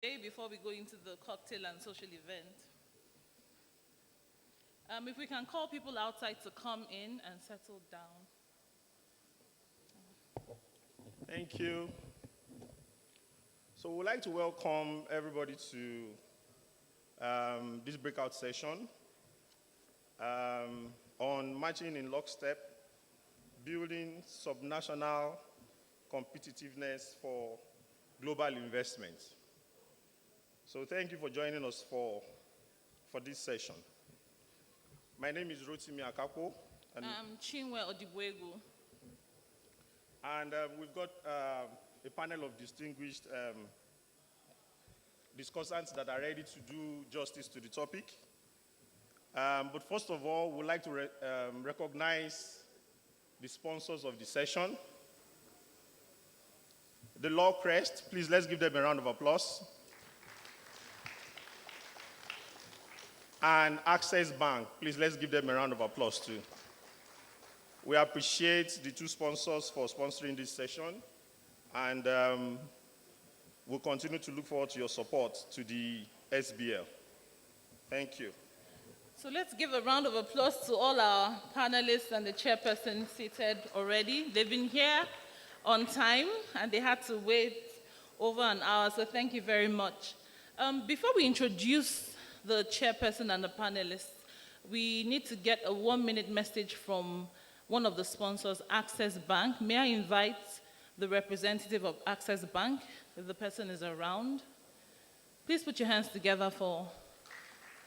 before we go into the cocktail and social event. If we can call people outside to come in and settle down. Thank you. So we'd like to welcome everybody to this breakout session on marching in lockstep, building subnational competitiveness for global investment. So thank you for joining us for this session. My name is Rotimi Akapo. I'm Chinwe Odibwegu. And we've got a panel of distinguished discussants that are ready to do justice to the topic. But first of all, we'd like to recognize the sponsors of the session. The Law Crest, please let's give them a round of applause. And Access Bank, please let's give them a round of applause too. We appreciate the two sponsors for sponsoring this session, and we'll continue to look forward to your support to the SBL. Thank you. So let's give a round of applause to all our panelists and the chairperson seated already. They've been here on time, and they had to wait over an hour, so thank you very much. Before we introduce the chairperson and the panelists, we need to get a 1-minute message from one of the sponsors, Access Bank. May I invite the representative of Access Bank, if the person is around? Please put your hands together for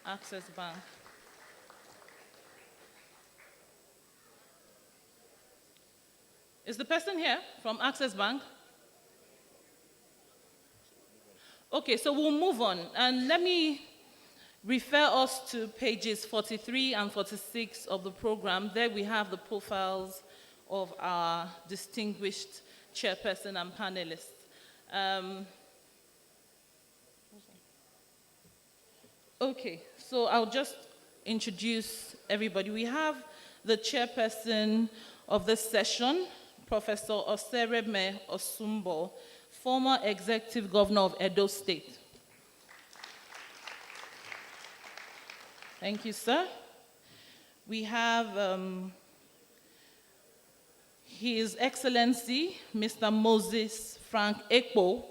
Access Bank. Is the person here from Access Bank? Okay, so we'll move on. And let me refer us to pages 43 and 46 of the program. There we have the profiles of our distinguished chairperson and panelists. Okay, so I'll just introduce everybody. We have the chairperson of this session, Professor Osereme Osumbo, former executive governor of Edo State. Thank you, sir. We have His Excellency, Mr. Moses Frank Ekpo,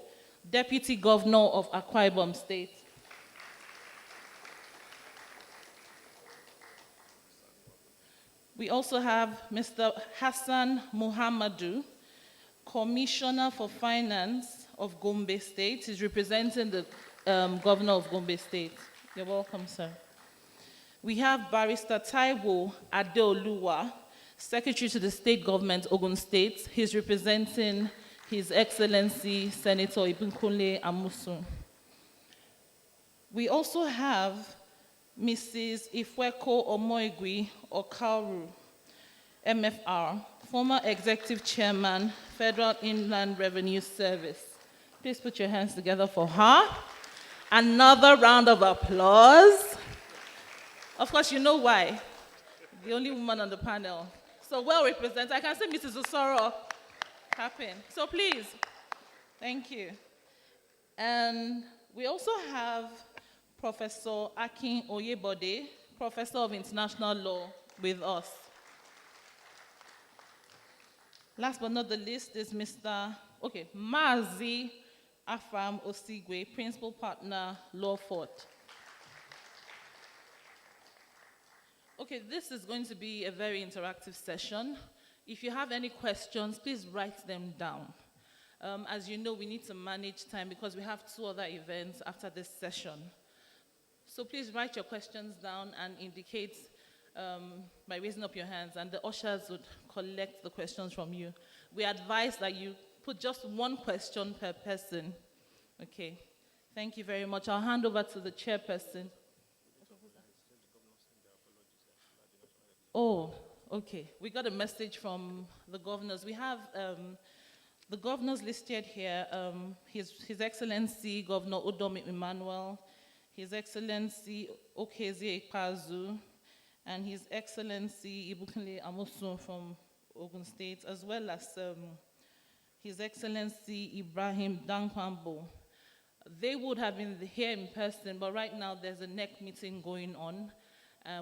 Deputy Governor of Akwa Ibom State. We also have Mr. Hassan Muhammadu, Commissioner for Finance of Gombe State. He's representing the Governor of Gombe State. You're welcome, sir. We have Barrister Taiwo Adeoluwa, Secretary to the State Government, Ogun State. He's representing His Excellency Senator Ibunkunle Amusun. We also have Mrs. Ifweko Omoigui Okauru, MFR, former Executive Chairman, Federal Inland Revenue Service. Please put your hands together for her. Another round of applause. Of course, you know why. The only woman on the panel. So well represented. I can see Mrs. Osoro clapping. So please, thank you. And we also have Professor Akin Oyebode, Professor of International Law, with us. Last but not the least is Mazi Afam Osigwe, Principal Partner, Lawfort. Okay, this is going to be a very interactive session. If you have any questions, please write them down. As you know, we need to manage time because we have 2 other events after this session. So please write your questions down and indicate by raising up your hands, and the ushers would collect the questions from you. We advise that you put just 1 question per person. Okay, thank you very much. I'll hand over to the chairperson. Oh, okay. We got a message from the governors. We have the governors listed here. His Excellency Governor Udom Emmanuel, His Excellency Okezie Ikpazu, and His Excellency Ibukile Amosun from Ogun State, as well as His Excellency Ibrahim Dankwambo, They would have been here in person, but right now there's a NEC meeting going on,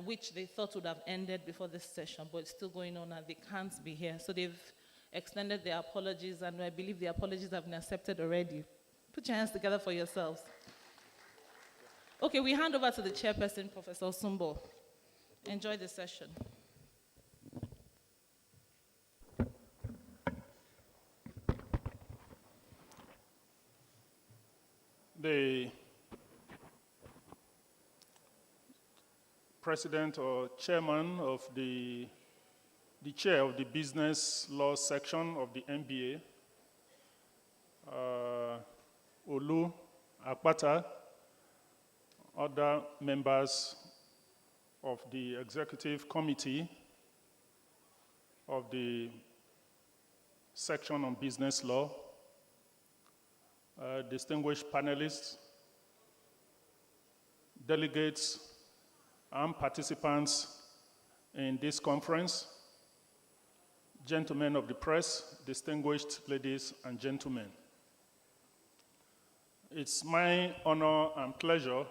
which they thought would have ended before this session, but it's still going on and they can't be here. So they've extended their apologies, and I believe the apologies have been accepted already. Put your hands together for yourselves. Okay, we hand over to the chairperson, Professor Sumbo. Enjoy the session. The president or chairman of the chair of the business law section of the MBA, Olu Akpata, other members of the executive committee of the section on business law, distinguished panelists, delegates, and participants in this conference, gentlemen of the press, distinguished ladies and gentlemen. It's my honor and pleasure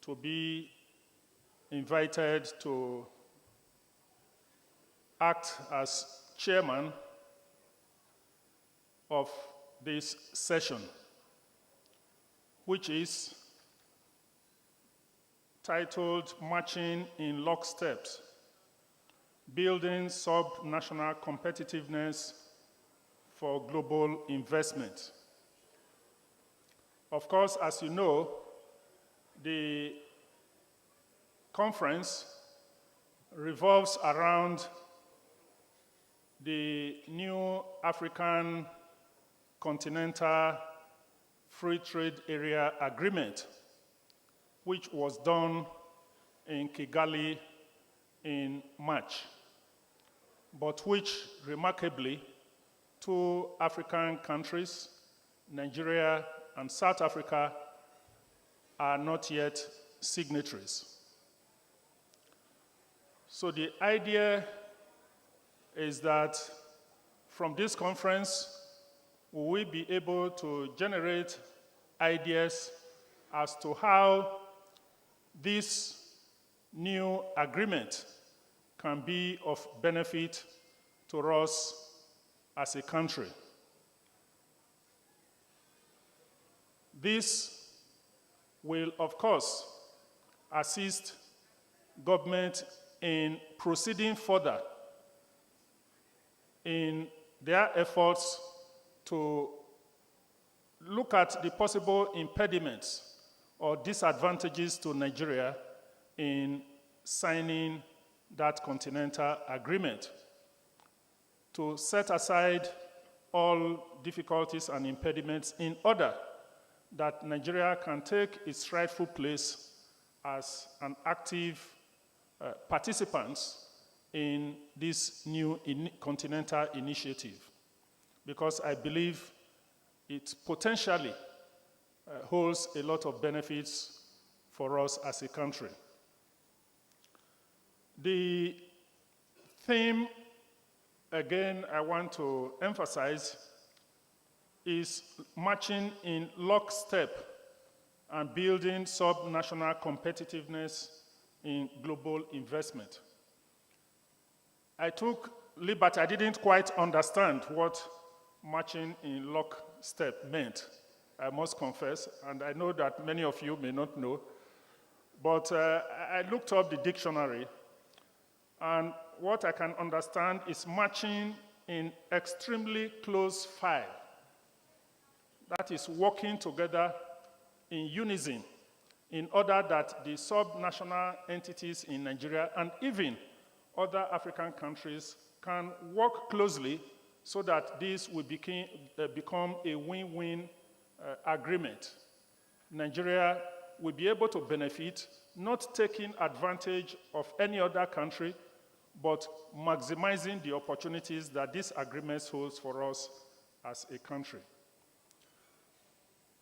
to be invited to act as chairman of this session, which is titled Marching in Lockstep, Building Subnational Competitiveness for Global Investment. Of course, as you know, the conference revolves around the new African Continental Free Trade Area Agreement, which was done in Kigali in March, but which, remarkably, two African countries, Nigeria and South Africa, are not yet signatories. So the idea is that from this conference, we will be able to generate ideas as to how this new agreement can be of benefit to us as a country. This will, of course, assist government in proceeding further in their efforts to look at the possible impediments or disadvantages to Nigeria in signing that continental agreement, to set aside all difficulties and impediments in order that Nigeria can take its rightful place as an active participant in this new continental initiative, because I believe it potentially holds a lot of benefits for us as a country. The theme, again, I want to emphasize is marching in lockstep and building subnational competitiveness in global investment. I took liberty, I didn't quite understand what marching in lockstep meant, I must confess, and I know that many of you may not know, but I looked up the dictionary, and what I can understand is marching in extremely close file. That is working together in unison in order that the subnational entities in Nigeria and even other African countries can work closely so that this will become a win-win agreement. Nigeria will be able to benefit, not taking advantage of any other country, but maximizing the opportunities that this agreement holds for us as a country.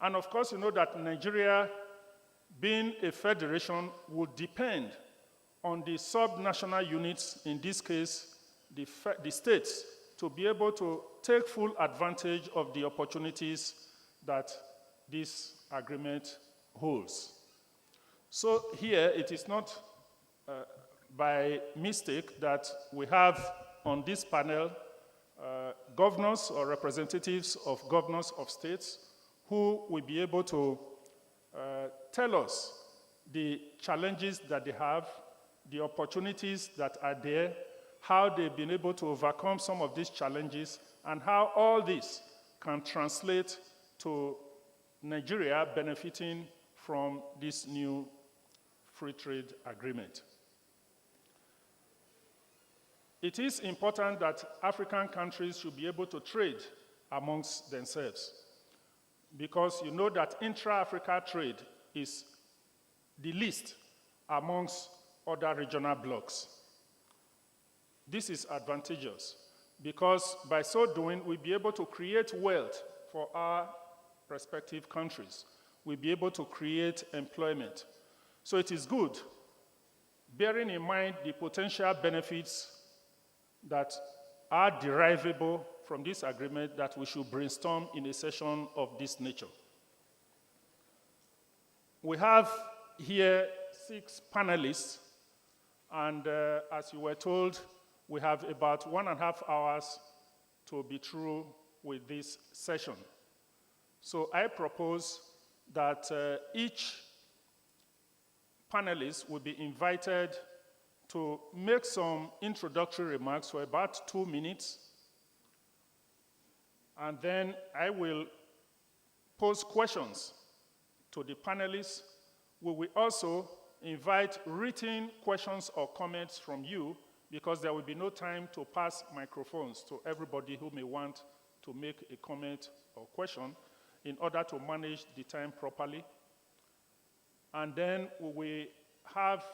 And of course, you know that Nigeria, being a federation, would depend on the subnational units, in this case, the states, to be able to take full advantage of the opportunities that this agreement holds. So here it is not by mistake that we have on this panel governors or representatives of governors of states who will be able to tell us the challenges that they have, the opportunities that are there, how they've been able to overcome some of these challenges, and how all this can translate to Nigeria benefiting from this new free trade agreement. It is important that African countries should be able to trade amongst themselves, because you know that intra-Africa trade is the least amongst other regional blocs. This is advantageous because by so doing, we'll be able to create wealth for our respective countries. We'll be able to create employment. So it is good, bearing in mind the potential benefits that are derivable from this agreement, that we should brainstorm in a session of this nature. We have here 6 panelists, and as you were told, we have about 1.5 hours to be through with this session. So I propose that each panelist will be invited to make some introductory remarks for about 2 minutes, and then I will pose questions to the panelists. We will also invite written questions or comments from you, because there will be no time to pass microphones to everybody who may want to make a comment or question in order to manage the time properly. And then we will have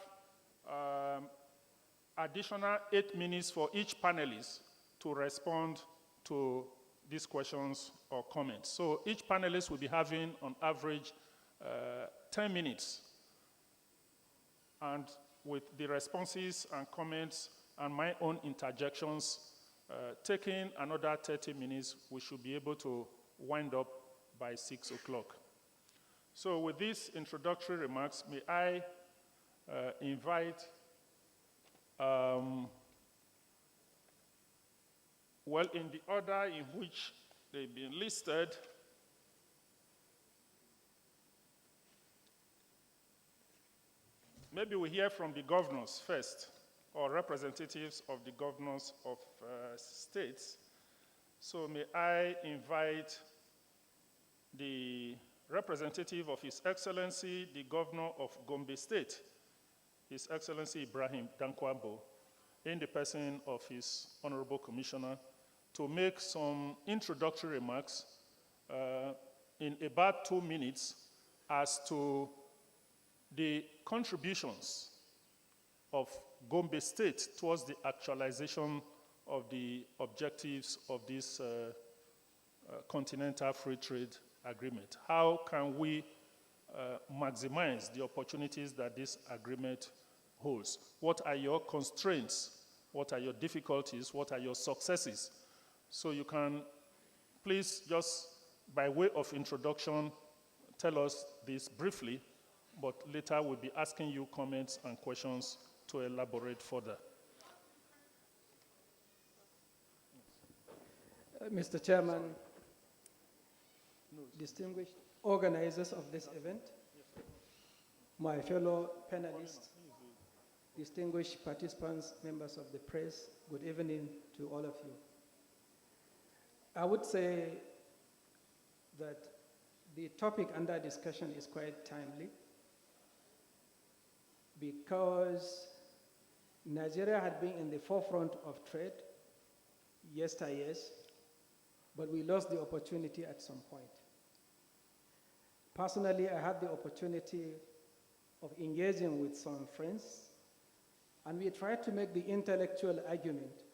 additional 8 minutes for each panelist to respond to these questions or comments. So each panelist will be having, on average, 10 minutes. And with the responses and comments and my own interjections, taking another 30 minutes, we should be able to wind up by 6 o'clock. So with these introductory remarks, may I invite, well, in the order in which they've been listed, maybe we hear from the governors first, or representatives of the governors of states. So may I invite the representative of His Excellency, the Governor of Gombe State, His Excellency Ibrahim Dankwabo, in the person of his Honorable Commissioner, to make some introductory remarks in about 2 minutes as to the contributions of Gombe State towards the actualization of the objectives of this continental free trade agreement. How can we maximize the opportunities that this agreement holds? What are your constraints? What are your difficulties? What are your successes? So you can please just by way of introduction tell us this briefly, but later we'll be asking you comments and questions to elaborate further. Mr. Chairman, distinguished organizers of this event, my fellow panelists, distinguished participants, members of the press, good evening to all of you. I would say that the topic under discussion is quite timely because Nigeria had been in the forefront of trade yesteryears, but we lost the opportunity at some point. Personally, I had the opportunity of engaging with some friends, and we tried to make the intellectual argument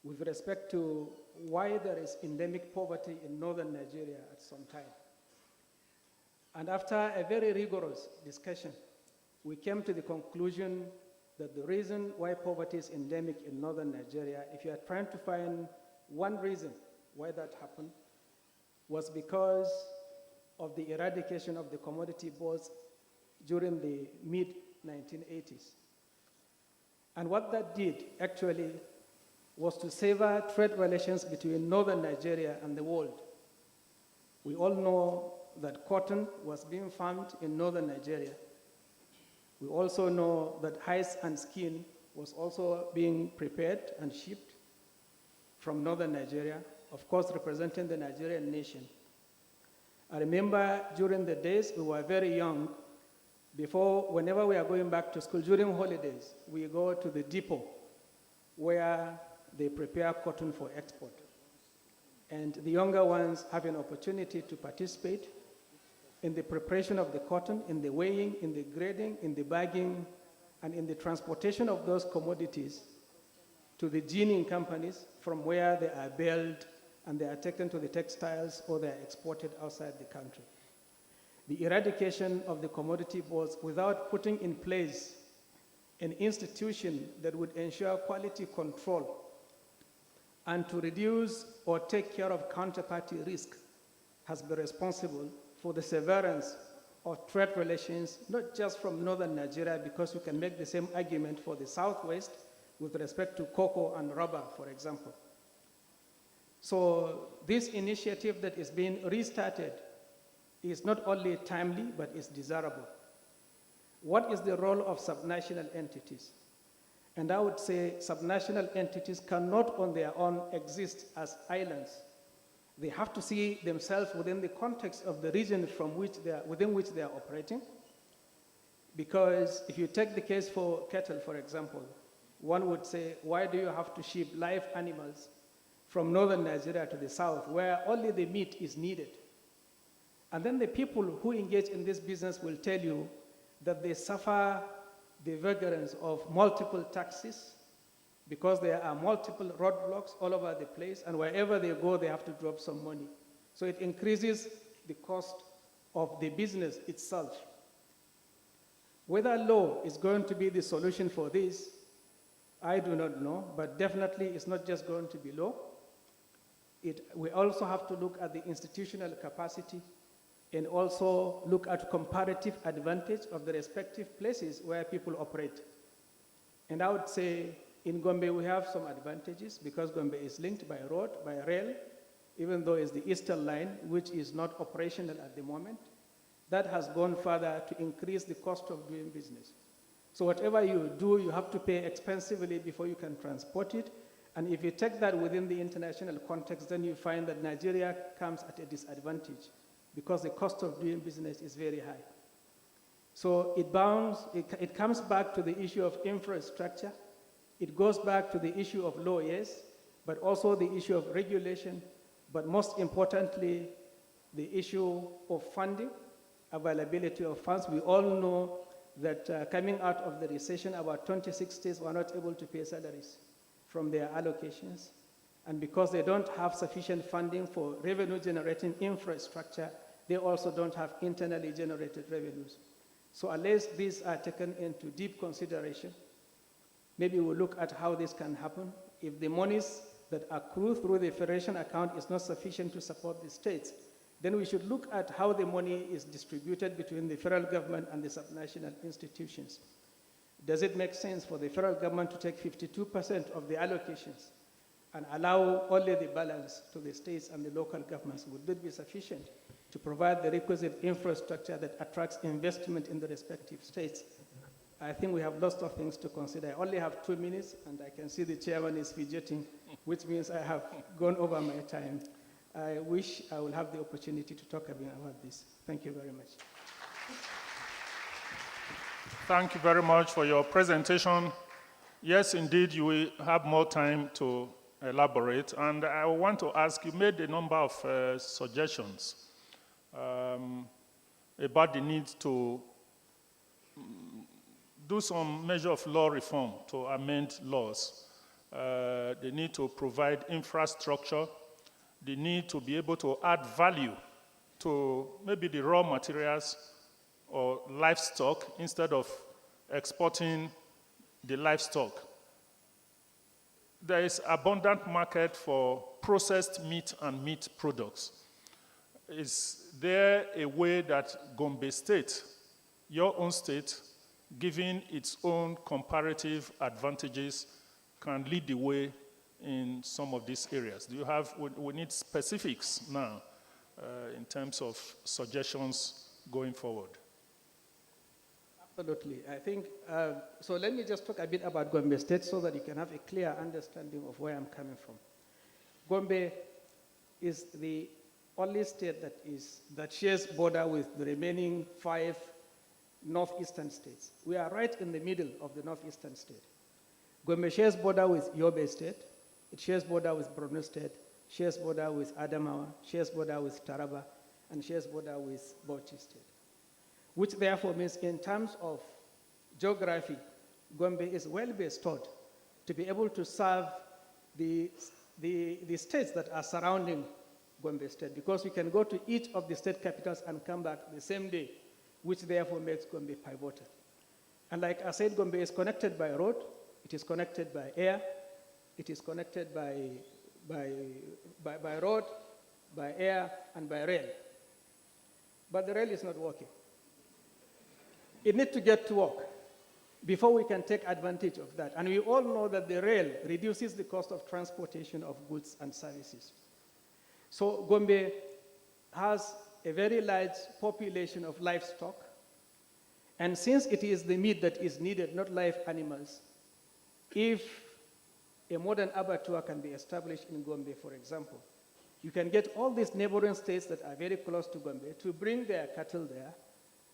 with respect to why there is endemic poverty in northern Nigeria at some time. And after a very rigorous discussion, we came to the conclusion that the reason why poverty is endemic in northern Nigeria, if you are trying to find one reason why that happened, was because of the eradication of the commodity boards during the mid-1980s. And what that did actually was to sever trade relations between northern Nigeria and the world. We all know that cotton was being farmed in northern Nigeria. We also know that hides and skin was also being prepared and shipped from northern Nigeria, of course representing the Nigerian nation. I remember during the days we were very young, whenever we are going back to school during holidays, we go to the depot where they prepare cotton for export. And the younger ones have an opportunity to participate in the preparation of the cotton, in the weighing, in the grading, in the bagging, and in the transportation of those commodities to the ginning companies from where they are baled and they are taken to the textiles or they are exported outside the country. The eradication of the commodity boards without putting in place an institution that would ensure quality control and to reduce or take care of counterparty risk has been responsible for the severance of trade relations, not just from northern Nigeria, because you can make the same argument for the southwest with respect to cocoa and rubber, for example. So this initiative that is being restarted is not only timely, but is desirable. What is the role of subnational entities? And I would say subnational entities cannot on their own exist as islands. They have to see themselves within the context of the region within which they are operating. Because if you take the case for cattle, for example, one would say, why do you have to ship live animals from northern Nigeria to the south, where only the meat is needed? And then the people who engage in this business will tell you that they suffer the vigilance of multiple taxes because there are multiple roadblocks all over the place, and wherever they go, they have to drop some money. So it increases the cost of the business itself. Whether law is going to be the solution for this, I do not know, but definitely it's not just going to be law. We also have to look at the institutional capacity and also look at comparative advantage of the respective places where people operate. And I would say in Gombe we have some advantages because Gombe is linked by road, by rail, even though it's the eastern line, which is not operational at the moment. That has gone further to increase the cost of doing business. So whatever you do, you have to pay expensively before you can transport it. And if you take that within the international context, then you find that Nigeria comes at a disadvantage because the cost of doing business is very high. So it comes back to the issue of infrastructure. It goes back to the issue of law, yes, but also the issue of regulation, but most importantly, the issue of funding, availability of funds. We all know that coming out of the recession, about 26 states were not able to pay salaries from their allocations. And because they don't have sufficient funding for revenue-generating infrastructure, they also don't have internally generated revenues. So unless these are taken into deep consideration, maybe we'll look at how this can happen. If the monies that accrue through the federation account is not sufficient to support the states, then we should look at how the money is distributed between the federal government and the subnational institutions. Does it make sense for the federal government to take 52% of the allocations and allow only the balance to the states and the local governments? Would that be sufficient to provide the requisite infrastructure that attracts investment in the respective states? I think we have lots of things to consider. I only have 2 minutes, and I can see the chairman is fidgeting, which means I have gone over my time. I wish I will have the opportunity to talk about this. Thank you very much. Thank you very much for your presentation. Yes, indeed, you will have more time to elaborate. And I want to ask, you made a number of suggestions about the need to do some measure of law reform to amend laws. The need to provide infrastructure, the need to be able to add value to maybe the raw materials or livestock instead of exporting the livestock. There is abundant market for processed meat and meat products. is there a way that Gombe State, your own state, given its own comparative advantages, can lead the way in some of these areas? Do you have, we need specifics now in terms of suggestions going forward. Absolutely. I think, so let me just talk a bit about Gombe State so that you can have a clear understanding of where I'm coming from. Gombe is the only state that shares border with the remaining 5 northeastern states. We are right in the middle of the northeastern state. Gombe shares border with Yobe State, it shares border with Borno State, shares border with Adamawa, shares border with Taraba, and shares border with Bauchi State. Which therefore means in terms of geography, Gombe is well bestowed to be able to serve the states that are surrounding Gombe State, because we can go to each of the state capitals and come back the same day, which therefore makes Gombe pivotal. And like I said, Gombe is connected by road, it is connected by air, it is connected by road, by air, and by rail. But the rail is not working. It needs to get to work before we can take advantage of that. And we all know that the rail reduces the cost of transportation of goods and services. So Gombe has a very large population of livestock. And since it is the meat that is needed, not live animals, if a modern abattoir can be established in Gombe, for example, you can get all these neighboring states that are very close to Gombe to bring their cattle there,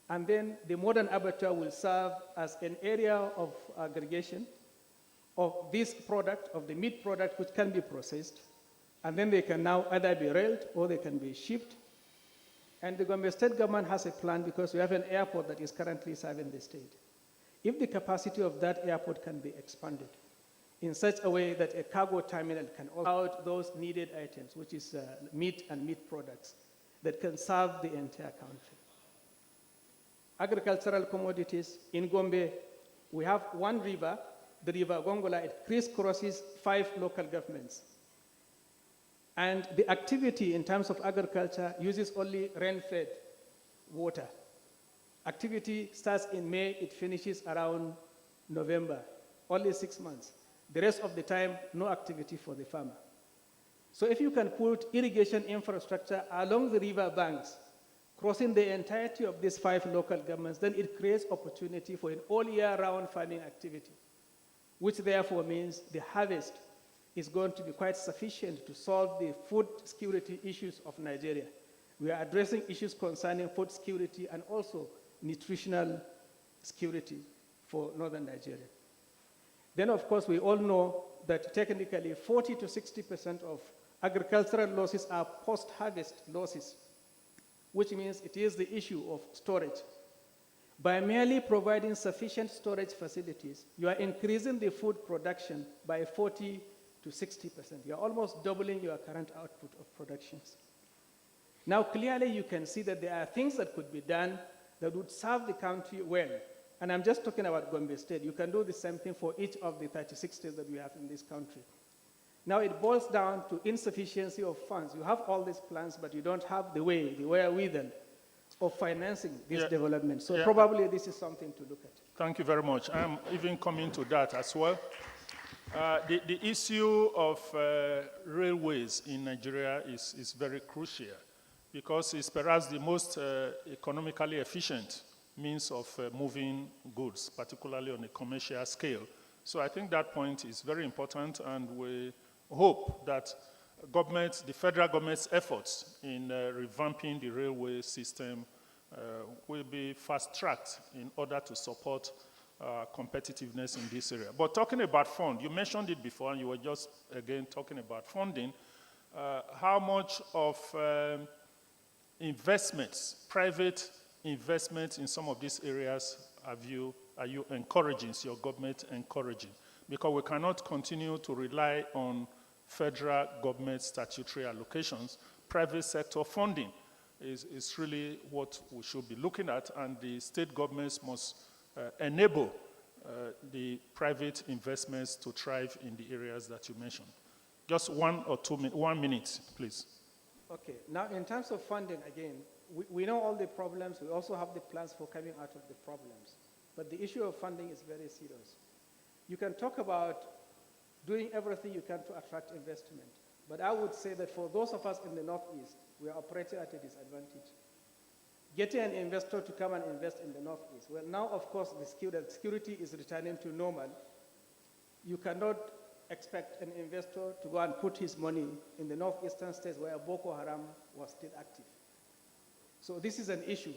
and then the modern abattoir will serve as an area of aggregation of this product, of the meat product, which can be processed, and then they can now either be railed or they can be shipped. And the Gombe state government has a plan because we have an airport that is currently serving the state. If the capacity of that airport can be expanded in such a way that a cargo terminal can offer out those needed items, which is meat and meat products, that can serve the entire country. Agricultural commodities in Gombe, we have one river, the River Gongola. It crisscrosses 5 local governments. And the activity in terms of agriculture uses only rain-fed water. Activity starts in May, it finishes around November, only 6 months. The rest of the time, no activity for the farmer. So if you can put irrigation infrastructure along the river banks, crossing the entirety of these 5 local governments, then it creates opportunity for an all-year-round farming activity, which therefore means the harvest is going to be quite sufficient to solve the food security issues of Nigeria. We are addressing issues concerning food security and also nutritional security for northern Nigeria. Then, of course, we all know that technically 40 to 60% of agricultural losses are post-harvest losses, which means it is the issue of storage. By merely providing sufficient storage facilities, you are increasing the food production by 40 to 60%. You are almost doubling your current output of productions. Now, clearly you can see that there are things that could be done that would serve the country well. And I'm just talking about Gombe State. You can do the same thing for each of the 36 states that we have in this country. Now it boils down to insufficiency of funds. You have all these plans, but you don't have the wherewithal of financing this development. So probably this is something to look at. Thank you very much. I'm even coming to that as well. The issue of railways in Nigeria is very crucial because it's perhaps the most economically efficient means of moving goods, particularly on a commercial scale. So I think that point is very important, and we hope that the federal government's efforts in revamping the railway system will be fast-tracked in order to support competitiveness in this area. But talking about fund, you mentioned it before, and you were just, again, talking about funding. How much of investments, private investments in some of these areas are you encouraging, is your government encouraging? Because we cannot continue to rely on federal government statutory allocations. Private sector funding is really what we should be looking at, and the state governments must enable the private investments to thrive in the areas that you mentioned. Just 1 or 2 minutes, 1 minute, please. Okay, now in terms of funding, again, we know all the problems. We also have the plans for coming out of the problems. But the issue of funding is very serious. You can talk about doing everything you can to attract investment. But I would say that for those of us in the Northeast, we are operating at a disadvantage. Getting an investor to come and invest in the Northeast. Well, now, of course, the security is returning to normal. You cannot expect an investor to go and put his money in the northeastern states where Boko Haram was still active. So this is an issue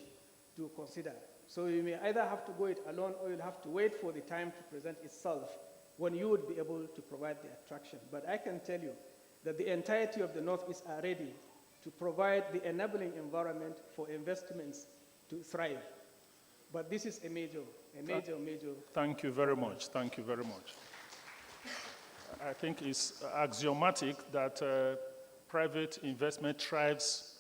to consider. So you may either have to go it alone or you'll have to wait for the time to present itself when you would be able to provide the attraction. But I can tell you that the entirety of the Northeast are ready to provide the enabling environment for investments to thrive. But this is a major. Thank you very much. Thank you very much. I think it's axiomatic that private investment thrives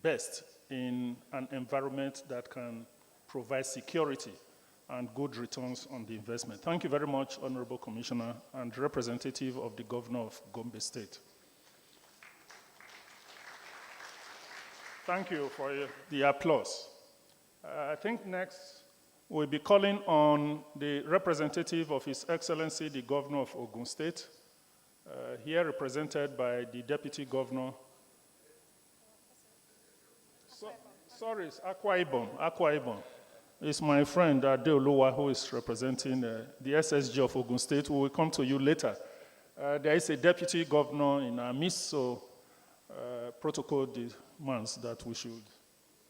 best in an environment that can provide security and good returns on the investment. Thank you very much, Honorable Commissioner and representative of the Governor of Gombe State. Thank you for the applause. I think next we'll be calling on the representative of His Excellency, the Governor of Ogun State, here represented by the Deputy Governor. Sorry, it's Akwa Ibom. It's my friend, Adeoluwa, who is representing the SSG of Ogun State. We will come to you later. There is a Deputy Governor in our midst, so protocol demands that we should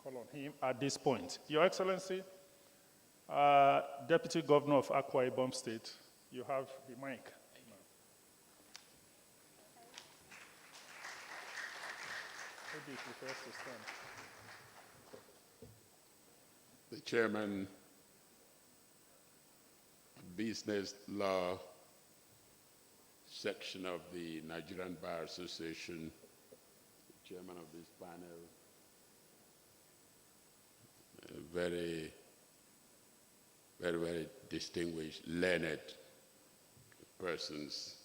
call on him at this point. Your Excellency, Deputy Governor of Akwa Ibom State, you have the mic. Maybe you prefer to stand. The Chairman of Business Law Section of the Nigerian Bar Association, the Chairman of this panel, very distinguished, learned persons.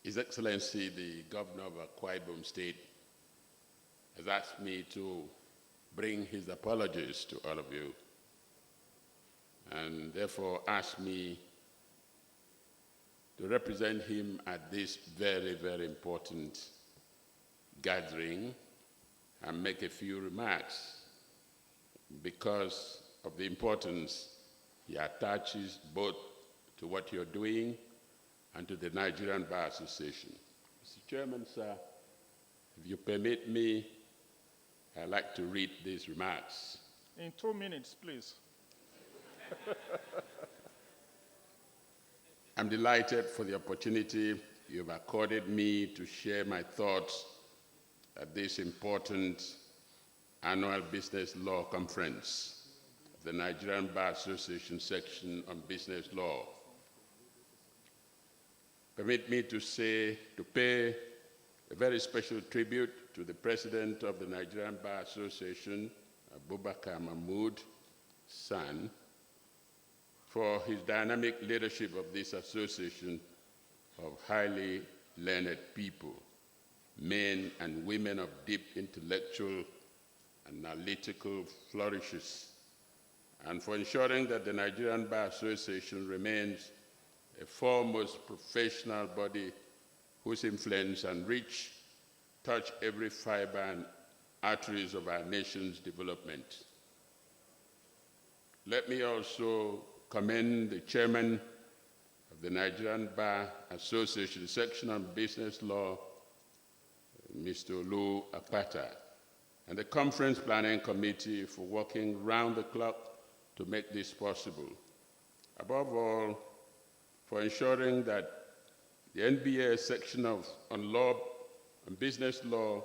His Excellency, the Governor of Akwa Ibom State, has asked me to bring his apologies to all of you, and therefore asked me to represent him at this very, very important gathering and make a few remarks because of the importance he attaches both to what you're doing and to the Nigerian Bar Association. Mr. Chairman, sir, if you permit me, I'd like to read these remarks. In 2 minutes, please. I'm delighted for the opportunity you've accorded me to share my thoughts at this important annual business law conference of the Nigerian Bar Association section on business law. Permit me to pay a very special tribute to the President of the Nigerian Bar Association, Abubakar Mahmood San, for his dynamic leadership of this association of highly learned people, men and women of deep intellectual and analytical flourishes, and for ensuring that the Nigerian Bar Association remains a foremost professional body whose influence and reach touch every fiber and arteries of our nation's development. Let me also commend the chairman of the Nigerian Bar Association section on business law, Mr. Olu Akpata, and the conference planning committee for working round the clock to make this possible. Above all, for ensuring that the NBA section on business law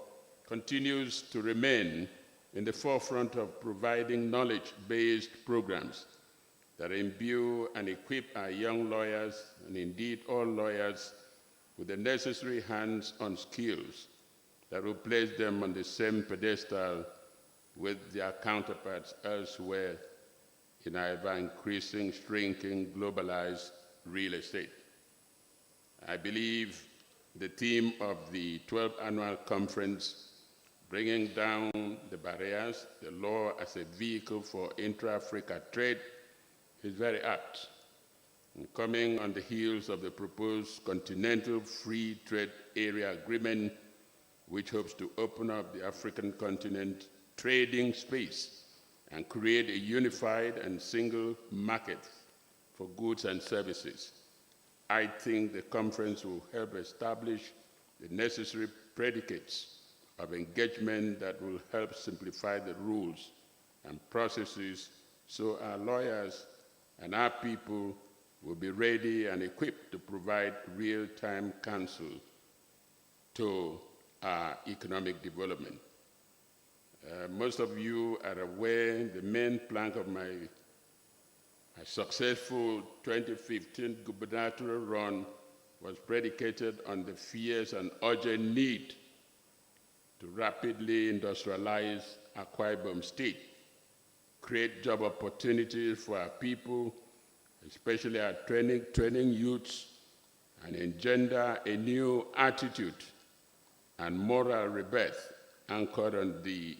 continues to remain in the forefront of providing knowledge-based programs that imbue and equip our young lawyers, and indeed all lawyers, with the necessary hands-on skills that will place them on the same pedestal with their counterparts elsewhere in our ever-increasing, shrinking, globalized real estate. I believe the theme of the 12th annual conference, Bringing Down the Barriers, the Law as a Vehicle for Intra-Africa Trade, is very apt. And coming on the heels of the proposed Continental Free Trade Area Agreement, which hopes to open up the African continent trading space and create a unified and single market for goods and services. I think the conference will help establish the necessary predicates of engagement that will help simplify the rules and processes so our lawyers and our people will be ready and equipped to provide real-time counsel to our economic development. Most of you are aware the main plank of my successful 2015 gubernatorial run was predicated on the fierce and urgent need to rapidly industrialize Akwa Ibom State, create job opportunities for our people, especially our training youths, and engender a new attitude and moral rebirth anchored on the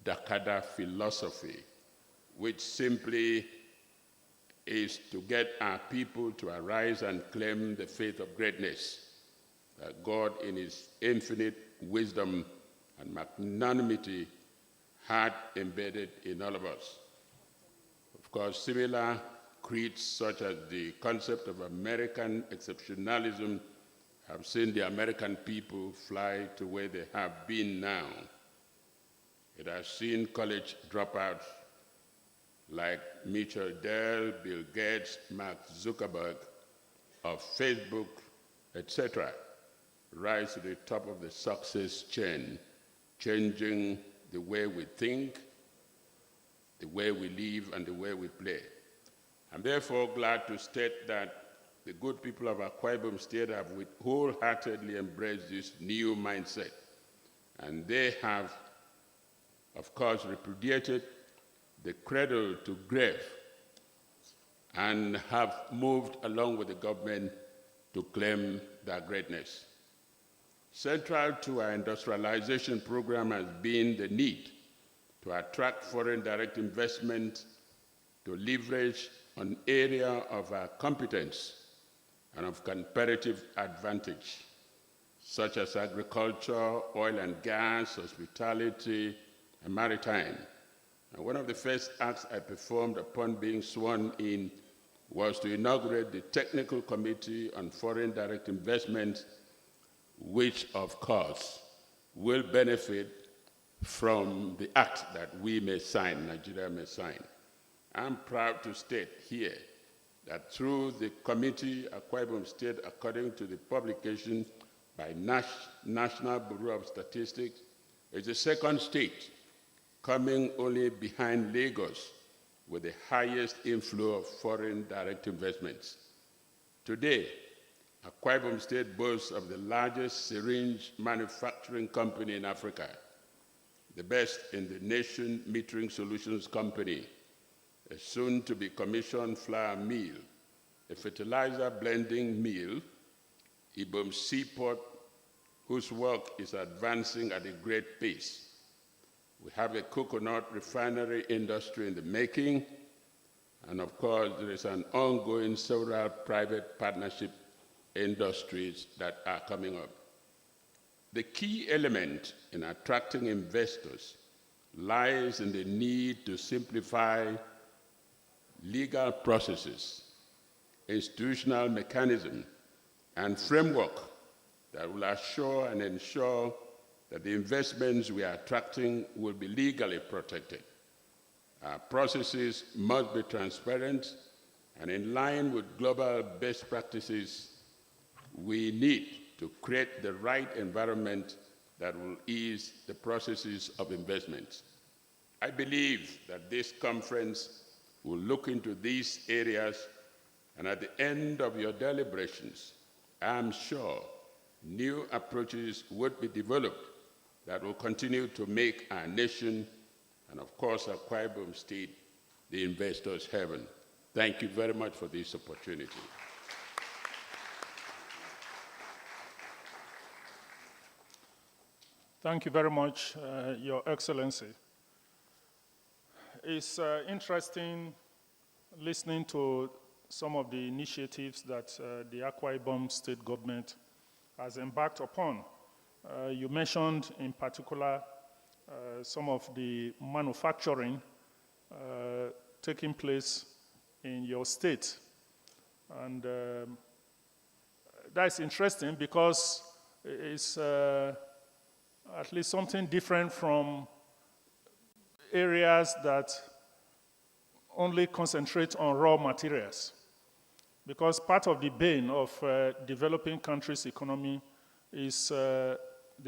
Dakada philosophy, which simply is to get our people to arise and claim the faith of greatness that God, in his infinite wisdom and magnanimity, had embedded in all of us. Of course, similar creeds such as the concept of American exceptionalism have seen the American people fly to where they have been now. It has seen college dropouts like Mitchell Dell, Bill Gates, Mark Zuckerberg of Facebook, etc., rise to the top of the success chain, changing the way we think, the way we live, and the way we play. I'm therefore glad to state that the good people of Akwa Ibom State have wholeheartedly embraced this new mindset, and they have, of course, repudiated the cradle to grave and have moved along with the government to claim their greatness. Central to our industrialization program has been the need to attract foreign direct investment, to leverage an area of our competence and of comparative advantage, such as agriculture, oil and gas, hospitality, and maritime. And one of the first acts I performed upon being sworn in was to inaugurate the Technical Committee on Foreign Direct Investment, which, of course, will benefit from the act that we may sign, Nigeria may sign. I'm proud to state here that through the committee, Akwa Ibom State, according to the publication by National Bureau of Statistics, is the second state, coming only behind Lagos, with the highest inflow of foreign direct investments. Today, Akwa Ibom State boasts of the largest syringe manufacturing company in Africa, the best in the nation metering solutions company, a soon-to-be commissioned flour mill, a fertilizer blending mill, Ibom Seaport, whose work is advancing at a great pace. We have a coconut refinery industry in the making, and of course, there is an ongoing several private partnership industries that are coming up. The key element in attracting investors lies in the need to simplify legal processes, institutional mechanism, and framework that will assure and ensure that the investments we are attracting will be legally protected. Our processes must be transparent and in line with global best practices. We need to create the right environment that will ease the processes of investment. I believe that this conference will look into these areas, and at the end of your deliberations, I'm sure new approaches would be developed that will continue to make our nation, and of course Akwa Ibom State, the investor's heaven. Thank you very much for this opportunity. Thank you very much, Your Excellency. It's interesting listening to some of the initiatives that the Akwa Ibom state government has embarked upon. You mentioned in particular some of the manufacturing taking place in your state. And that's interesting because it's at least something different from areas that only concentrate on raw materials. Because part of the bane of developing countries' economy is the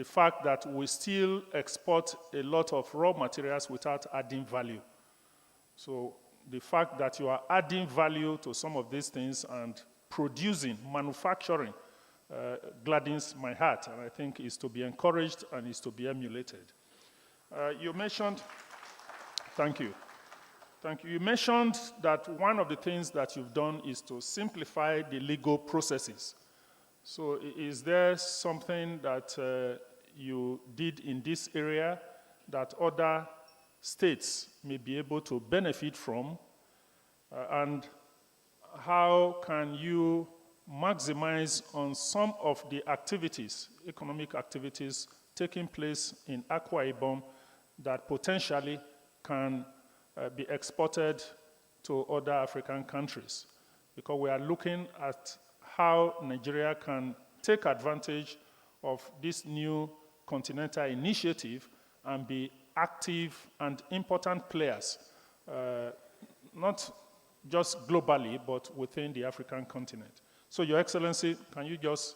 fact that we still export a lot of raw materials without adding value. So the fact that you are adding value to some of these things and producing, manufacturing, gladdens my heart, and I think is to be encouraged and is to be emulated. You mentioned, thank you. Thank you. You mentioned that one of the things that you've done is to simplify the legal processes. So is there something that you did in this area that other states may be able to benefit from? And how can you maximize on some of the activities, economic activities taking place in Akwa Ibom that potentially can be exported to other African countries? Because we are looking at how Nigeria can take advantage of this new continental initiative and be active and important players, not just globally, but within the African continent. So, Your Excellency, can you just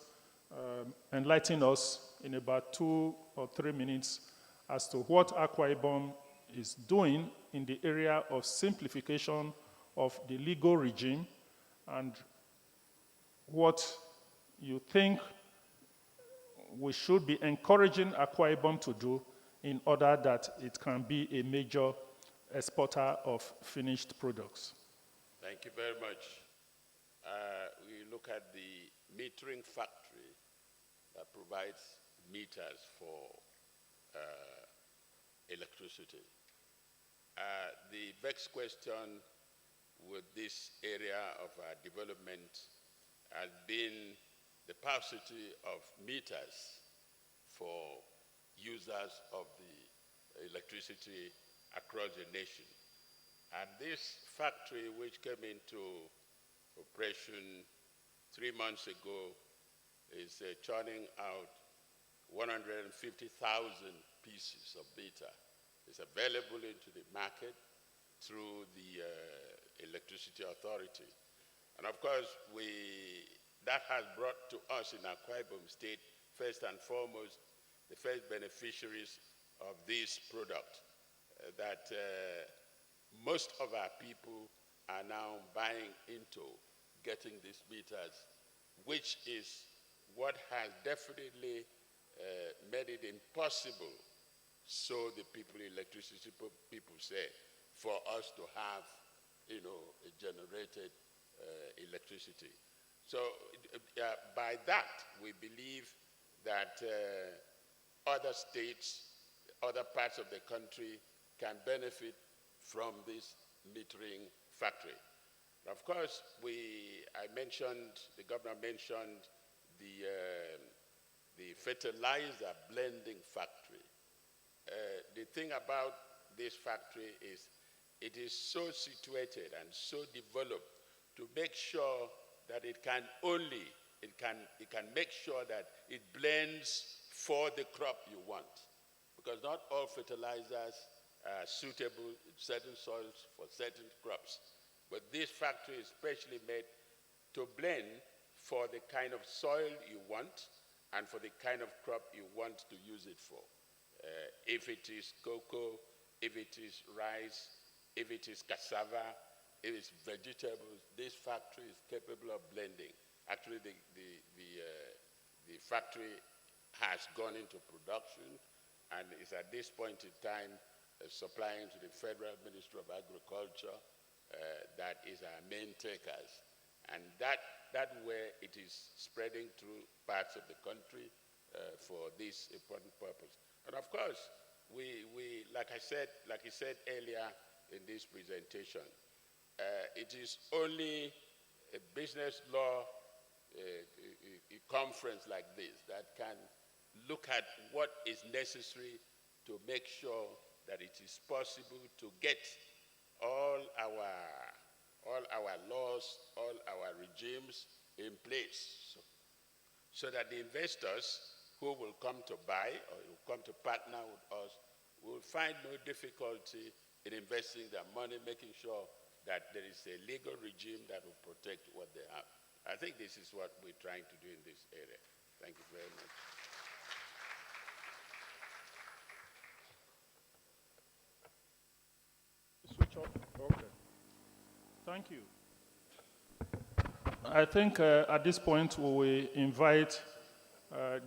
enlighten us in about 2 or 3 minutes as to what Akwa Ibom is doing in the area of simplification of the legal regime and what you think we should be encouraging Akwa Ibom to do in order that it can be a major exporter of finished products. Thank you very much. We look at the metering factory that provides meters for electricity. The vexed question with this area of development has been the paucity of meters for users of the electricity across the nation. And this factory, which came into operation 3 months ago, is churning out 150,000 pieces of meter. It's available into the market through the Electricity Authority. And of course, that has brought to us in Akwa Ibom State, first and foremost, the first beneficiaries of this product, that most of our people are now buying into getting these meters, which is what has definitely made it impossible, so the electricity people say, for us to have, a generated electricity. So by that, we believe that other states, other parts of the country can benefit from this metering factory. Of course, the governor mentioned the fertilizer blending factory. The thing about this factory is it is so situated and so developed to make sure that it can make sure that it blends for the crop you want. Because not all fertilizers are suitable in certain soils for certain crops. But this factory is specially made to blend for the kind of soil you want and for the kind of crop you want to use it for. If it is cocoa, if it is rice, if it is cassava, if it's vegetables, this factory is capable of blending. Actually, the factory has gone into production and is at this point in time supplying to the Federal Ministry of Agriculture. That is our main takers. And that way it is spreading through parts of the country for this important purpose. And of course, like I said earlier in this presentation, it is only a business law a conference like this that can look at what is necessary to make sure that it is possible to get all our laws, all our regimes in place, so that the investors who will come to buy or will come to partner with us will find no difficulty in investing their money, making sure that there is a legal regime that will protect what they have. I think this is what we're trying to do in this area. Thank you very much. Switch off. Okay. Thank you. I think at this point we will invite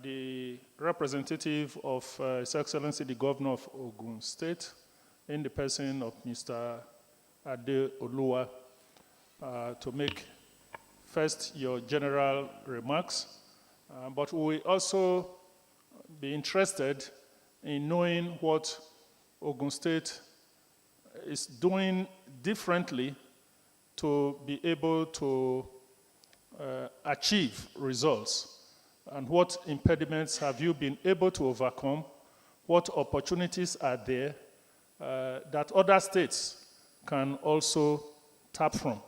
the representative of His Excellency the Governor of Ogun State, in the person of Mr. Ade Oluwa, to make first your general remarks, but we will also be interested in knowing what Ogun State is doing differently to be able to achieve results, and what impediments have you been able to overcome, what opportunities are there that other states can also tap from.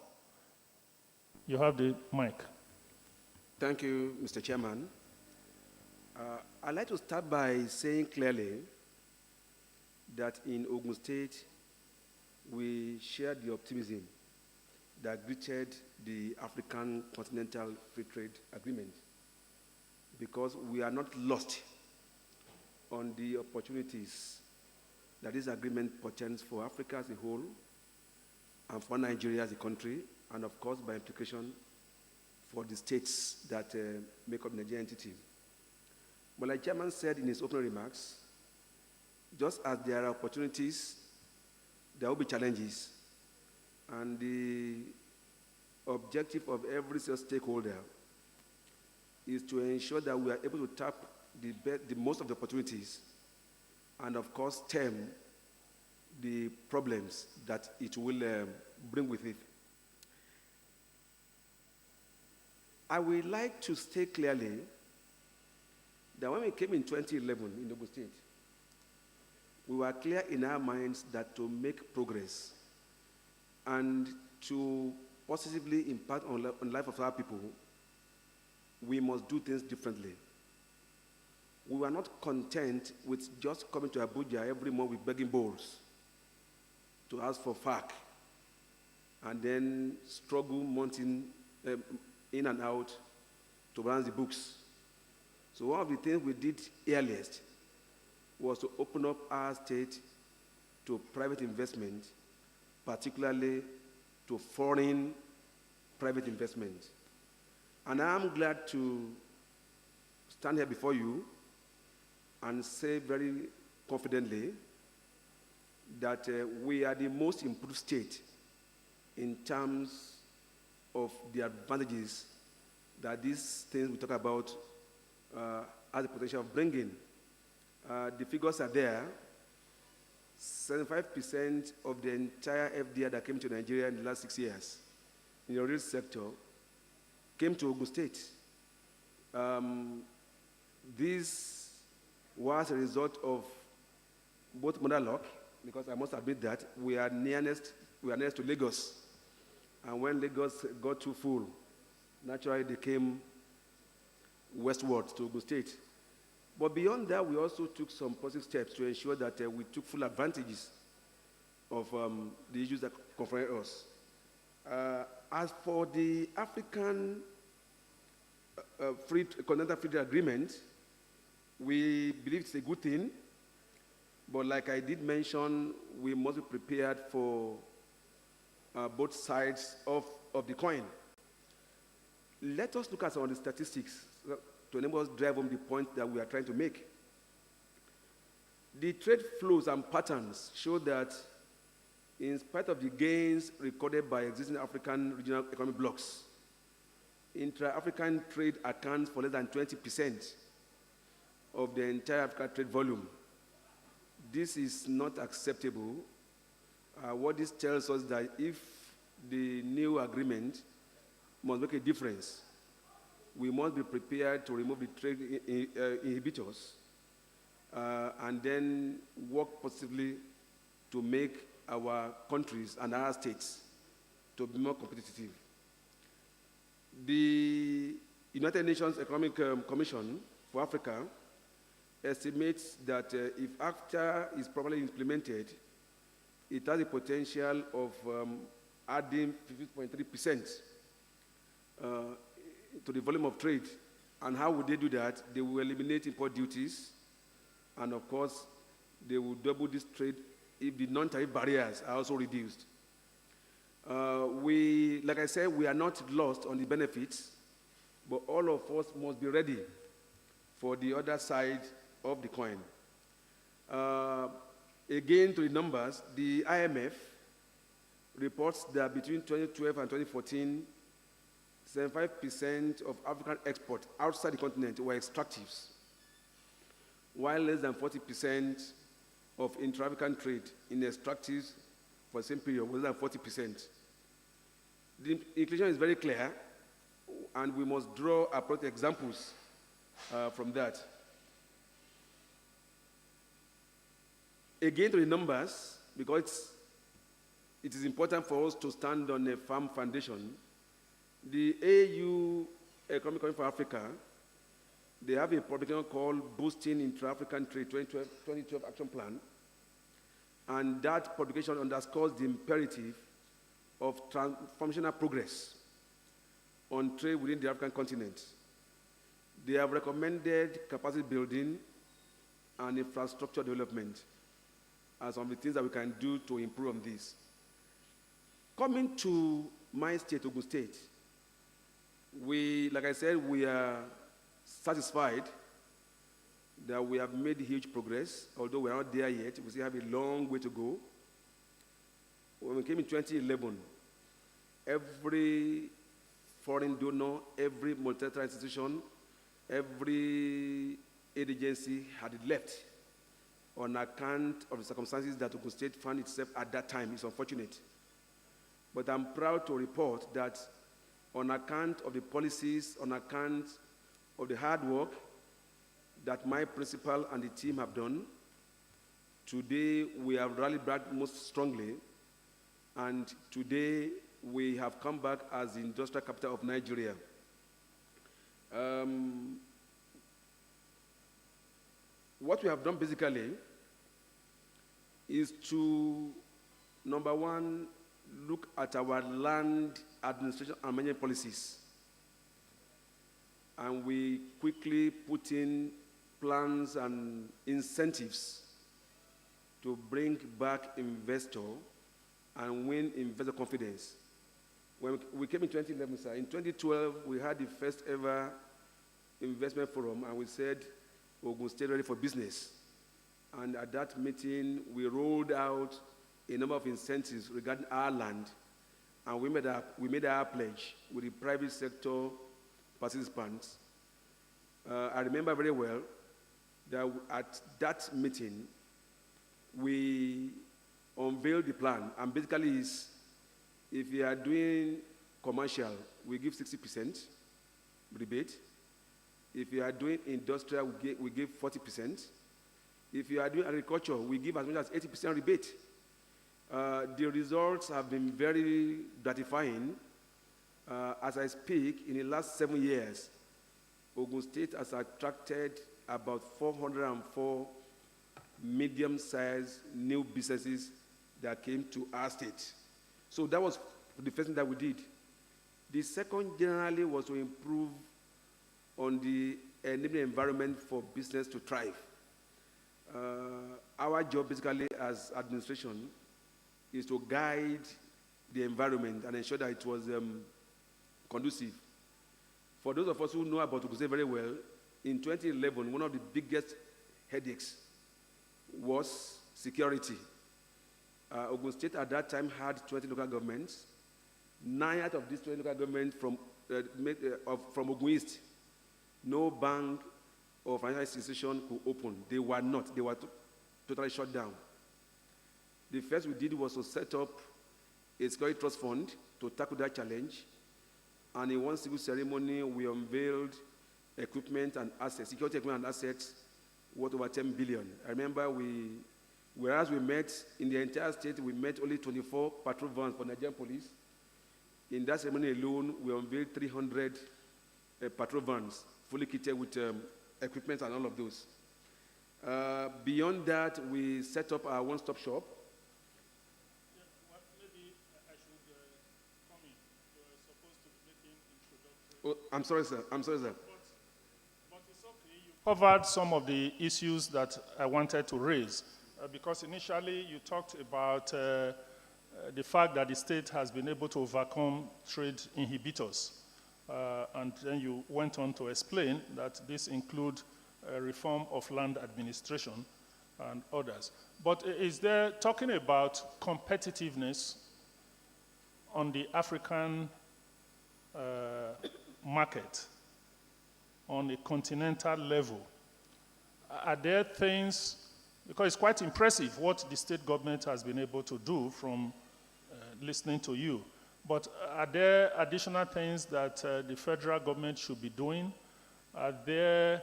You have the mic. Thank you, Mr. Chairman. I'd like to start by saying clearly that in Ogun State, we share the optimism that greeted the African Continental Free Trade Agreement, because we are not lost on the opportunities that this agreement portends for Africa as a whole and for Nigeria as a country, and of course by implication for the states that make up the Nigerian entity. But like Chairman said in his opening remarks, just as there are opportunities, there will be challenges. And the objective of every stakeholder is to ensure that we are able to tap the most of the opportunities, and of course stem the problems that it will bring with it. I would like to state clearly that when we came in 2011 in Ogun State, we were clear in our minds that to make progress and to positively impact on the life of our people, we must do things differently. We were not content with just coming to Abuja every month with begging bowls to ask for FAC and then struggle months in and out to balance the books. So one of the things we did earliest was to open up our state to private investment, particularly to foreign private investment. And I'm glad to stand here before you and say very confidently that we are the most improved state in terms of the advantages that these things we talk about has the potential of bringing. The figures are there. 75% of the entire FDI that came to Nigeria in the last 6 years in the real sector came to Ogun State. This was a result of both mother luck, because I must admit that we are nearest to Lagos. And when Lagos got too full, naturally they came westward to Ogun State. But beyond that, we also took some positive steps to ensure that we took full advantages of the issues that confront us. As for the African Continental Free Trade Agreement, we believe it's a good thing, but like I did mention, we must be prepared for both sides of the coin. Let us look at some of the statistics to enable us to drive home the point that we are trying to make. The trade flows and patterns show that in spite of the gains recorded by existing African regional economic blocs, intra-African trade accounts for less than 20% of the entire African trade volume. this is not acceptable. What this tells us that if the new agreement must make a difference, we must be prepared to remove the trade inhibitors and then work positively to make our countries and our states to be more competitive. The United Nations Economic Commission for Africa estimates that if ACTA is properly implemented, it has the potential of adding 50.3% to the volume of trade. And how would they do that? They will eliminate import duties, and of course, they will double this trade if the non-tariff barriers are also reduced. Like I said, we are not lost on the benefits, but all of us must be ready for the other side of the coin. Again, to the numbers, the IMF reports that between 2012 and 2014, 75% of African exports outside the continent were extractives, while less than 40% of intra-African trade in extractives for the same period was less than 40%. The inclusion is very clear, and we must draw appropriate examples from that. Again, to the numbers, because it is important for us to stand on a firm foundation, the AU Economic Commission for Africa, they have a publication called Boosting Intra-African Trade 2012 Action Plan, and that publication underscores the imperative of transformational progress on trade within the African continent. They have recommended capacity building and infrastructure development as some of the things that we can do to improve on this. Coming to my state, Ogun State, like I said, we are satisfied that we have made huge progress, although we are not there yet. We still have a long way to go. When we came in 2011, every foreign donor, every multilateral institution, every aid agency had left on account of the circumstances that Ogun State found itself at that time. It's unfortunate. But I'm proud to report that on account of the policies, on account of the hard work that my principal and the team have done, today we have rallied back most strongly, and today we have come back as the industrial capital of Nigeria. What we have done basically is to, number one, look at our land administration and management policies. And we quickly put in plans and incentives to bring back investor and win investor confidence. When we came in 2011, sir, in 2012, we had the first ever investment forum, and we said, Ogun State ready for business. And at that meeting, we rolled out a number of incentives regarding our land, and we made our pledge with the private sector participants. I remember very well that at that meeting, we unveiled the plan, and basically is, if you are doing commercial, we give 60% rebate. If you are doing industrial, we give 40%. If you are doing agriculture, we give as much as 80% rebate. The results have been very gratifying. As I speak, in the last 7 years, Ogun State has attracted about 404 medium-sized new businesses that came to our state. So that was the first thing that we did. The second generally was to improve on the enabling environment for business to thrive. Our job basically as administration is to guide the environment and ensure that it was conducive. For those of us who know about Ogun State very well, in 2011, one of the biggest headaches was security. Ogun State at that time had 20 local governments. 9 out of these 20 local governments from Ogun East, no bank or financial institution could open. They were not. They were totally shut down. The first we did was to set up a security trust fund to tackle that challenge. And in one single ceremony, we unveiled equipment and assets, security equipment and assets worth over 10 billion. I remember whereas we met in the entire state, we met only 24 patrol vans for Nigerian police. In that ceremony alone, we unveiled 300 patrol vans, fully kitted with equipment and all of those. Beyond that, we set up our one-stop shop. Maybe I should come in. You are supposed to be making introductory. Oh, I'm sorry, sir. I'm sorry, sir. But it's okay. You covered some of the issues that I wanted to raise. Because initially you talked about the fact that the state has been able to overcome trade inhibitors. And then you went on to explain that this includes reform of land administration and others. But is there, talking about competitiveness on the African market on a continental level, are there things, because it's quite impressive what the state government has been able to do from listening to you, but are there additional things that the federal government should be doing? Are there,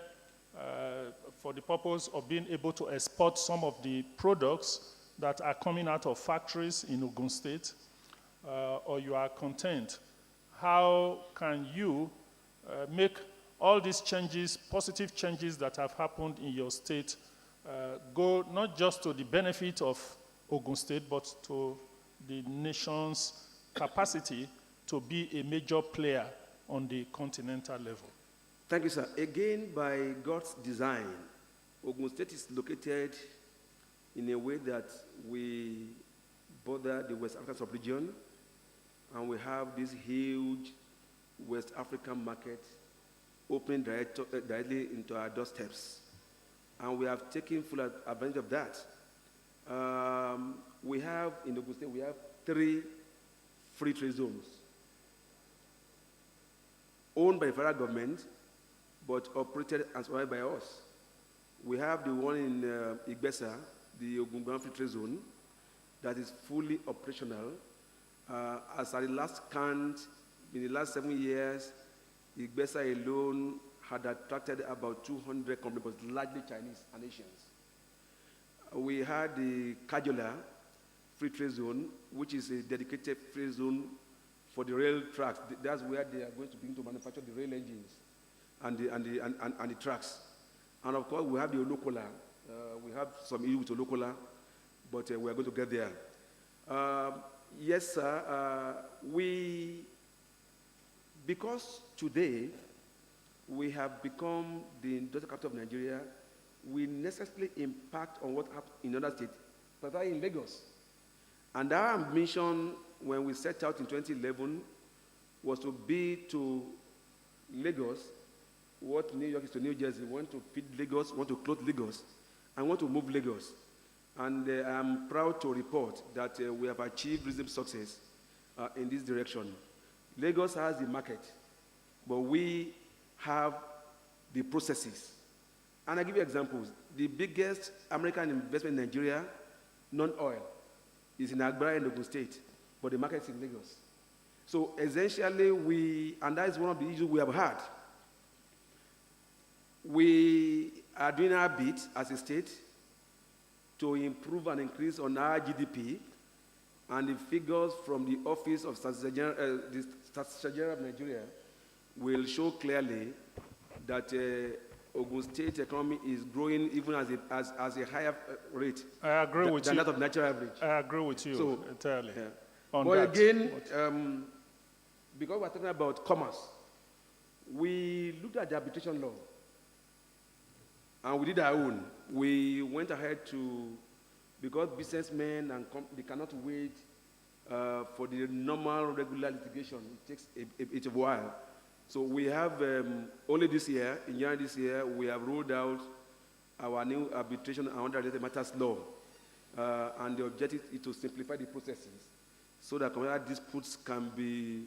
for the purpose of being able to export some of the products that are coming out of factories in Ogun State, or you are content? How can you make all these changes, positive changes that have happened in your state, go not just to the benefit of Ogun State, but to the nation's capacity to be a major player on the continental level? Thank you, sir. Again, by God's design, Ogun State is located in a way that we border the West African sub-region, and we have this huge West African market opening directly into our doorsteps. And we have taken full advantage of that. We have, in Ogun State, we have 3 free trade zones owned by the federal government, but operated and supervised by us. We have the one in Igbesa, the Ogungan Free Trade Zone, that is fully operational. As at the last count, in the last 7 years, Igbesa alone had attracted about 200 companies, but largely Chinese and Asians. We had the Kajola Free Trade Zone, which is a dedicated free zone for the rail tracks. That's where they are going to begin to manufacture the rail engines and the tracks. And of course, we have the Olokola. We have some issue with Olokola, but we are going to get there. Yes, sir. Because today we have become the industrial capital of Nigeria, we necessarily impact on what happens in other states, particularly in Lagos. And our ambition when we set out in 2011 was to be to Lagos what New York is to New Jersey. We want to feed Lagos, we want to clothe Lagos, and want to move Lagos. And I'm proud to report that we have achieved reasonable success in this direction. Lagos has the market, but we have the processes. And I give you examples. The biggest American investment in Nigeria, non-oil, is in Agbara in Ogun State, but the market is in Lagos. So essentially, and that is one of the issues we have had. We are doing our bit as a state to improve and increase on our GDP, and the figures from the Office of the Statistics General of Nigeria will show clearly that Ogun State economy is growing even as a higher rate I agree with than you. that of natural average. I agree with you entirely. Yeah. On But that. again, because we're talking about commerce, we looked at the arbitration law, and we did our own. We went ahead because businessmen and they cannot wait for the normal, regular litigation. It takes a while. So we have, only this year, in January this year, we have rolled out our new arbitration and unrelated matters law. And the objective is to simplify the processes so that commercial disputes can be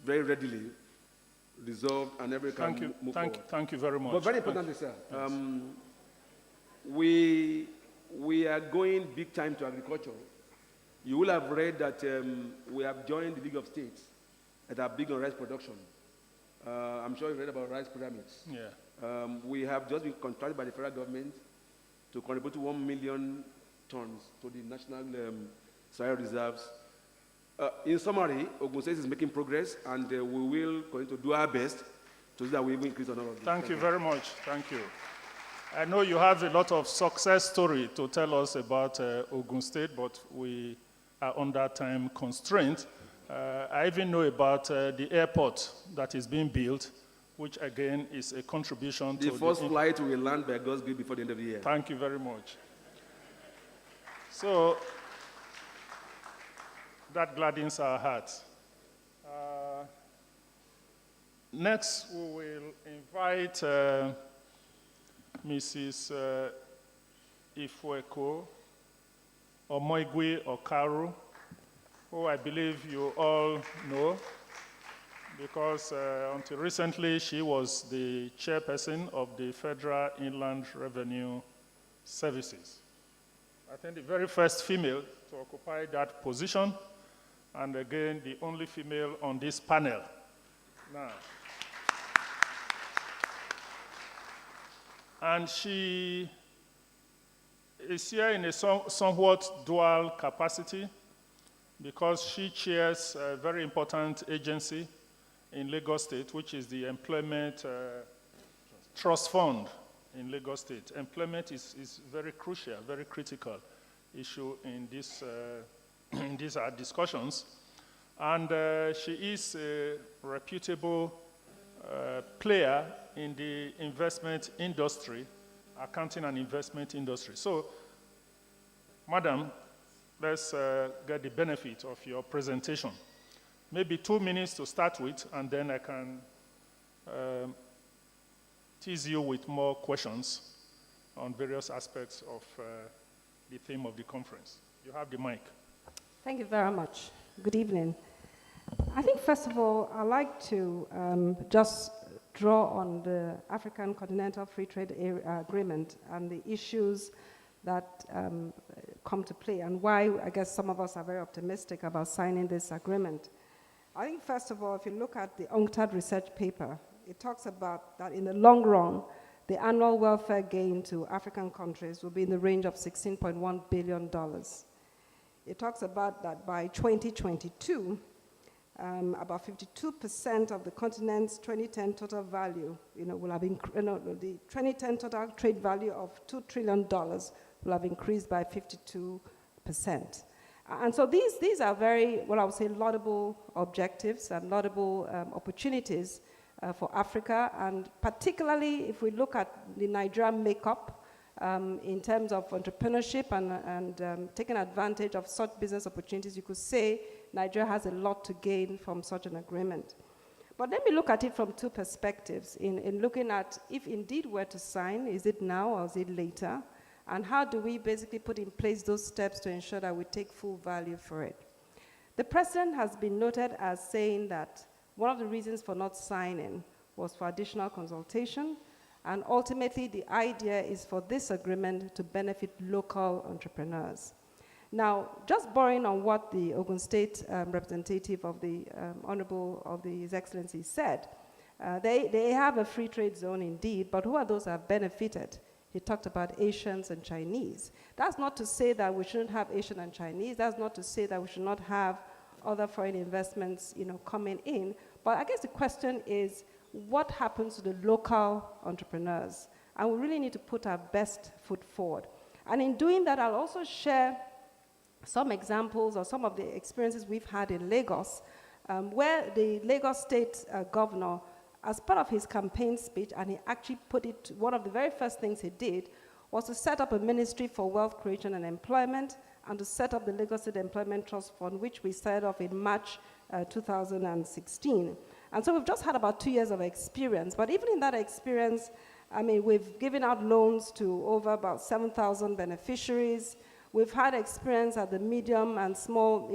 very readily resolved and everyone can move forward. Thank you very much. But very importantly, sir, we are going big time to agriculture. You will have read that we have joined the League of States that are big on rice production. I'm sure you read about rice pyramids. Yeah. We have just been contracted by the federal government to contribute to 1 million tons to the national soil reserves. In summary, Ogun State is making progress, and we will continue to do our best to see that we will increase on all of this. Thank you very much. Thank you. I know you have a lot of success story to tell us about Ogun State, but we are under time constraint. I even know about the airport that is being built, which again is a contribution to the first flight will land by God's grace before the end of the year. Thank you very much. So that gladdens our hearts. Next, we will invite Mrs. Ifweko Omoigwe Okaru, who I believe you all know, because until recently she was the chairperson of the Federal Inland Revenue Services. I think the very first female to occupy that position, and again, the only female on this panel. Now, and she is here in a somewhat dual capacity because she chairs a very important agency in Lagos State, which is the Employment Trust Fund in Lagos State. Employment is very crucial, very critical issue in this, in these discussions. And she is a reputable player in the investment industry, accounting and investment industry. So, Madam, let's get the benefit of your presentation. Maybe 2 minutes to start with, and then I can tease you with more questions on various aspects of the theme of the conference. You have the mic. Thank you very much. Good evening. I think, first of all, I'd like to just draw on the African Continental Free Trade Agreement and the issues that come to play, and why I guess some of us are very optimistic about signing this agreement. I think, first of all, if you look at the UNCTAD research paper, it talks about that in the long run, the annual welfare gain to African countries will be in the range of $16.1 billion. It talks about that by 2022, about 52% of the continent's 2010 total value, will have the 2010 total trade value of $2 trillion will have increased by 52%. And so these are very, what I would say, laudable objectives and laudable opportunities for Africa, and particularly if we look at the Nigerian makeup in terms of entrepreneurship and taking advantage of such business opportunities, you could say Nigeria has a lot to gain from such an agreement. But let me look at it from two perspectives in looking at if indeed we're to sign, is it now or is it later? And how do we basically put in place those steps to ensure that we take full value for it? The president has been noted as saying that one of the reasons for not signing was for additional consultation, and ultimately the idea is for this agreement to benefit local entrepreneurs. Now, just borrowing on what the Ogun State representative of the Honorable of His Excellency said, they have a free trade zone indeed, but who are those that have benefited? He talked about Asians and Chinese. That's not to say that we shouldn't have Asian and Chinese. That's not to say that we should not have other foreign investments, coming in. But I guess the question is, what happens to the local entrepreneurs? And we really need to put our best foot forward. And in doing that, I'll also share some examples or some of the experiences we've had in Lagos, where the Lagos State governor, as part of his campaign speech, and he actually put it, one of the very first things he did was to set up a ministry for wealth creation and employment, and to set up the Lagos State Employment Trust Fund, which we started off in March 2016. And so we've just had about 2 years of experience, but even in that experience, we've given out loans to over about 7,000 beneficiaries. We've had experience at the medium and small,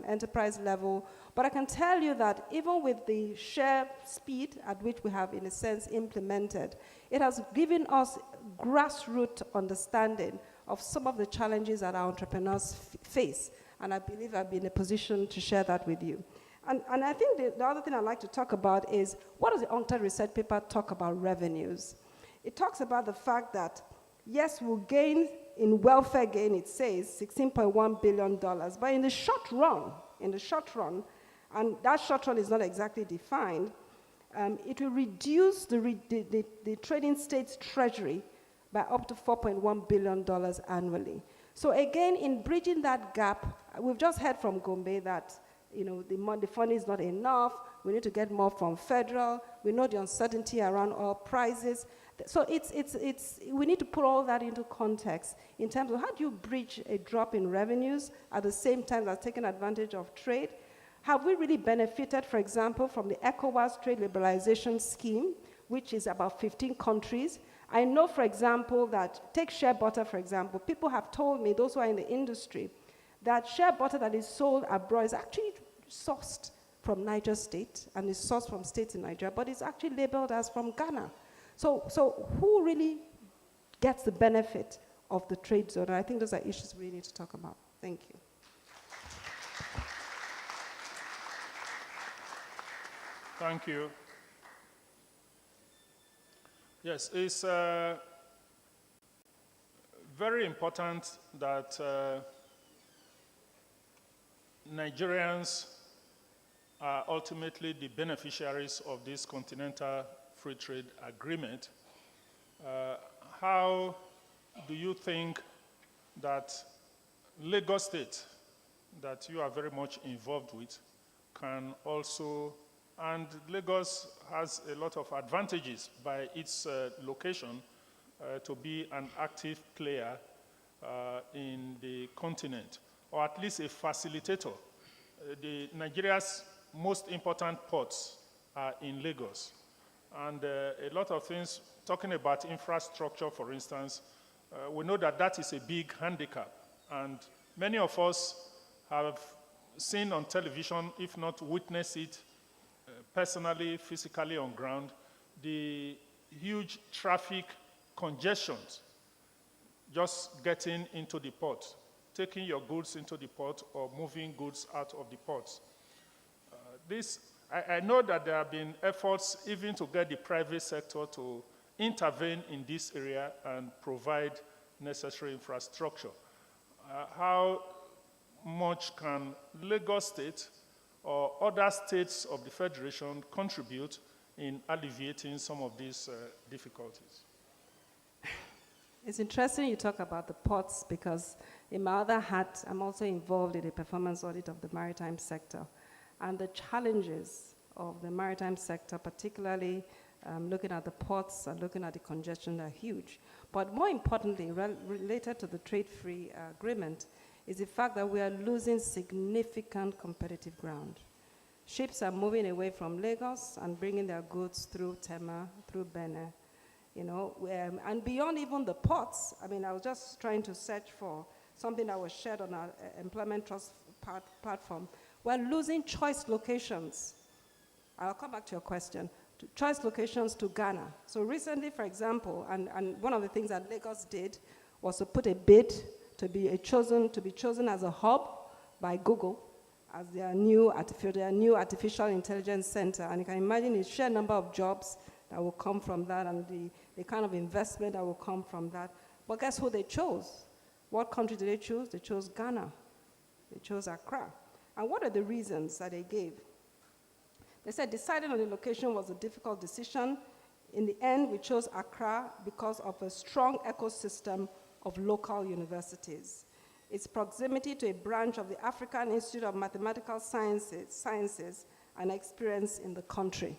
enterprise level. But I can tell you that even with the sheer speed at which we have, in a sense, implemented, it has given us grassroots understanding of some of the challenges that our entrepreneurs face. And I believe I'll be in a position to share that with you. And I think the other thing I'd like to talk about is, what does the UNCTAD research paper talk about revenues? It talks about the fact that, yes, we'll gain, in welfare gain, it says $16.1 billion, but in the short run, and that short run is not exactly defined, it will reduce the trading state's treasury by up to $4.1 billion annually. So again, in bridging that gap, we've just heard from Gombe that the funding is not enough. We need to get more from federal. We know the uncertainty around oil prices. So we need to put all that into context in terms of how do you bridge a drop in revenues at the same time as taking advantage of trade. Have we really benefited, for example, from the ECOWAS trade liberalization scheme, which is about 15 countries? I know, for example, that, take shea butter, for example, people have told me, those who are in the industry, that shea butter that is sold abroad is actually sourced from Niger State, and is sourced from states in Nigeria, but it's actually labeled as from Ghana. So who really gets the benefit of the trade zone? And I think those are issues we need to talk about. Thank you. Thank you. Yes, it's very important that Nigerians are ultimately the beneficiaries of this continental free trade agreement. How do you think that Lagos State, that you are very much involved with, can also, and Lagos has a lot of advantages by its location to be an active player in the continent, or at least a facilitator. Nigeria's most important ports are in Lagos. And a lot of things, talking about infrastructure, for instance, we know that that is a big handicap. And many of us have seen on television, if not witnessed it personally, physically on ground, the huge traffic congestions just getting into the port, taking your goods into the port or moving goods out of the ports. I know that there have been efforts even to get the private sector to intervene in this area and provide necessary infrastructure. How much can Lagos State or other states of the Federation contribute in alleviating some of these difficulties? It's interesting you talk about the ports, because in my other hat, I'm also involved in the performance audit of the maritime sector. And the challenges of the maritime sector, particularly looking at the ports and looking at the congestion, are huge. But more importantly, related to the trade-free agreement, is the fact that we are losing significant competitive ground. Ships are moving away from Lagos and bringing their goods through Tema, through Benin, and beyond even the ports. I mean, I was just trying to search for something that was shared on our employment trust platform. We're losing choice locations. I'll come back to your question. Choice locations to Ghana. So recently, for example, and one of the things that Lagos did was to put a bid to be chosen as a hub by Google as their new artificial intelligence center. And you can imagine the sheer number of jobs that will come from that, and the kind of investment that will come from that. But guess who they chose? What country did they choose? They chose Ghana. They chose Accra. And what are the reasons that they gave? They said deciding on the location was a difficult decision. In the end, we chose Accra because of a strong ecosystem of local universities. Its proximity to a branch of the African Institute of Mathematical Sciences and experience in the country.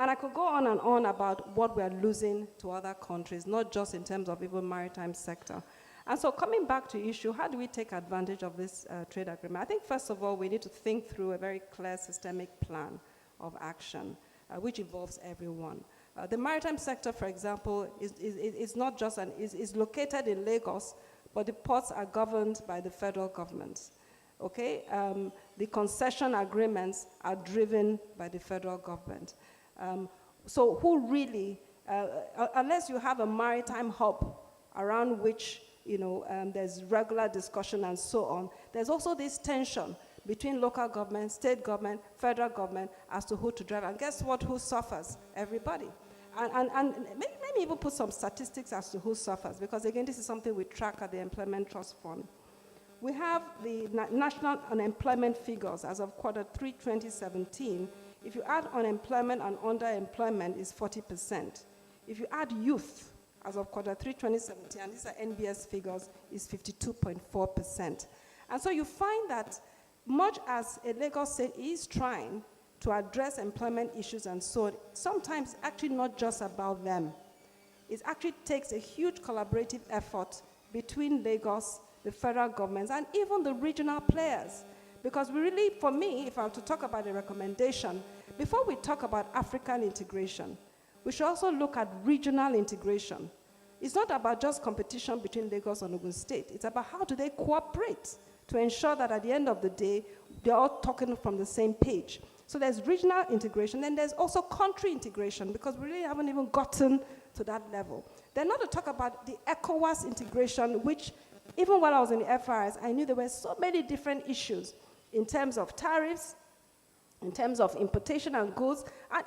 And I could go on and on about what we are losing to other countries, not just in terms of even maritime sector. And so coming back to issue, how do we take advantage of this trade agreement? I think first of all, we need to think through a very clear systemic plan of action, which involves everyone. The maritime sector, for example, is not just is located in Lagos, but the ports are governed by the federal government. Okay, the concession agreements are driven by the federal government. So who really, unless you have a maritime hub around which there's regular discussion and so on, there's also this tension between local government, state government, federal government as to who to drive. And guess what? Who suffers? Everybody. And maybe even put some statistics as to who suffers, because again, this is something we track at the Employment Trust Fund. We have the national unemployment figures as of Q3 2017. If you add unemployment and underemployment, is 40%. If you add youth, as of Q3 2017, and these are NBS figures, is 52.4%. And so you find that much as a Lagos State is trying to address employment issues and so on, sometimes it's actually not just about them. It actually takes a huge collaborative effort between Lagos, the federal governments, and even the regional players. Because we really, for me, if I were to talk about a recommendation, before we talk about African integration, we should also look at regional integration. It's not about just competition between Lagos and Ogun State. It's about how do they cooperate to ensure that at the end of the day, they're all talking from the same page. So there's regional integration, and there's also country integration, because we really haven't even gotten to that level. Then not to talk about the ECOWAS integration, which even while I was in the FRS, I knew there were so many different issues in terms of tariffs, in terms of importation and goods, and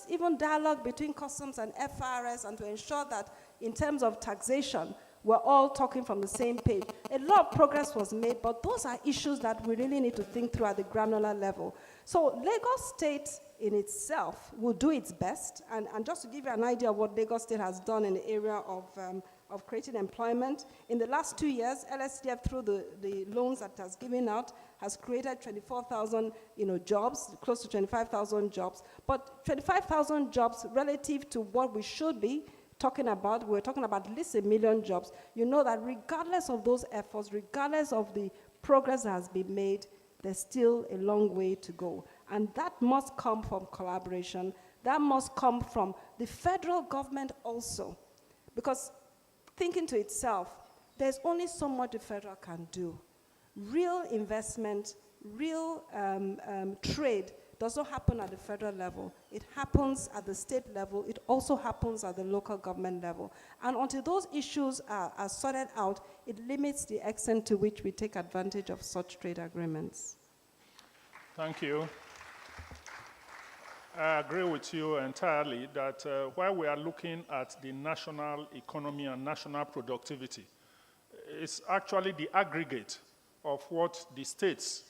even dialogue between customs and FRS, and to ensure that in terms of taxation, we're all talking from the same page. A lot of progress was made, but those are issues that we really need to think through at the granular level. So Lagos State in itself will do its best, and just to give you an idea of what Lagos State has done in the area of creating employment, in the last 2 years, LSDF, through the loans that it has given out, has created 24,000 jobs, close to 25,000 jobs, but 25,000 jobs relative to what we should be talking about, we're talking about at least 1 million jobs. You know that regardless of those efforts, regardless of the progress that has been made, there's still a long way to go. And that must come from collaboration. That must come from the federal government also. Because thinking to itself, there's only so much the federal can do. Real investment, real trade does not happen at the federal level. It happens at the state level. It also happens at the local government level. And until those issues are sorted out, it limits the extent to which we take advantage of such trade agreements. Thank you. I agree with you entirely that while we are looking at the national economy and national productivity, it's actually the aggregate of what the states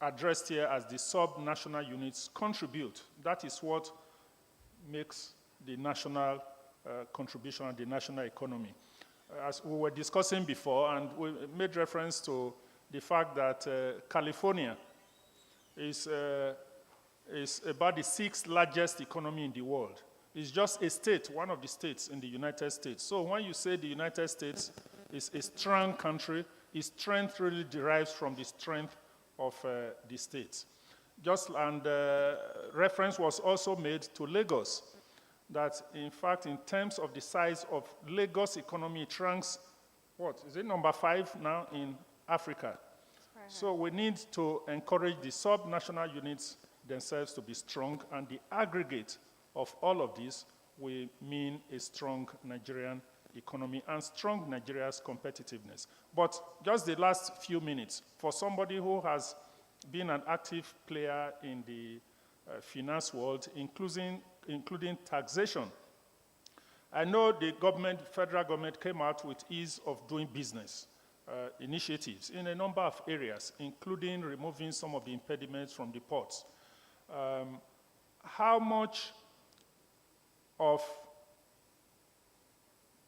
addressed here as the sub-national units contribute. That is what makes the national contribution and the national economy. As we were discussing before, and we made reference to the fact that California is about the 6th largest economy in the world. It's just a state, one of the states in the United States. So when you say the United States is a strong country, its strength really derives from the strength of the states. Reference was also made to Lagos, that in fact, in terms of the size of Lagos economy, it ranks, number 5 now in Africa. So we need to encourage the sub-national units themselves to be strong, and the aggregate of all of this will mean a strong Nigerian economy and strong Nigeria's competitiveness. But just the last few minutes, for somebody who has been an active player in the finance world, including taxation, I know the federal government came out with ease of doing business initiatives in a number of areas, including removing some of the impediments from the ports. How much of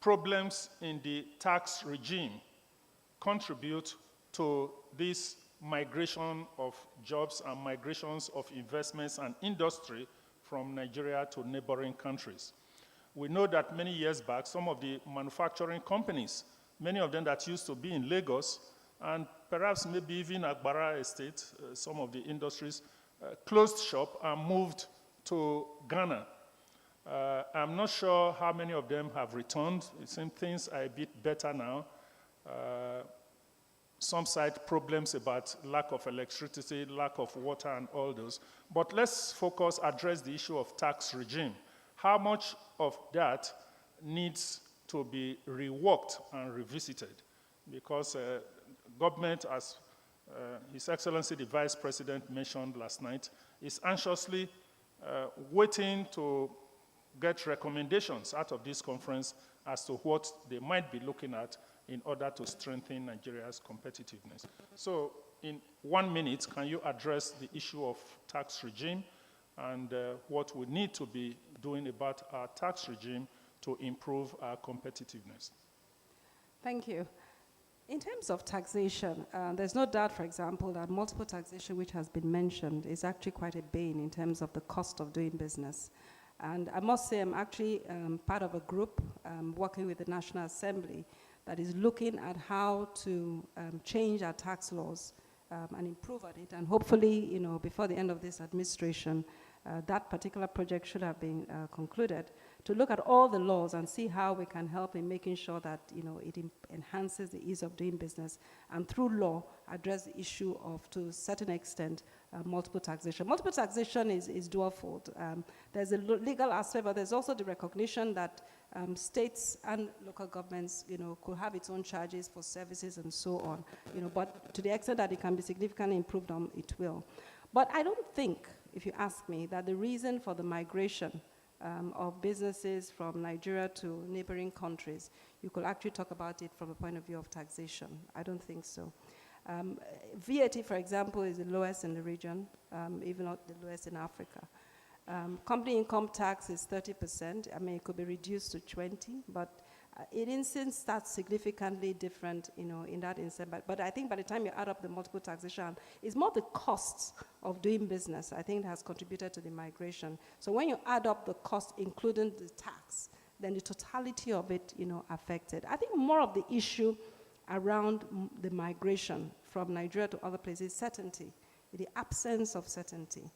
problems in the tax regime contribute to this migration of jobs and migrations of investments and industry from Nigeria to neighboring countries? We know that many years back, some of the manufacturing companies, many of them that used to be in Lagos, and perhaps maybe even Agbara Estate, some of the industries, closed shop and moved to Ghana. I'm not sure how many of them have returned. It seems things are a bit better now. some cite problems about lack of electricity, lack of water, and all those. But let's address the issue of tax regime. How much of that needs to be reworked and revisited? Because government, as His Excellency the Vice President mentioned last night, is anxiously waiting to get recommendations out of this conference as to what they might be looking at in order to strengthen Nigeria's competitiveness. So in 1 minute, can you address the issue of tax regime and what we need to be doing about our tax regime to improve our competitiveness? Thank you. In terms of taxation, there's no doubt, for example, that multiple taxation, which has been mentioned, is actually quite a bane in terms of the cost of doing business. And I must say I'm actually part of a group working with the National Assembly that is looking at how to change our tax laws and improve on it. And hopefully, before the end of this administration, that particular project should have been concluded, to look at all the laws and see how we can help in making sure that it enhances the ease of doing business, and through law address the issue of, to a certain extent, multiple taxation. Multiple taxation is dual-fold. There's a legal aspect, but there's also the recognition that states and local governments, could have its own charges for services and so on. But to the extent that it can be significantly improved on, it will. But I don't think, if you ask me, that the reason for the migration of businesses from Nigeria to neighboring countries, you could actually talk about it from a point of view of taxation. I don't think so. VAT, for example, is the lowest in the region, even not the lowest in Africa. Company income tax is 30%. I mean, it could be reduced to 20, but it instance that's significantly different, in that instance. But I think by the time you add up the multiple taxation, it's more the costs of doing business, I think, that has contributed to the migration. So when you add up the cost, including the tax, then the totality of it, affected. I think more of the issue around the migration from Nigeria to other places is certainty, the absence of certainty.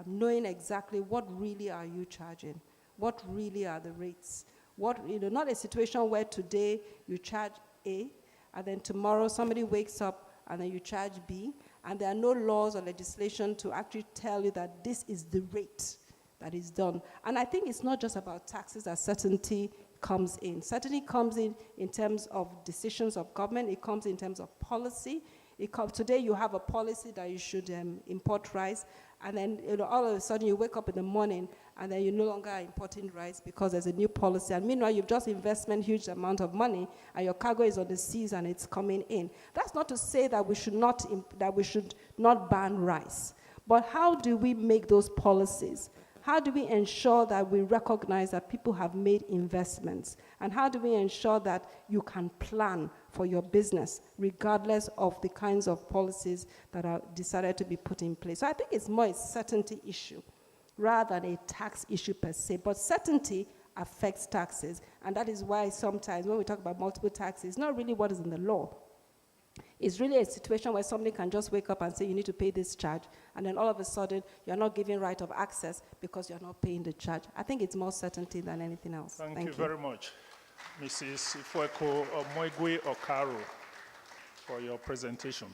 Knowing exactly what really are you charging, what really are the rates, not a situation where today you charge A, and then tomorrow somebody wakes up and then you charge B, and there are no laws or legislation to actually tell you that this is the rate that is done. And I think it's not just about taxes that certainty comes in. Certainty comes in terms of decisions of government, it comes in terms of policy. Today you have a policy that you should import rice, and then all of a sudden you wake up in the morning and then you're no longer importing rice because there's a new policy. And meanwhile, you've just invested huge amount of money and your cargo is on the seas and it's coming in. That's not to say that we should not ban rice. But how do we make those policies? How do we ensure that we recognize that people have made investments? And how do we ensure that you can plan for your business regardless of the kinds of policies that are decided to be put in place? So I think it's more a certainty issue rather than a tax issue per se. But certainty affects taxes. And that is why sometimes when we talk about multiple taxes, it's not really what is in the law. It's really a situation where somebody can just wake up and say, you need to pay this charge, and then all of a sudden, you're not given right of access because you're not paying the charge. I think it's more certainty than anything else. Thank you very much, Mrs. Ifueko Omoigwe Okaro, for your presentation.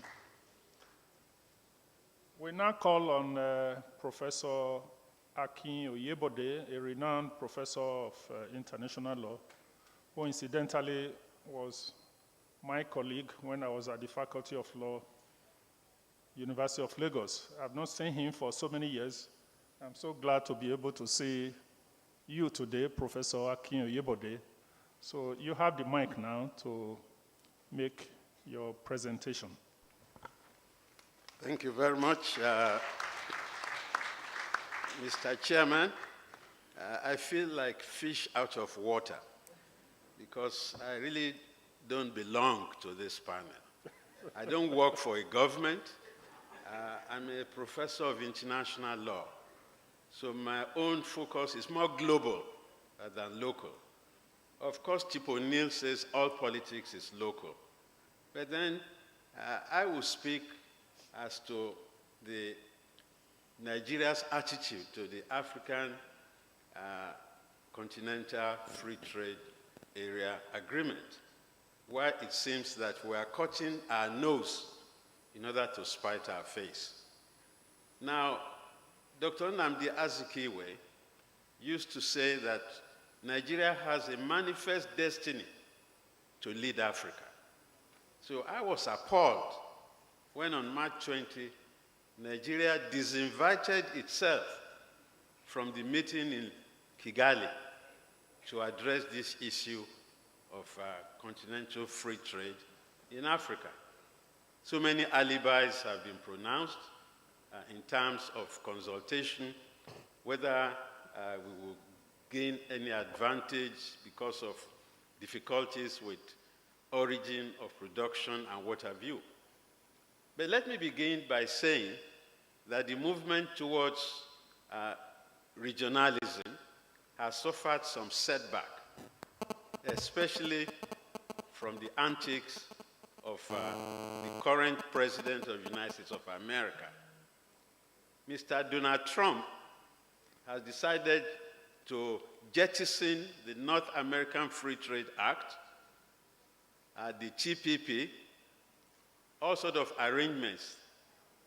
We now call on Professor Akin Oyebode, a renowned professor of international law, who incidentally was my colleague when I was at the Faculty of Law, University of Lagos. I've not seen him for so many years. I'm so glad to be able to see you today, Professor Akin Oyebode. So you have the mic now to make your presentation. Thank you very much, Mr. Chairman. I feel like fish out of water because I really don't belong to this panel. I don't work for a government. I'm a professor of international law. So my own focus is more global than local. Of course, Tip O'Neill says all politics is local. But then I will speak as to Nigeria's attitude to the African Continental Free Trade Area Agreement. why it seems that we are cutting our nose in order to spite our face. Now, Dr. Nnamdi Azikiwe used to say that Nigeria has a manifest destiny to lead Africa. So I was appalled when on March 20, Nigeria disinvited itself from the meeting in Kigali to address this issue of continental free trade in Africa. So many alibis have been pronounced in terms of consultation, whether we will gain any advantage because of difficulties with origin of production and what have you. But let me begin by saying that the movement towards regionalism has suffered some setback, especially from the antics of the current president of the United States of America. Mr. Donald Trump has decided to jettison the North American Free Trade Act, the TPP, all sorts of arrangements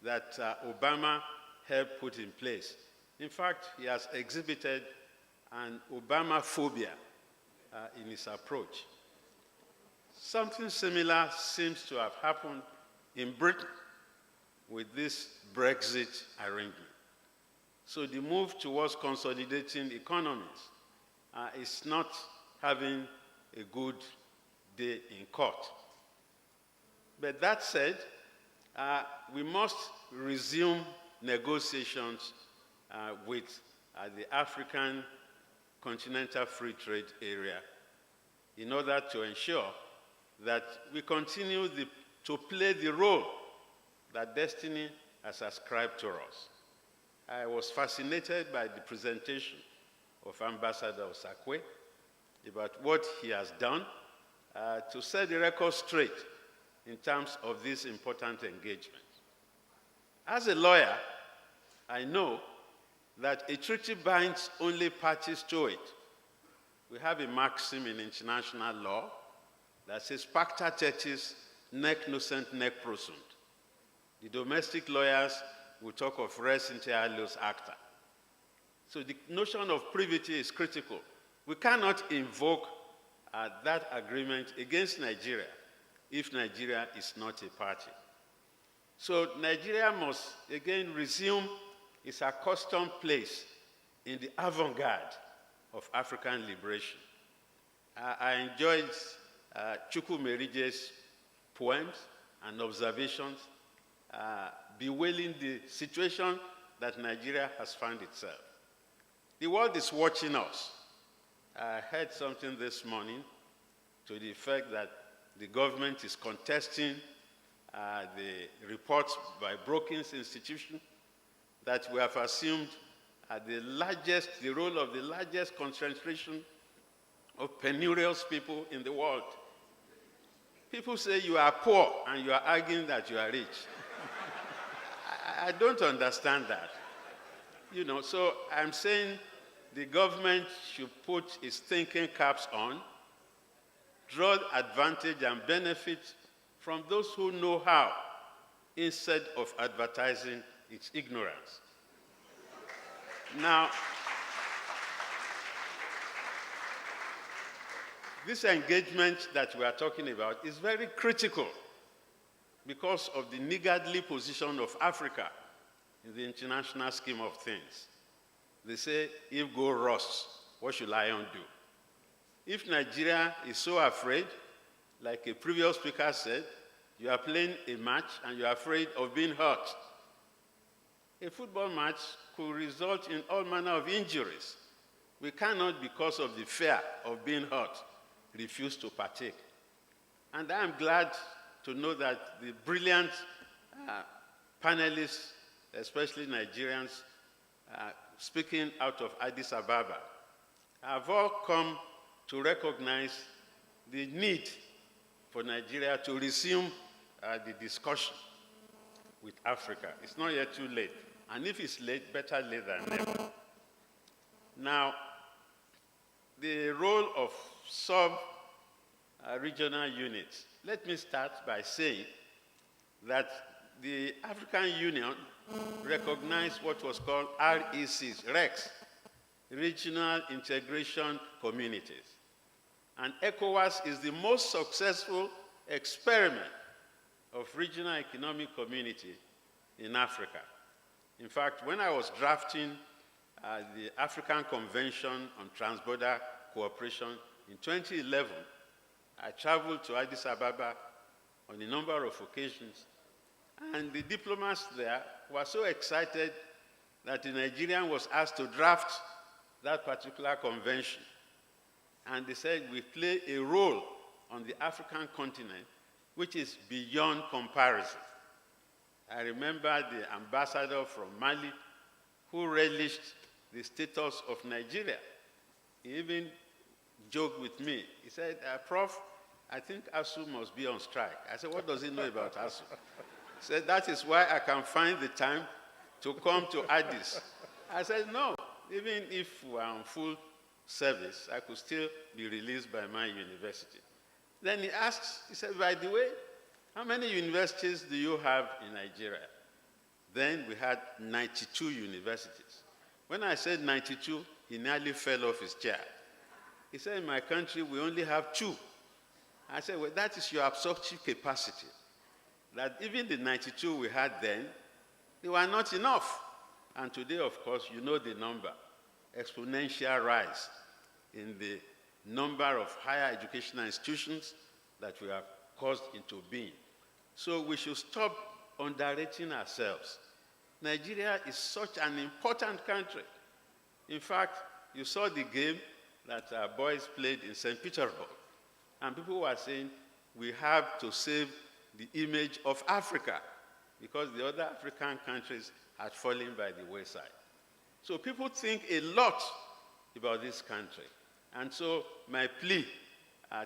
that Obama helped put in place. In fact, he has exhibited an Obama phobia in his approach. Something similar seems to have happened in Britain with this Brexit arrangement. So the move towards consolidating economies is not having a good day in court. But that said, we must resume negotiations with the African Continental Free Trade Area in order to ensure that we continue to play the role that destiny has ascribed to us. I was fascinated by the presentation of Ambassador Osakwe about what he has done to set the record straight in terms of this important engagement. As a lawyer, I know that a treaty binds only parties to it. We have a maxim in international law that says, pacta tertis, nec nocent, nec prosunt. The domestic lawyers will talk of res inter alios acta. So the notion of privity is critical. We cannot invoke that agreement against Nigeria if Nigeria is not a party. So Nigeria must again resume its accustomed place in the avant-garde of African liberation. I enjoyed Chukwumerije's poems and observations bewailing the situation that Nigeria has found itself. The world is watching us. I heard something this morning to the effect that the government is contesting the reports by Brookings Institution that we have assumed the role of the largest concentration of penurious people in the world. People say you are poor and you are arguing that you are rich. I don't understand that. You know, so I'm saying the government should put its thinking caps on, draw advantage and benefit from those who know how, instead of advertising its ignorance. Now, this engagement that we are talking about is very critical because of the niggardly position of Africa in the international scheme of things. They say, if gold rusts, what should lion do? If Nigeria is so afraid, like a previous speaker said, you are playing a match and you are afraid of being hurt. A football match could result in all manner of injuries. We cannot, because of the fear of being hurt, refuse to partake. And I'm glad to know that the brilliant panelists, especially Nigerians, speaking out of Addis Ababa, have all come to recognize the need for Nigeria to resume the discussion with Africa. It's not yet too late. And if it's late, better late than never. Now, the role of regional units. Let me start by saying that the African Union recognized what was called RECs, Regional Integration Communities. And ECOWAS is the most successful experiment of regional economic community in Africa. In fact, when I was drafting the African Convention on Transborder Cooperation in 2011, I traveled to Addis Ababa on a number of occasions, and the diplomats there were so excited that the Nigerian was asked to draft that particular convention. And they said we play a role on the African continent which is beyond comparison. I remember the ambassador from Mali who relished the status of Nigeria. He even joked with me. He said, Prof, I think ASU must be on strike. I said, what does he know about ASU? He said, that is why I can find the time to come to Addis. I said, no, even if we are on full service, I could still be released by my university. Then he asked, he said, by the way, how many universities do you have in Nigeria? Then we had 92 universities. When I said 92, he nearly fell off his chair. He said, in my country, we only have 2. I said, well, that is your absorptive capacity. That even the 92 we had then, they were not enough. And today, of course, you know the number, exponential rise in the number of higher educational institutions that we have caused into being. So we should stop underrating ourselves. Nigeria is such an important country. In fact, you saw the game that our boys played in St. Petersburg. And people were saying, we have to save the image of Africa because the other African countries had fallen by the wayside. So people think a lot about this country. And so my plea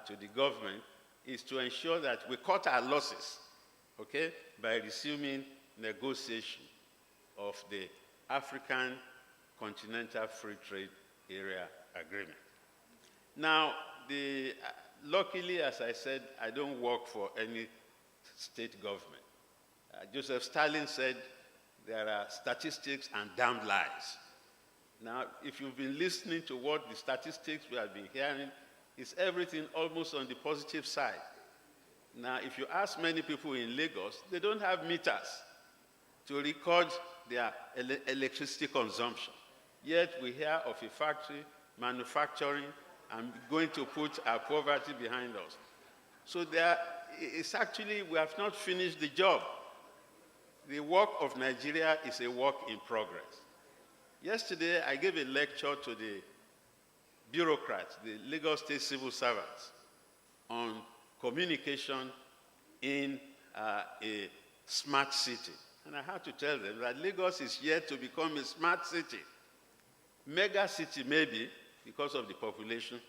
to the government is to ensure that we cut our losses, okay, by resuming negotiation of the African Continental Free Trade Area Agreement. Now, luckily, as I said, I don't work for any state government. Joseph Stalin said there are statistics and damned lies. Now, if you've been listening to what the statistics we have been hearing, it's everything almost on the positive side. Now, if you ask many people in Lagos, they don't have meters to record their electricity consumption. Yet we hear of a factory manufacturing and going to put our poverty behind us. So it's actually, we have not finished the job. The work of Nigeria is a work in progress. Yesterday, I gave a lecture to the bureaucrats, the Lagos State civil servants, on communication in a smart city. And I had to tell them that Lagos is yet to become a smart city. Mega city, maybe, because of the population.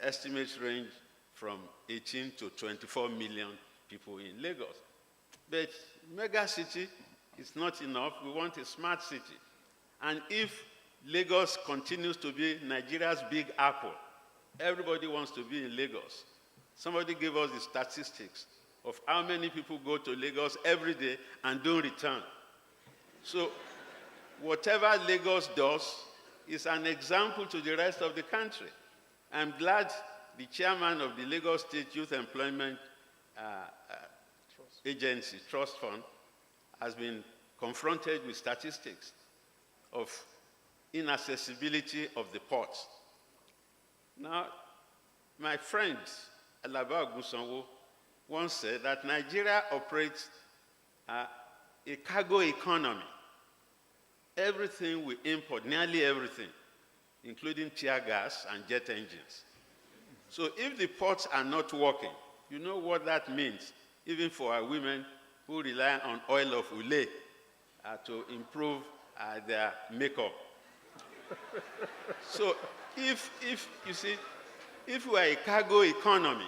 Estimates range from 18 to 24 million people in Lagos. But mega city is not enough. We want a smart city. And if Lagos continues to be Nigeria's big apple, everybody wants to be in Lagos. Somebody gave us the statistics of how many people go to Lagos every day and don't return. So whatever Lagos does is an example to the rest of the country. I'm glad the chairman of the Lagos State Youth Employment Agency, Trust Fund, has been confronted with statistics of inaccessibility of the ports. Now, my friend, Alaba Ogunsanwo, once said that Nigeria operates a cargo economy. Everything we import, nearly everything, including tear gas and jet engines. So if the ports are not working, you know what that means, even for our women who rely on oil of ule to improve their makeup. So if you see, if we are a cargo economy,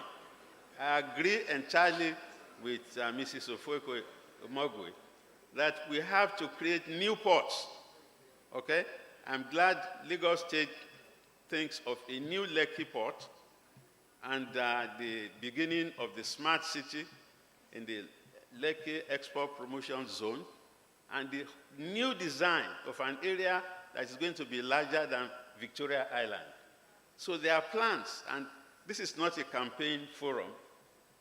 I agree entirely with Mrs. Ofoekwe Omogwe that we have to create new ports, okay? I'm glad Lagos State thinks of a new Lekki port, and the beginning of the smart city in the Lekki Export Promotion Zone, and the new design of an area that is going to be larger than Victoria Island. So there are plans, and this is not a campaign forum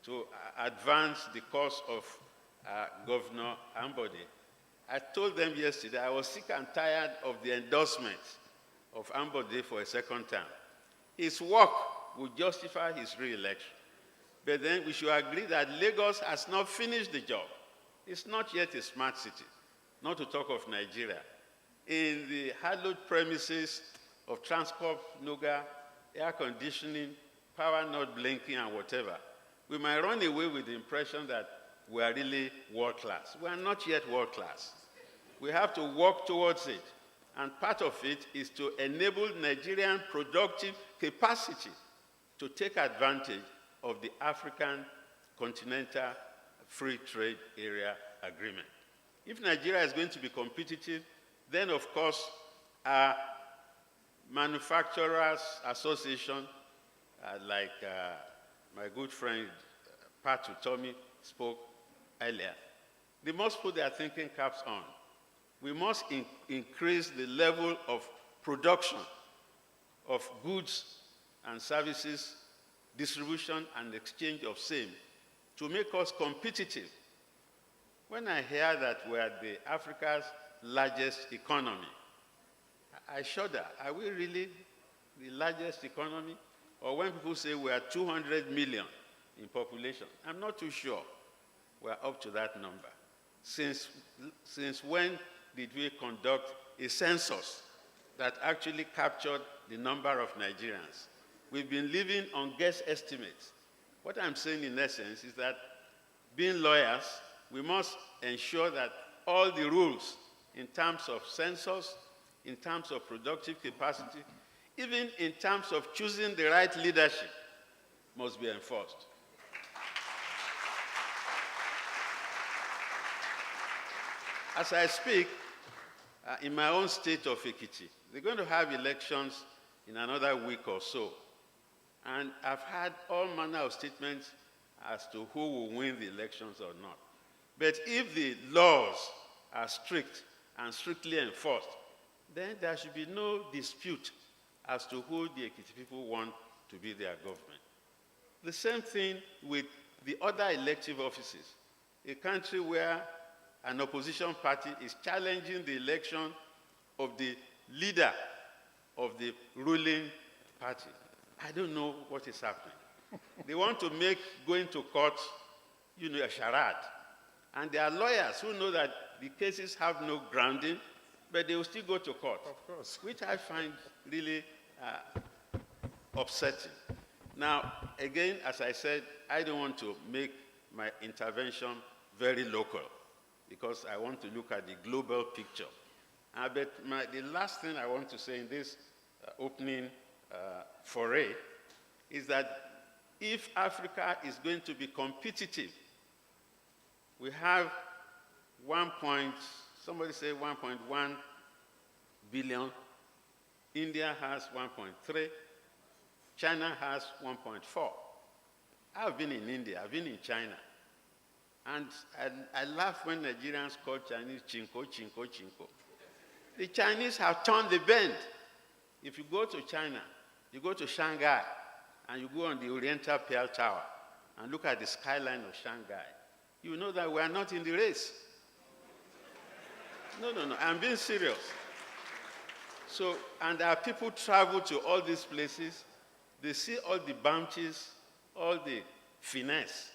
to advance the cause of Governor Ambode. I told them yesterday I was sick and tired of the endorsement of Ambode for a second term. His work would justify his re-election. But then we should agree that Lagos has not finished the job. It's not yet a smart city, not to talk of Nigeria. In the hallowed premises of Transport, Noga, air conditioning, power not blinking, and whatever, we might run away with the impression that we are really world-class. We are not yet world-class. We have to work towards it. And part of it is to enable Nigerian productive capacity to take advantage of the African Continental Free Trade Area Agreement. If Nigeria is going to be competitive, then of course our manufacturers association, like my good friend Patu Tommy spoke earlier, they must put their thinking caps on. We must increase the level of production of goods and services, distribution and exchange of same to make us competitive. When I hear that we are Africa's largest economy, I shudder. Are we really the largest economy? Or when people say we are 200 million in population, I'm not too sure we're up to that number. Since when did we conduct a census that actually captured the number of Nigerians? We've been living on guess estimates. What I'm saying in essence is that being lawyers, we must ensure that all the rules in terms of census, in terms of productive capacity, even in terms of choosing the right leadership, must be enforced. As I speak, in my own state of Ekiti, they're going to have elections in another week or so. And I've had all manner of statements as to who will win the elections or not. But if the laws are strict and strictly enforced, then there should be no dispute as to who the Ekiti people want to be their government. The same thing with the other elective offices. A country where an opposition party is challenging the election of the leader of the ruling party. I don't know what is happening. They want to make going to court, a charade. And there are lawyers who know that the cases have no grounding, but they will still go to court. Of course. Which I find really upsetting. Now, again, as I said, I don't want to make my intervention very local because I want to look at the global picture. But the last thing I want to say in this opening foray is that if Africa is going to be competitive, we have somebody say 1.1 billion, India has 1.3, China has 1.4. I've been in India, I've been in China, and I laugh when Nigerians call Chinese chinko, chinko, chinko. The Chinese have turned the bend. If you go to China, you go to Shanghai, and you go on the Oriental Pearl Tower and look at the skyline of Shanghai, you know that we are not in the race. No, I'm being serious. So, and our people travel to all these places, they see all the bounties, all the finesse.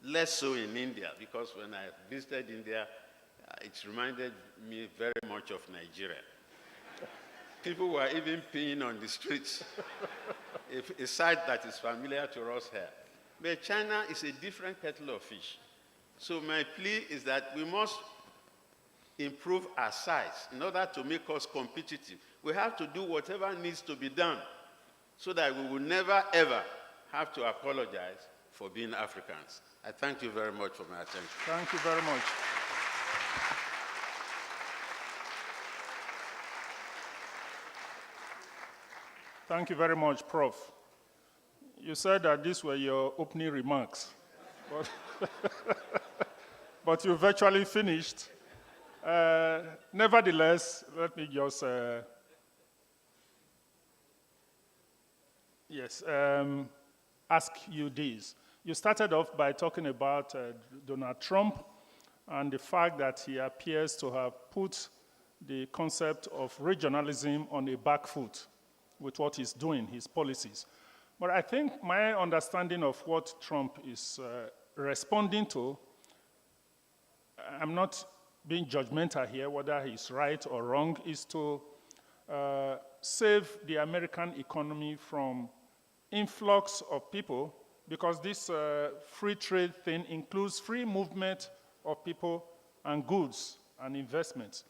Less so in India, because when I visited India, it reminded me very much of Nigeria. People were even peeing on the streets, a sight that is familiar to us here. But China is a different kettle of fish. So my plea is that we must improve our size in order to make us competitive. We have to do whatever needs to be done so that we will never, ever have to apologize for being Africans. I thank you very much for my attention. Thank you very much. Thank you very much, Prof. You said that these were your opening remarks, but, but you virtually finished. Nevertheless, let me just, ask you this. You started off by talking about Donald Trump and the fact that he appears to have put the concept of regionalism on a back foot with what he's doing, his policies. But I think my understanding of what Trump is responding to, I'm not being judgmental here, whether he's right or wrong, is to save the American economy from influx of people, because this free trade thing includes free movement of people and goods and investments,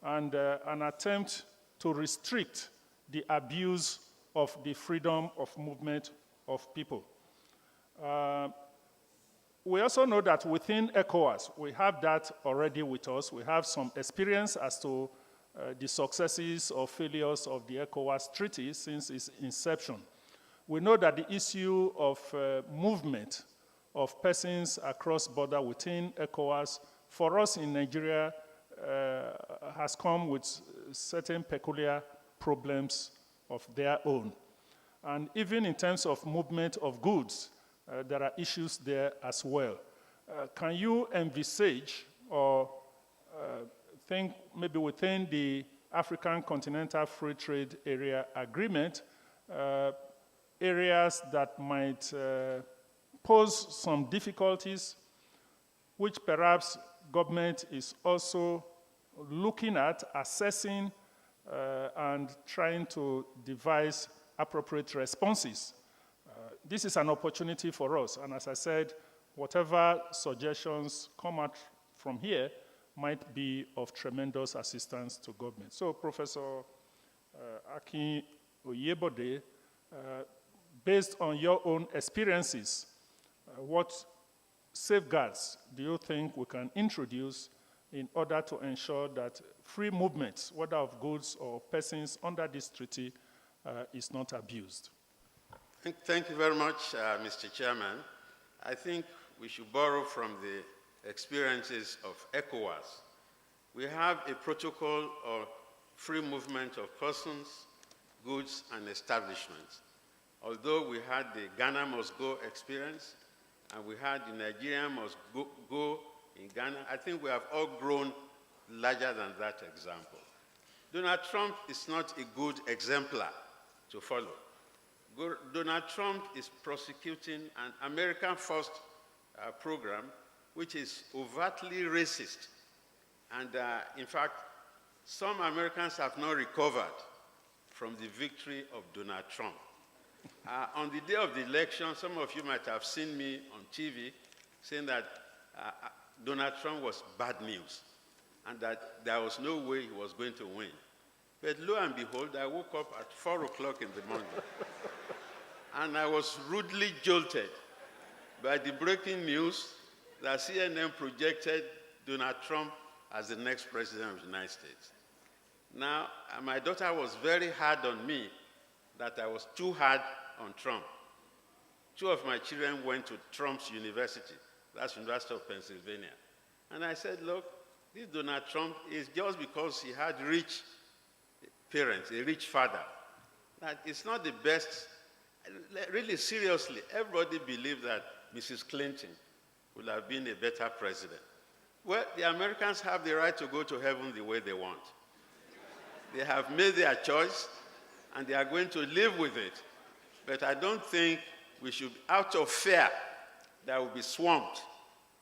and an attempt to restrict the abuse of the freedom of movement of people. We also know that within ECOWAS, we have that already with us. We have some experience as to the successes or failures of the ECOWAS treaty since its inception. We know that the issue of movement of persons across border within ECOWAS, for us in Nigeria, has come with certain peculiar problems of their own. And even in terms of movement of goods, there are issues there as well. Can you envisage or think maybe within the African Continental Free Trade Area Agreement, areas that might pose some difficulties, which perhaps government is also looking at, assessing, and trying to devise appropriate responses? This is an opportunity for us, and as I said, whatever suggestions come out from here might be of tremendous assistance to government. So, Professor Akin Oyebode, based on your own experiences, what safeguards do you think we can introduce in order to ensure that free movement, whether of goods or persons under this treaty, is not abused? Thank you very much, Mr. Chairman. I think we should borrow from the experiences of ECOWAS. We have a protocol of free movement of persons, goods, and establishments. Although we had the Ghana must go experience, and we had the Nigerian must go in Ghana, I think we have all grown larger than that example. Donald Trump is not a good exemplar to follow. Donald Trump is prosecuting an American First program which is overtly racist. And in fact, some Americans have not recovered from the victory of Donald Trump. On the day of the election, some of you might have seen me on TV saying that Donald Trump was bad news and that there was no way he was going to win. But lo and behold, I woke up at 4 o'clock in the morning and I was rudely jolted by the breaking news that CNN projected Donald Trump as the next president of the United States. Now, my daughter was very hard on me that I was too hard on Trump. 2 of my children went to Trump's university, that's University of Pennsylvania. And I said, look, this Donald Trump is just because he had rich parents, a rich father, that it's not the best. Really, seriously, everybody believed that Mrs. Clinton would have been a better president. Well, the Americans have the right to go to heaven the way they want. They have made their choice, and they are going to live with it. But I don't think we should, out of fear that we'll be swamped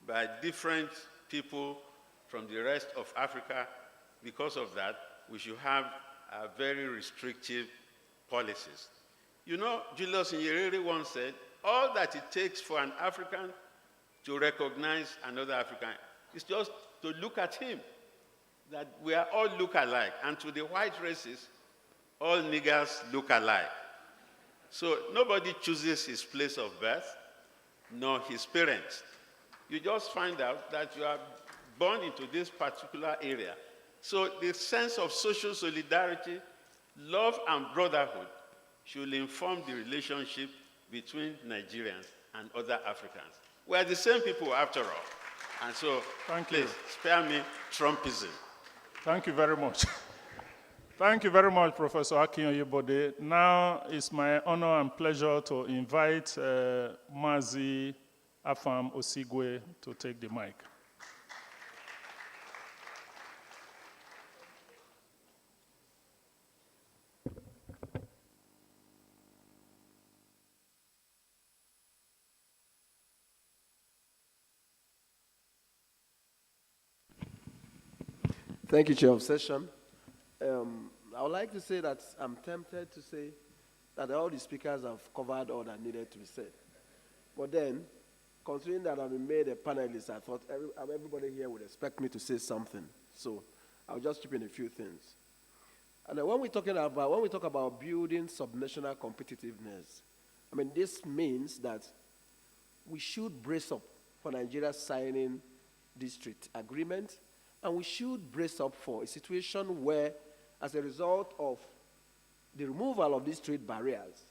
by different people from the rest of Africa. Because of that, we should have very restrictive policies. You know, Julius Nyerere once said, all that it takes for an African to recognize another African is just to look at him, that we are all look alike. And to the white races, all niggers look alike. So nobody chooses his place of birth, nor his parents. You just find out that you are born into this particular area. So the sense of social solidarity, love, and brotherhood should inform the relationship between Nigerians and other Africans. We are the same people after all. And so, Thank please, you. spare me Trumpism. Thank you very much. Thank you very much, Professor Akinyoyebode. Now it's my honor and pleasure to invite Mazi Afam Osigwe to take the mic. Thank you, Chair of Session. I would like to say that I'm tempted to say that all the speakers have covered all that needed to be said. But then, considering that I've been made a panelist, I thought everybody here would expect me to say something. So I'll just chip in a few things. And then when we talk about building subnational competitiveness, I mean, this means that we should brace up for Nigeria signing this trade agreement, and we should brace up for a situation where, as a result of the removal of these trade barriers,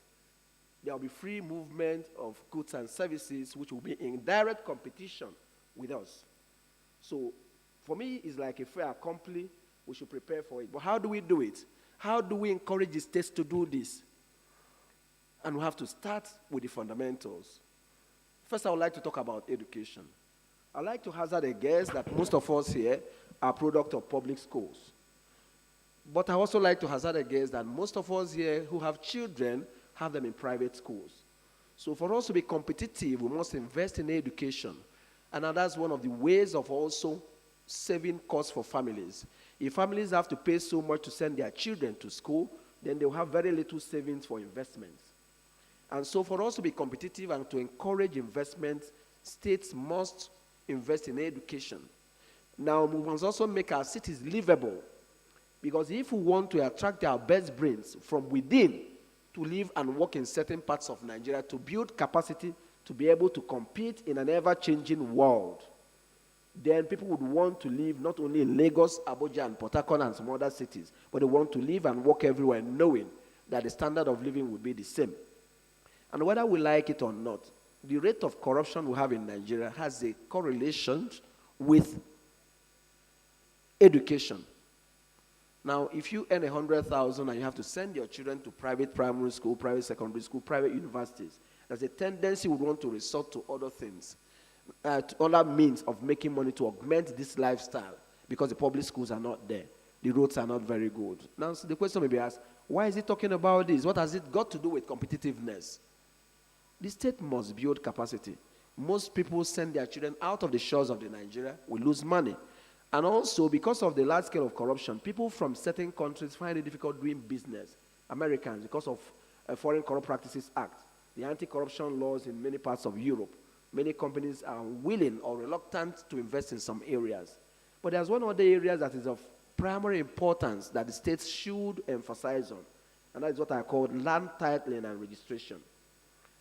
there will be free movement of goods and services which will be in direct competition with us. So for me, it's like a fait accompli. We should prepare for it. But how do we do it? How do we encourage the states to do this? And we have to start with the fundamentals. First, I would like to talk about education. I'd like to hazard a guess that most of us here are product of public schools. But I also like to hazard a guess that most of us here who have children have them in private schools. So for us to be competitive, we must invest in education. And that's one of the ways of also saving costs for families. If families have to pay so much to send their children to school, then they'll have very little savings for investments. And so for us to be competitive and to encourage investment, states must invest in education. Now, we must also make our cities livable, because if we want to attract our best brains from within to live and work in certain parts of Nigeria, to build capacity to be able to compete in an ever-changing world, then people would want to live not only in Lagos, Abuja, and Port Harcourt and some other cities, but they want to live and work everywhere knowing that the standard of living will be the same. And whether we like it or not, the rate of corruption we have in Nigeria has a correlation with education. Now, if you earn 100,000 and you have to send your children to private primary school, private secondary school, private universities, there's a tendency we want to resort to other things, to other means of making money to augment this lifestyle, because the public schools are not there. The roads are not very good. Now, so the question may be asked, why is he talking about this? What has it got to do with competitiveness? The state must build capacity. Most people send their children out of the shores of the Nigeria, we lose money. And also, because of the large scale of corruption, people from certain countries find it difficult doing business. Americans, because of Foreign Corrupt Practices Act, the anti-corruption laws in many parts of Europe, many companies are willing or reluctant to invest in some areas. But there's one other area that is of primary importance that the states should emphasize on, and that is what I call land titling and registration.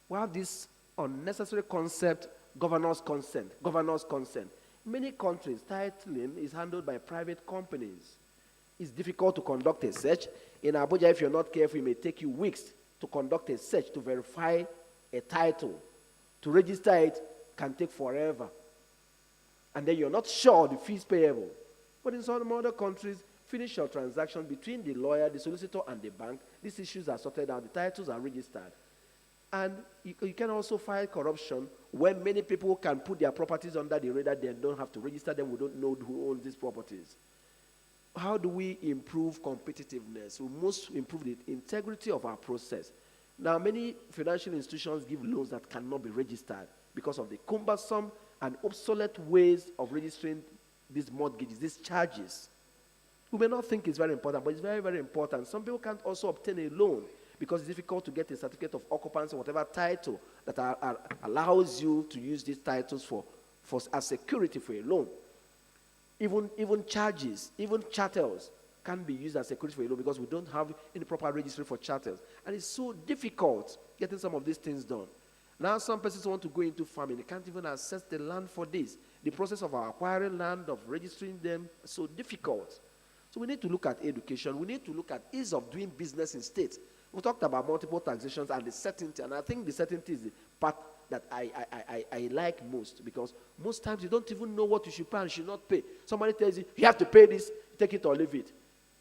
We have this unnecessary concept, governor's consent. Many countries, titling is handled by private companies. It's difficult to conduct a search. In Abuja, if you're not careful, it may take you weeks to conduct a search to verify a title. To register it can take forever. And then you're not sure the fees payable. But in some other countries, finish your transaction between the lawyer, the solicitor, and the bank. These issues are sorted out. The titles are registered. And you can also fight corruption when many people can put their properties under the radar, they don't have to register them, we don't know who owns these properties. How do we improve competitiveness? We must improve the integrity of our process. Now, many financial institutions give loans that cannot be registered because of the cumbersome and obsolete ways of registering these mortgages, these charges. We may not think it's very important, but it's very, very important. Some people can't also obtain a loan because it's difficult to get a certificate of occupancy, whatever title that allows you to use these titles as security for a loan. Even charges, even charters can be used as security for a loan because we don't have any proper registry for charters. And it's so difficult getting some of these things done. Now some persons want to go into farming. They can't even access the land for this. The process of acquiring land, of registering them, is so difficult. So we need to look at education. We need to look at ease of doing business in states. We talked about multiple taxations and the certainty, and I think the certainty is the part that I like most, because most times you don't even know what you should pay and should not pay. Somebody tells you, you have to pay this, take it or leave it.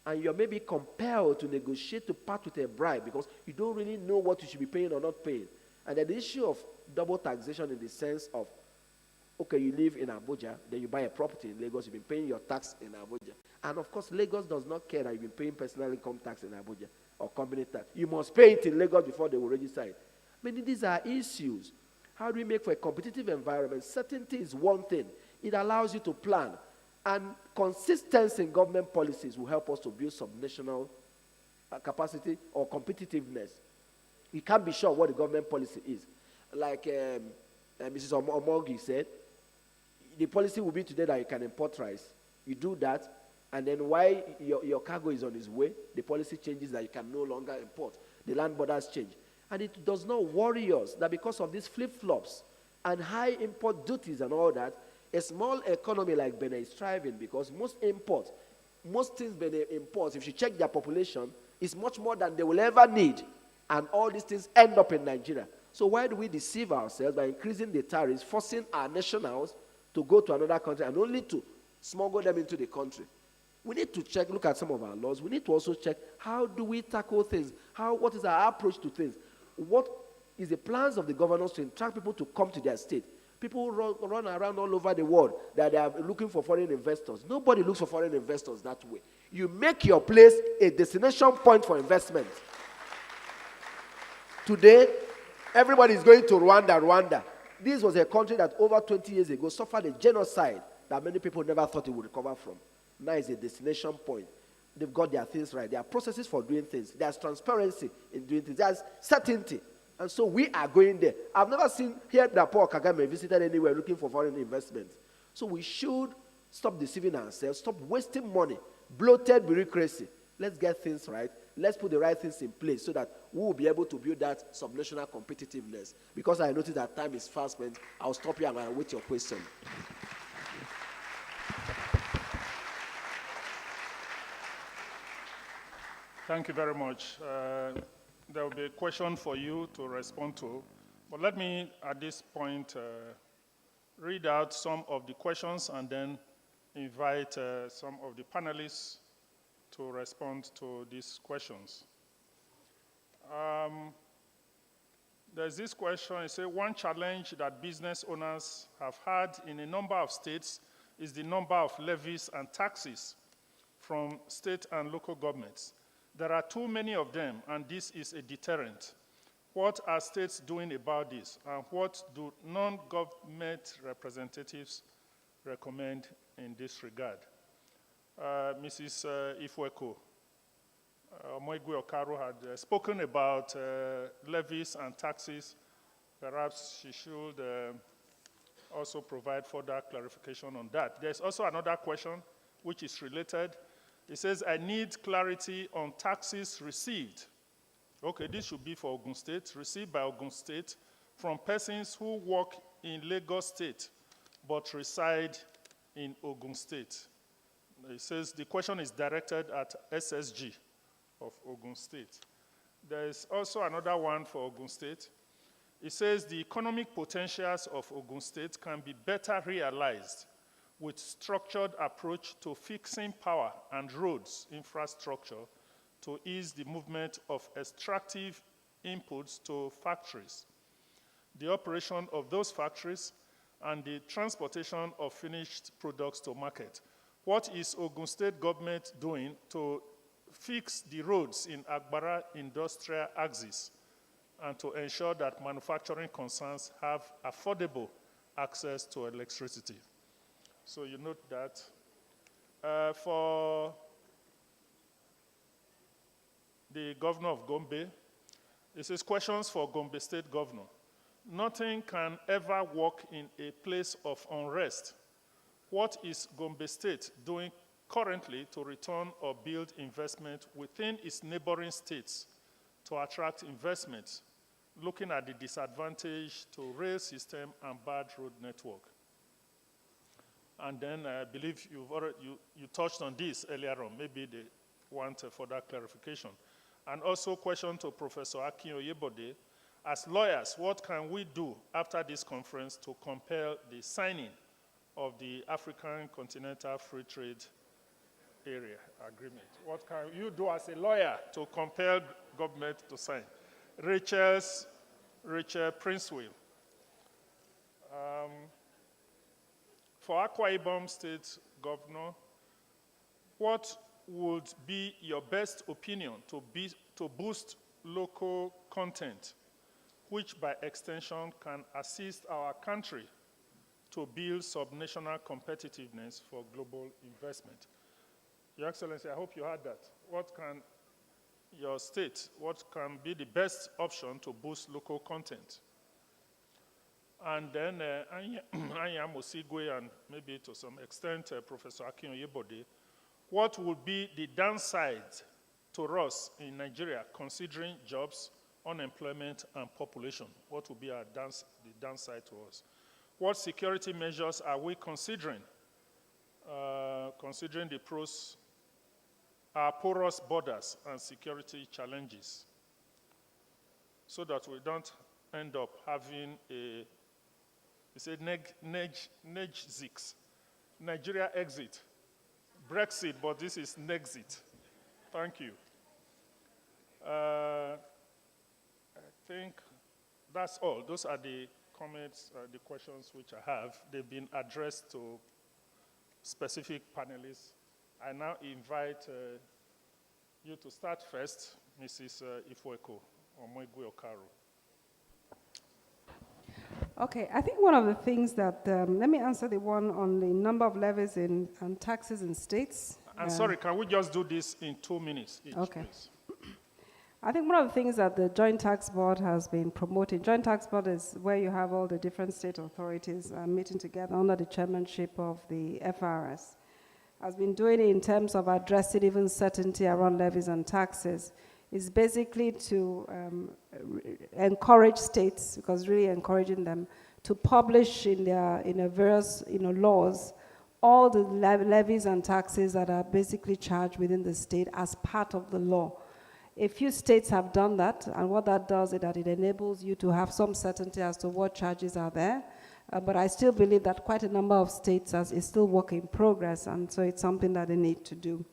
And you're maybe compelled to negotiate to part with a bribe because you don't really know what you should be paying or not paying. And then the issue of double taxation in the sense of, okay, you live in Abuja, then you buy a property in Lagos, you've been paying your tax in Abuja. And of course, Lagos does not care that you've been paying personal income tax in Abuja or company tax. You must pay it in Lagos before they will register it. I mean, these are issues. How do we make for a competitive environment? Certainty is one thing. It allows you to plan. And consistency in government policies will help us to build subnational capacity or competitiveness. You can't be sure what the government policy is. Like Mrs. Omogi said, the policy will be today that you can import rice. You do that, and then while your cargo is on its way, the policy changes that you can no longer import. The land borders change. And it does not worry us that because of these flip-flops and high import duties and all that, a small economy like Benin is thriving because most things Benin imports, if you check their population, is much more than they will ever need. And all these things end up in Nigeria. So why do we deceive ourselves by increasing the tariffs, forcing our nationals to go to another country and only to smuggle them into the country? We need to check, look at some of our laws. We need to also check, how do we tackle things? What is our approach to things? What is the plans of the governors to attract people to come to their state? People run around all over the world that they are looking for foreign investors. Nobody looks for foreign investors that way. You make your place a destination point for investment. Today, everybody is going to Rwanda. This was a country that over 20 years ago suffered a genocide that many people never thought it would recover from. Now it's a destination point. They've got their things right. There are processes for doing things. There's transparency in doing things. There's certainty. And so we are going there. I've never heard that Paul Kagame visited anywhere looking for foreign investments. So we should stop deceiving ourselves, stop wasting money, bloated bureaucracy. Let's get things right. Let's put the right things in place so that we will be able to build that subnational competitiveness. Because I noticed that time is fast spent, I'll stop here and I'll wait your question. Thank you very much. There will be a question for you to respond to. But let me, at this point, read out some of the questions and then invite some of the panelists to respond to these questions. There's this question. It says, one challenge that business owners have had in a number of states is the number of levies and taxes from state and local governments. There are too many of them, and this is a deterrent. What are states doing about this, and what do non-government representatives recommend in this regard? Mrs. Ifweko Omoigwe Okaro had spoken about levies and taxes. Perhaps she should also provide further clarification on that. There's also another question which is related. It says, I need clarity on taxes received. Okay, this should be for Ogun State, received by Ogun State from persons who work in Lagos State but reside in Ogun State. It says the question is directed at SSG of Ogun State. There is also another one for Ogun State. It says the economic potentials of Ogun State can be better realized with structured approach to fixing power and roads infrastructure to ease the movement of extractive inputs to factories, the operation of those factories, and the transportation of finished products to market. What is Ogun State government doing to fix the roads in Agbara industrial axis and to ensure that manufacturing concerns have affordable access to electricity? So you note that. For the governor of Gombe, it says questions for Gombe State governor. Nothing can ever work in a place of unrest. What is Gombe State doing currently to return or build investment within its neighboring states to attract investment, looking at the disadvantage to rail system and bad road network? And then I believe you touched on this earlier on. Maybe they want a further clarification. And also question to Professor Akin Oyebode, as lawyers, what can we do after this conference to compel the signing of the African Continental Free Trade Area Agreement? What can you do as a lawyer to compel government to sign? Rachel Princewell. For Akwa Ibom State Governor, what would be your best opinion to boost local content, which by extension can assist our country to build subnational competitiveness for global investment? Your Excellency, I hope you heard that. What can be the best option to boost local content? And then Anya Mosigwe, and maybe to some extent Professor Akin Oyebode, what would be the downside to us in Nigeria, considering jobs, unemployment, and population? What would be the downside to us? What security measures are we considering, considering our porous borders and security challenges, so that we don't end up having Nexit, Nigeria exit, Brexit, but this is Nexit. Thank you. I think that's all. Those are the comments, the questions which I have. They've been addressed to specific panelists. I now invite you to start first, Mrs. Ifweko Omwegwe Okaro. Okay, I think one of the things that, let me answer the one on the number of levies and taxes in states. I'm sorry, can we just do this in 2 minutes each, okay. Please? I think one of the things that the Joint Tax Board has been promoting, Joint Tax Board is where you have all the different state authorities meeting together under the chairmanship of the FRS, has been doing it in terms of addressing even certainty around levies and taxes, is basically to encourage states, because really encouraging them to publish in their various laws all the levies and taxes that are basically charged within the state as part of the law. A few states have done that, and what that does is that it enables you to have some certainty as to what charges are there. But I still believe that quite a number of states is still work in progress, and so it's something that they need to do.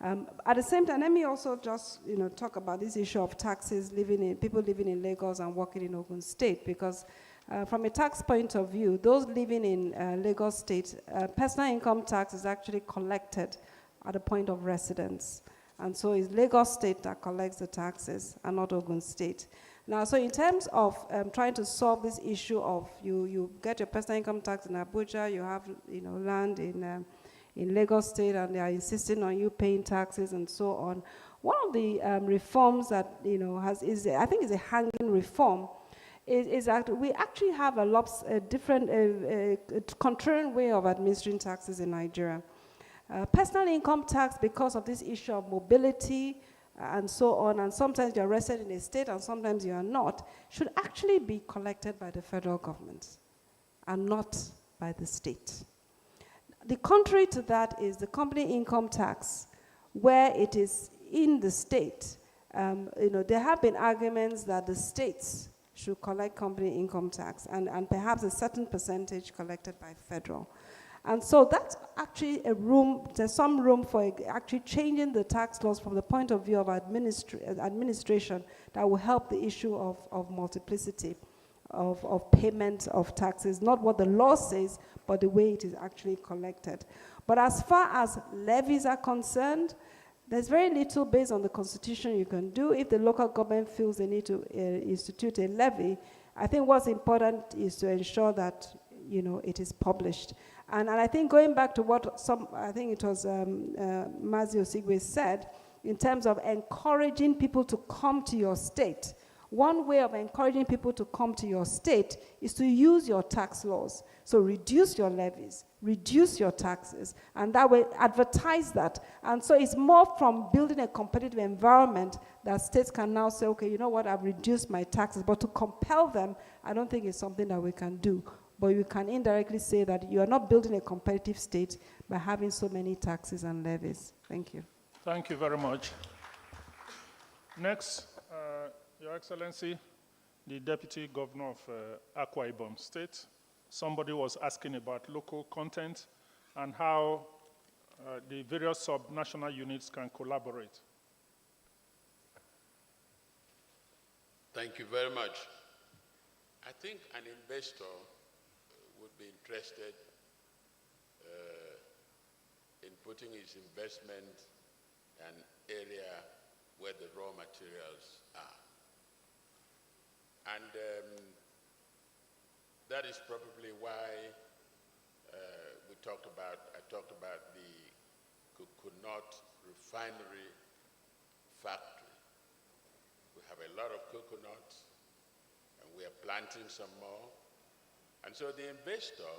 At the same time, let me also just talk about this issue of taxes, people living in Lagos and working in Ogun State, because from a tax point of view, those living in Lagos State, personal income tax is actually collected at the point of residence. And so it's Lagos State that collects the taxes and not Ogun State. Now, so in terms of trying to solve this issue of you get your personal income tax in Abuja, you have land in Lagos State, and they are insisting on you paying taxes and so on. One of the reforms that I think is a hanging reform is that we actually have a different, contrarian way of administering taxes in Nigeria. Personal income tax, because of this issue of mobility and so on, and sometimes you're arrested in a state and sometimes you are not, should actually be collected by the federal government and not by the state. The contrary to that is the company income tax, where it is in the state. There have been arguments that the states should collect company income tax and perhaps a certain percentage collected by federal. And so that's actually there's some room for actually changing the tax laws from the point of view of administration that will help the issue of multiplicity of payment of taxes, not what the law says, but the way it is actually collected. But as far as levies are concerned, there's very little based on the Constitution you can do. If the local government feels they need to institute a levy, I think what's important is to ensure that it is published. And I think going back to what I think it was Mazi Osigwe said, in terms of encouraging people to come to your state, one way of encouraging people to come to your state is to use your tax laws. So reduce your levies, reduce your taxes, and that way advertise that. And so it's more from building a competitive environment that states can now say, okay, you know what, I've reduced my taxes. But to compel them, I don't think it's something that we can do. But you can indirectly say that you are not building a competitive state by having so many taxes and levies. Thank you. Thank you very much. Next, Your Excellency, the Deputy Governor of Akwa Ibom State. Somebody was asking about local content and how the various subnational units can collaborate. Thank you very much. I think an investor would be interested in putting his investment in an area where the raw materials are. And that is probably why I talked about the coconut refinery factory. We have a lot of coconuts, and we are planting some more. And so the investor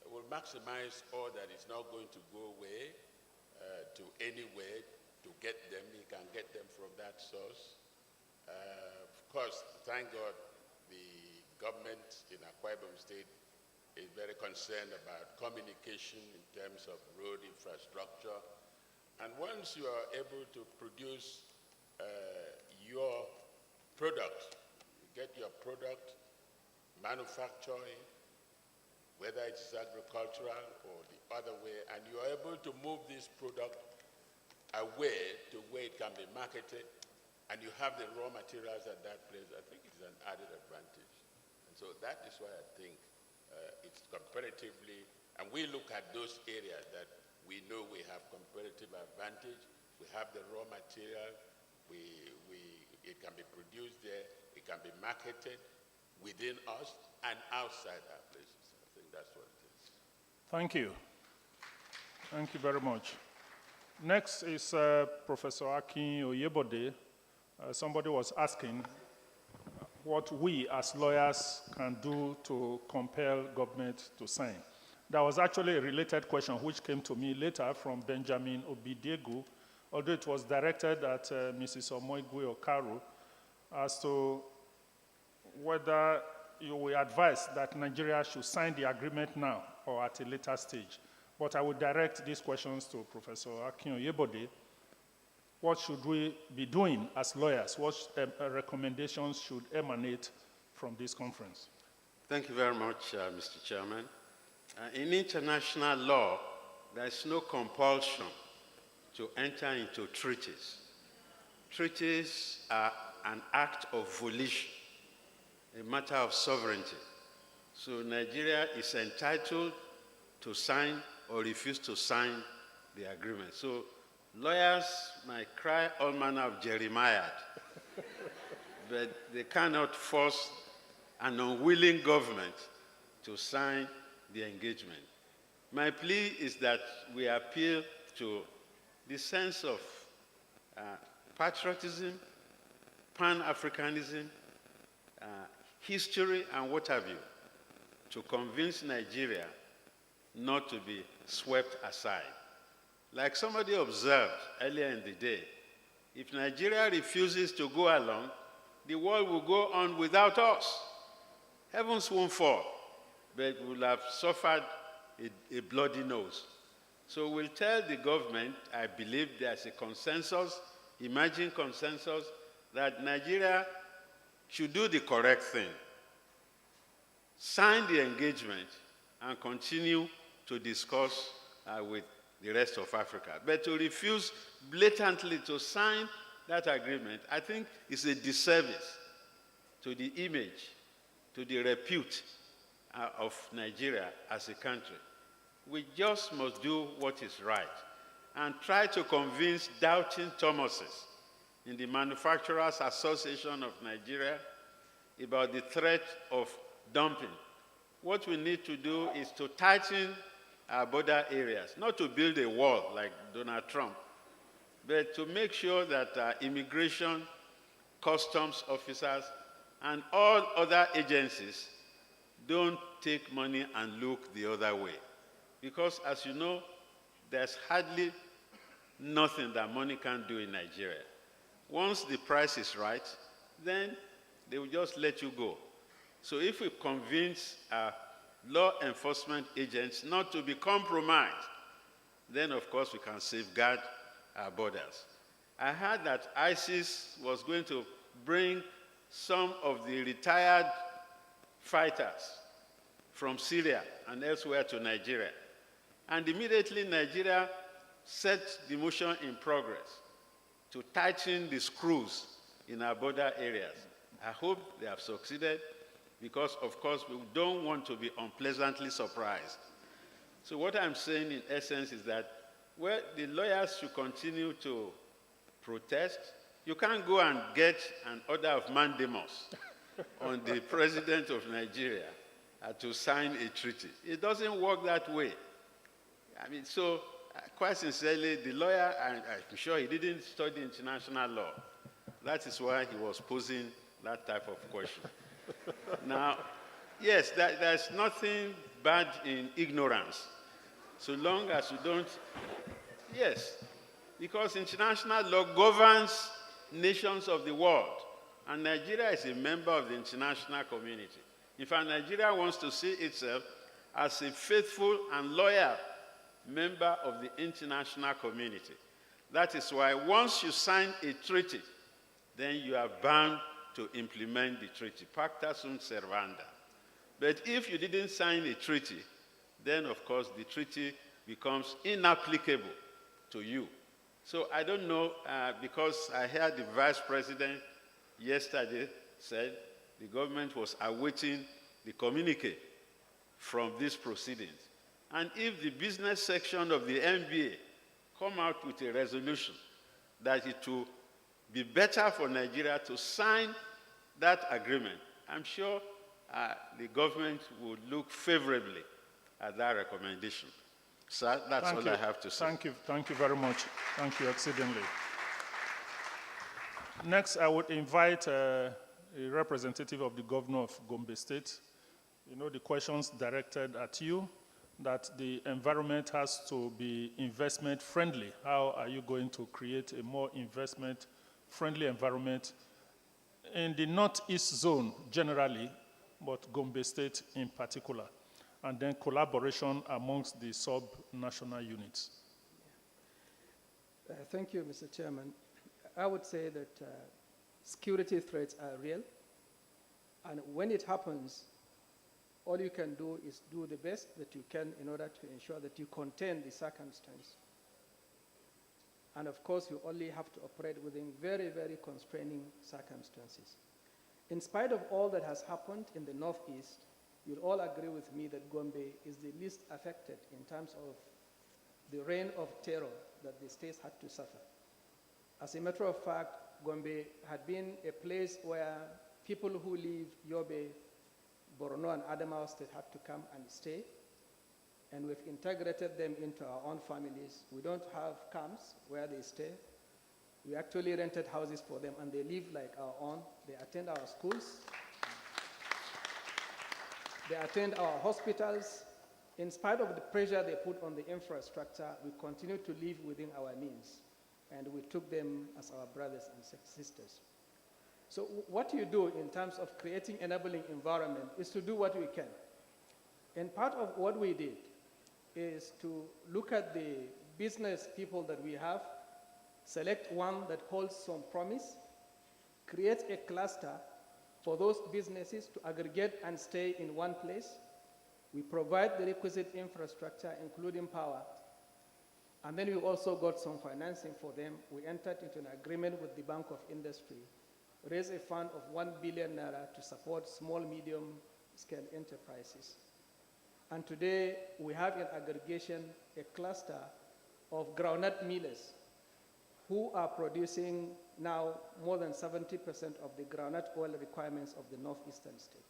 will maximize all that is not going to go away to anywhere to get them. He can get them from that source. Of course, thank God, the government in Akwa Ibom State is very concerned about communication in terms of road infrastructure. And once you are able to produce your product, you get your product, manufacturing, whether it's agricultural or the other way, and you are able to move this product away to where it can be marketed, and you have the raw materials at that place, I think it's an added advantage. And so that is why I think it's comparatively, and we look at those areas that we know we have comparative advantage. We have the raw material, it can be produced there, it can be marketed within us and outside our places. I think that's what it is. Thank you. Thank you very much. Next is Professor Akin Oyebode. Somebody was asking what we as lawyers can do to compel government to sign. There was actually a related question which came to me later from Benjamin Obidiegu, although it was directed at Mrs. Omoigwe Okaru, as to whether you will advise that Nigeria should sign the agreement now or at a later stage. But I will direct these questions to Professor Akin Oyebode. What should we be doing as lawyers? What recommendations should emanate from this conference? Thank you very much, Mr. Chairman. In international law, there is no compulsion to enter into treaties. Treaties are an act of volition, a matter of sovereignty. So Nigeria is entitled to sign or refuse to sign the agreement. So lawyers might cry all manner of Jeremiah, but they cannot force an unwilling government to sign the engagement. My plea is that we appeal to the sense of patriotism, Pan-Africanism, history, and what have you, to convince Nigeria not to be swept aside. Like somebody observed earlier in the day, if Nigeria refuses to go along, the world will go on without us. Heavens won't fall, but we'll have suffered a bloody nose. So we'll tell the government, I believe there's a consensus, emerging consensus, that Nigeria should do the correct thing. Sign the engagement and continue to discuss with the rest of Africa. But to refuse blatantly to sign that agreement, I think is a disservice to the image, to the repute of Nigeria as a country. We just must do what is right and try to convince doubting Thomases in the Manufacturers Association of Nigeria about the threat of dumping. What we need to do is to tighten our border areas, not to build a wall like Donald Trump, but to make sure that immigration, customs officers, and all other agencies don't take money and look the other way. Because as you know, there's hardly nothing that money can do in Nigeria. Once the price is right, then they will just let you go. So if we convince our law enforcement agents not to be compromised, then of course we can safeguard our borders. I heard that ISIS was going to bring some of the retired fighters from Syria and elsewhere to Nigeria. And immediately Nigeria set the motion in progress to tighten the screws in our border areas. I hope they have succeeded because, of course, we don't want to be unpleasantly surprised. So what I'm saying in essence is that well, the lawyers should continue to protest. You can't go and get an order of mandamus on the president of Nigeria to sign a treaty. It doesn't work that way. I mean, so quite sincerely, the lawyer, and I'm sure he didn't study international law. That is why he was posing that type of question. Now, yes, there's nothing bad in ignorance, so long as you don't, yes, because international law governs nations of the world, and Nigeria is a member of the international community. In fact, Nigeria wants to see itself as a faithful and loyal member of the international community. That is why once you sign a treaty, then you are bound to implement the treaty. Pacta sunt servanda. But if you didn't sign a treaty, then of course the treaty becomes inapplicable to you. So I don't know, because I heard the vice president yesterday said the government was awaiting the communique from these proceedings. And if the business section of the NBA come out with a resolution that it will be better for Nigeria to sign that agreement, I'm sure the government would look favorably at that recommendation. So that's all I have to say. Thank you very much. Thank you exceedingly. Next, I would invite a representative of the governor of Gombe State. You know, the questions directed at you, that the environment has to be investment friendly. How are you going to create a more investment friendly environment in the Northeast zone generally, but Gombe State in particular? And then collaboration amongst the sub-national units. Thank you, Mr. Chairman. I would say that security threats are real, and when it happens, all you can do is do the best that you can in order to ensure that you contain the circumstance. And of course, you only have to operate within very, very constraining circumstances. In spite of all that has happened in the Northeast, you'll all agree with me that Gombe is the least affected in terms of the reign of terror that the states had to suffer. As a matter of fact, Gombe had been a place where people who leave Yobe, Borno, and Adamawa State had to come and stay, and we've integrated them into our own families. We don't have camps where they stay. We actually rented houses for them, and they live like our own. They attend our schools. They attend our hospitals. In spite of the pressure they put on the infrastructure, we continue to live within our means, and we took them as our brothers and sisters. So what you do in terms of creating enabling environment is to do what we can. And part of what we did is to look at the business people that we have, select one that holds some promise, create a cluster for those businesses to aggregate and stay in one place. We provide the requisite infrastructure, including power. And then we also got some financing for them. We entered into an agreement with the Bank of Industry, raised a fund of 1 billion naira to support small, medium-scale enterprises. And today, we have in aggregation a cluster of groundnut millers who are producing now more than 70% of the groundnut oil requirements of the northeastern state.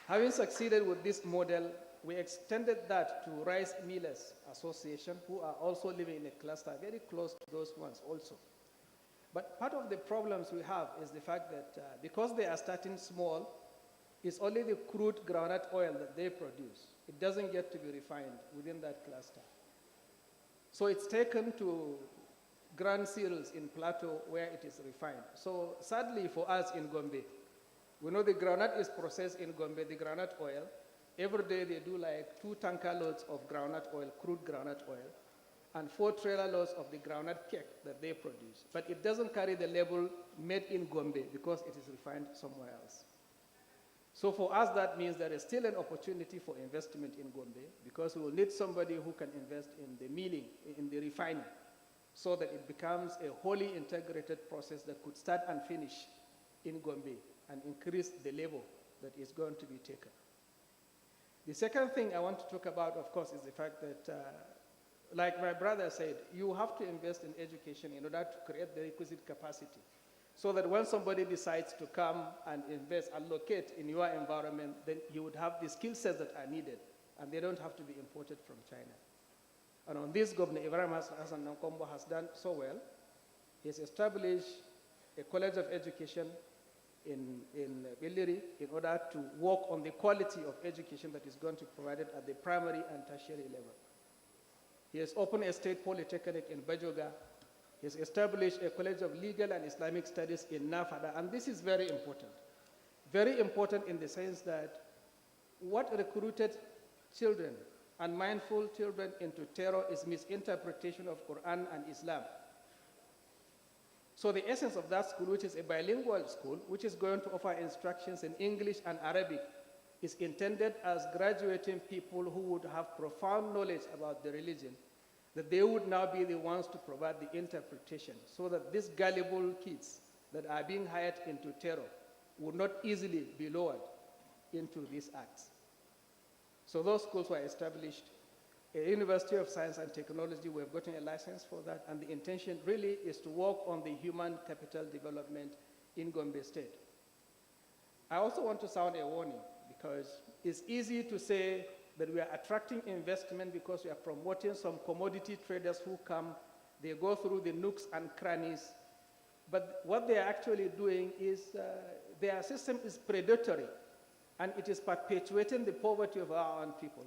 Having succeeded with this model, we extended that to Rice Millers Association, who are also living in a cluster very close to those ones also. But part of the problems we have is the fact that because they are starting small, it's only the crude groundnut oil that they produce. It doesn't get to be refined within that cluster. So it's taken to Grand Cereals in Plateau where it is refined. So sadly for us in Gombe, we know the groundnut is processed in Gombe, the groundnut oil. Every day they do like 2 tanker loads of groundnut oil, crude groundnut oil. and 4 trailer loads of the groundnut cake that they produce. But it doesn't carry the label made in Gombe because it is refined somewhere else. So for us, that means there is still an opportunity for investment in Gombe because we will need somebody who can invest in the milling, in the refining, so that it becomes a wholly integrated process that could start and finish in Gombe and increase the level that is going to be taken. The second thing I want to talk about, of course, is the fact that, like my brother said, you have to invest in education in order to create the requisite capacity, so that when somebody decides to come and invest and locate in your environment, then you would have the skill sets that are needed, and they don't have to be imported from China. And on this, Governor Ibrahim Hassan Nankombo has done so well. He has established a college of education in Billiri in order to work on the quality of education that is going to be provided at the primary and tertiary level. He has opened a state polytechnic in Bajoga. He has established a college of legal and Islamic studies in Nafada, and this is very important. Very important in the sense that what recruited children and mindful children into terror is misinterpretation of Quran and Islam. So the essence of that school, which is a bilingual school, which is going to offer instructions in English and Arabic, is intended as graduating people who would have profound knowledge about the religion, that they would now be the ones to provide the interpretation, so that these gullible kids that are being hired into terror would not easily be lured into these acts. So those schools were established. A University of Science and Technology, we have gotten a license for that, and the intention really is to work on the human capital development in Gombe State. I also want to sound a warning, because it's easy to say that we are attracting investment because we are promoting some commodity traders who come, they go through the nooks and crannies, but what they are actually doing is their system is predatory, and it is perpetuating the poverty of our own people,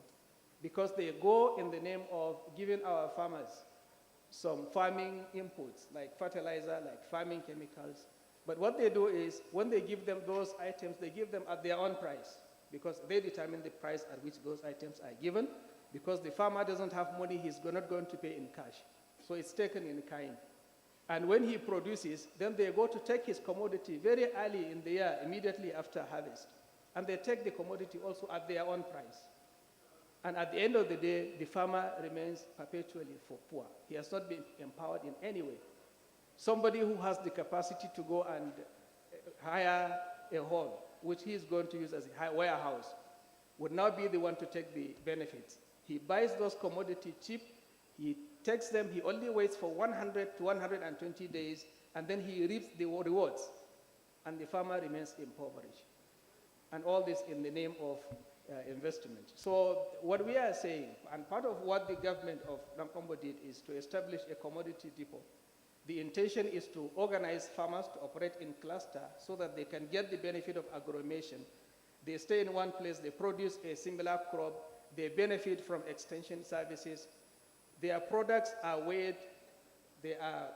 because they go in the name of giving our farmers some farming inputs, like fertilizer, like farming chemicals. But what they do is, when they give them those items, they give them at their own price, because they determine the price at which those items are given, because the farmer doesn't have money, he's not going to pay in cash. So it's taken in kind. And when he produces, then they go to take his commodity very early in the year, immediately after harvest. And they take the commodity also at their own price. And at the end of the day, the farmer remains perpetually for poor. He has not been empowered in any way. Somebody who has the capacity to go and hire a hall, which he is going to use as a warehouse, would now be the one to take the benefits. He buys those commodities cheap, he takes them, he only waits for 100 to 120 days, and then he reaps the rewards, and the farmer remains impoverished. And all this in the name of investment. So what we are saying, and part of what the government of Nankombo did, is to establish a commodity depot. The intention is to organize farmers to operate in cluster so that they can get the benefit of agroimation. They stay in one place, they produce a similar crop, they benefit from extension services. Their products are weighed, they are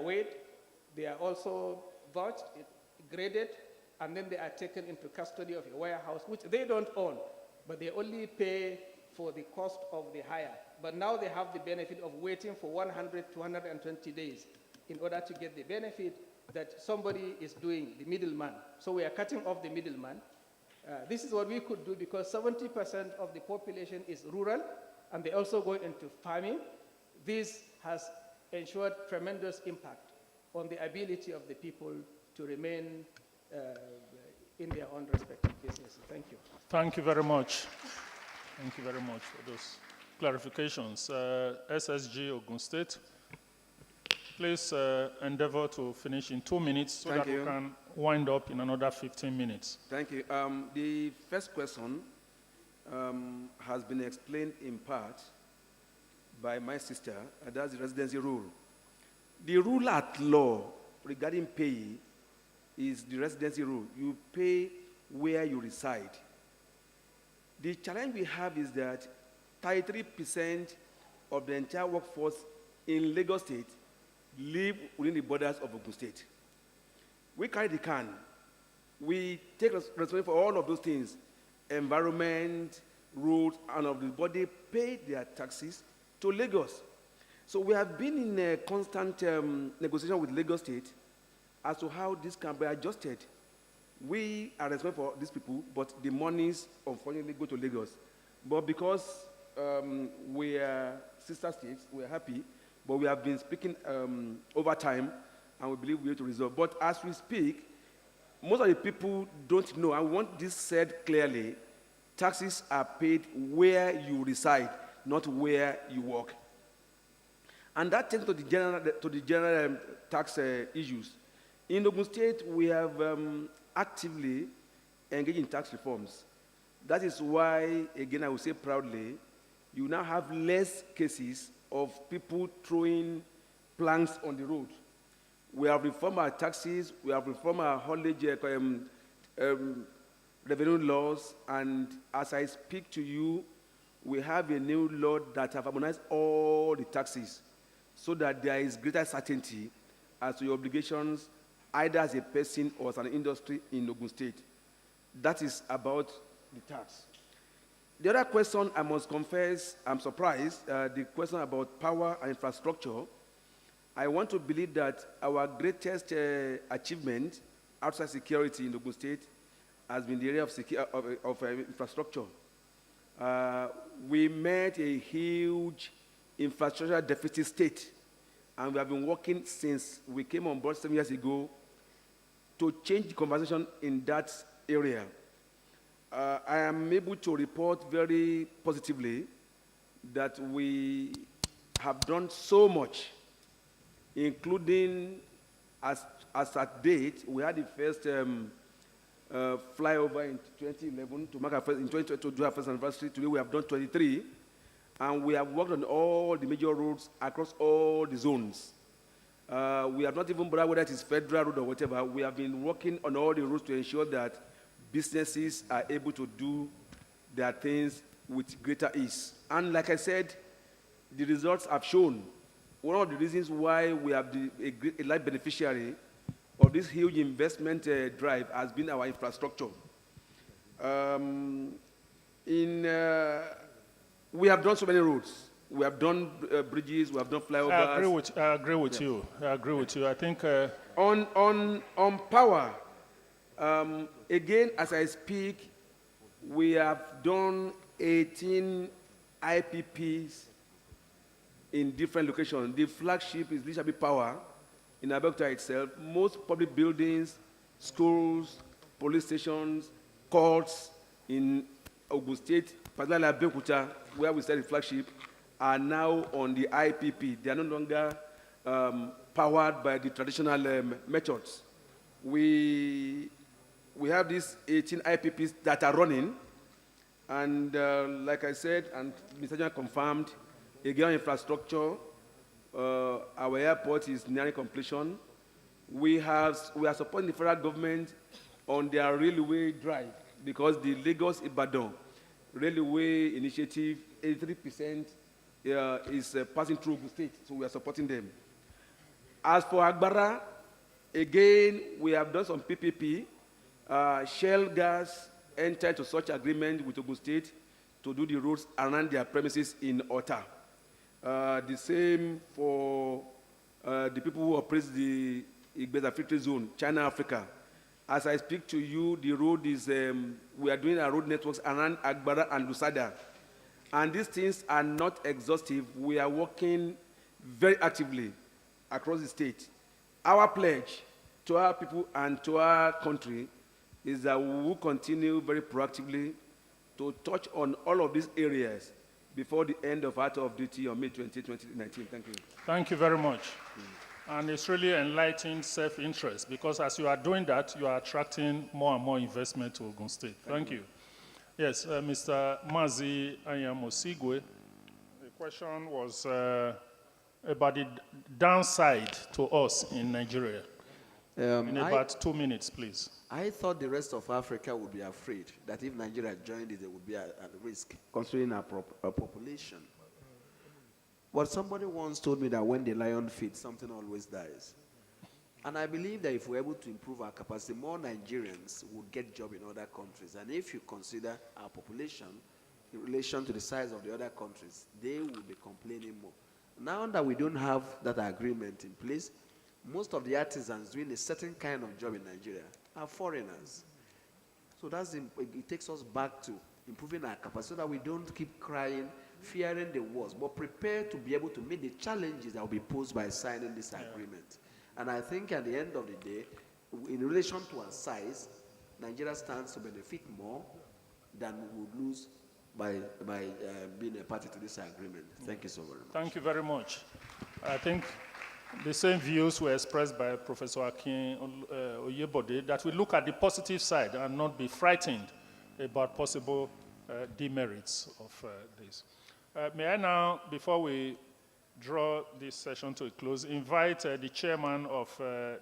weighed, they are also vouched, graded, and then they are taken into custody of a warehouse, which they don't own, but they only pay for the cost of the hire. But now they have the benefit of waiting for 100 to 120 days in order to get the benefit that somebody is doing, the middleman. So we are cutting off the middleman. This is what we could do, because 70% of the population is rural, and they also go into farming. This has ensured tremendous impact on the ability of the people to remain in their own respective businesses. Thank you. Thank you very much. Thank you very much for those clarifications. SSG Ogun State, please endeavor to finish in 2 minutes so that we can wind up in another 15 minutes. Thank you. The first question has been explained in part by my sister, and that's the residency rule. The rule at law regarding pay is the residency rule. You pay where you reside. The challenge we have is that 33% of the entire workforce in Lagos State live within the borders of Ogun State. We carry the can. We take responsibility for all of those things: environment, roads, and of the body pay their taxes to Lagos. So we have been in a constant negotiation with Lagos State as to how this can be adjusted. We are responsible for these people, but the monies unfortunately go to Lagos. But because we are sister states, we are happy, but we have been speaking over time, and we believe we have to resolve. But as we speak, most of the people don't know. I want this said clearly. Taxes are paid where you reside, not where you work. And that takes to the general tax issues. In Ogun State, we have actively engaged in tax reforms. That is why, again, I will say proudly, you now have less cases of people throwing planks on the road. We have reformed our taxes, we have reformed our haulage revenue laws, and as I speak to you, we have a new law that have harmonized all the taxes so that there is greater certainty as to your obligations, either as a person or as an industry in Ogun State. That is about the tax. The other question, I must confess, I'm surprised, the question about power and infrastructure. I want to believe that our greatest achievement outside security in Ogun State has been the area of infrastructure. We met a huge infrastructure deficit state, and we have been working since we came on board 7 years ago to change the conversation in that area. I am able to report very positively that we have done so much, including as at date, we had the first flyover in 2011 to mark our first, to do our first anniversary. Today we have done 23, and we have worked on all the major roads across all the zones. We have not even bothered whether it is federal road or whatever. We have been working on all the roads to ensure that businesses are able to do their things with greater ease. And like I said, the results have shown. One of the reasons why we have a light beneficiary of this huge investment drive has been our infrastructure. We have done so many roads. We have done bridges, we have done flyovers. I agree with you. I agree with you. I think... On power, again, as I speak, we have done 18 IPPs in different locations. The flagship is Lishabi Power in Abeokuta itself. Most public buildings, schools, police stations, courts in Ogun State, particularly Abeokuta, where we set the flagship, are now on the IPP. They are no longer powered by the traditional methods. We have these 18 IPPs that are running, and like I said, and Mr. General confirmed, again, infrastructure, our airport is nearing completion. We are supporting the federal government on their railway drive because the Lagos-Ibadan railway initiative, 83% is passing through Ogun State, so we are supporting them. As for Agbara, again, we have done some PPP. Shell Gas entered into such agreement with Ogun State to do the roads around their premises in Ota. The same for the people who operate the Igbeza Free Trade Zone, China, Africa. As I speak to you, the road is, we are doing our road networks around Agbara and Lusada. And these things are not exhaustive. We are working very actively across the state. Our pledge to our people and to our country is that we will continue very proactively to touch on all of these areas before the end of Hour of Duty on May 20, 2019. Thank you. Thank you very much. And it's really enlightening self-interest because as you are doing that, you are attracting more and more investment to Ogun State. Thank you. Yes, Mr. Mazi Ayamosigwe. The question was about the downside to us in Nigeria. In about 2 minutes, please. I thought the rest of Africa would be afraid that if Nigeria joined it, they would be at risk, considering our population. But somebody once told me that when the lion feeds, something always dies. And I believe that if we're able to improve our capacity, more Nigerians would get jobs in other countries. And if you consider our population, in relation to the size of the other countries, they will be complaining more. Now that we don't have that agreement in place, most of the artisans doing a certain kind of job in Nigeria are foreigners. So it takes us back to improving our capacity so that we don't keep crying, fearing the worst, but prepare to be able to meet the challenges that will be posed by signing this agreement. And I think at the end of the day, in relation to our size, Nigeria stands to benefit more than we would lose by being a party to this agreement. Thank you so very much. Thank you very much. I think the same views were expressed by Professor Akin Oyebode, that we look at the positive side and not be frightened about possible demerits of this. May I now, before we draw this session to a close, invite the chairman of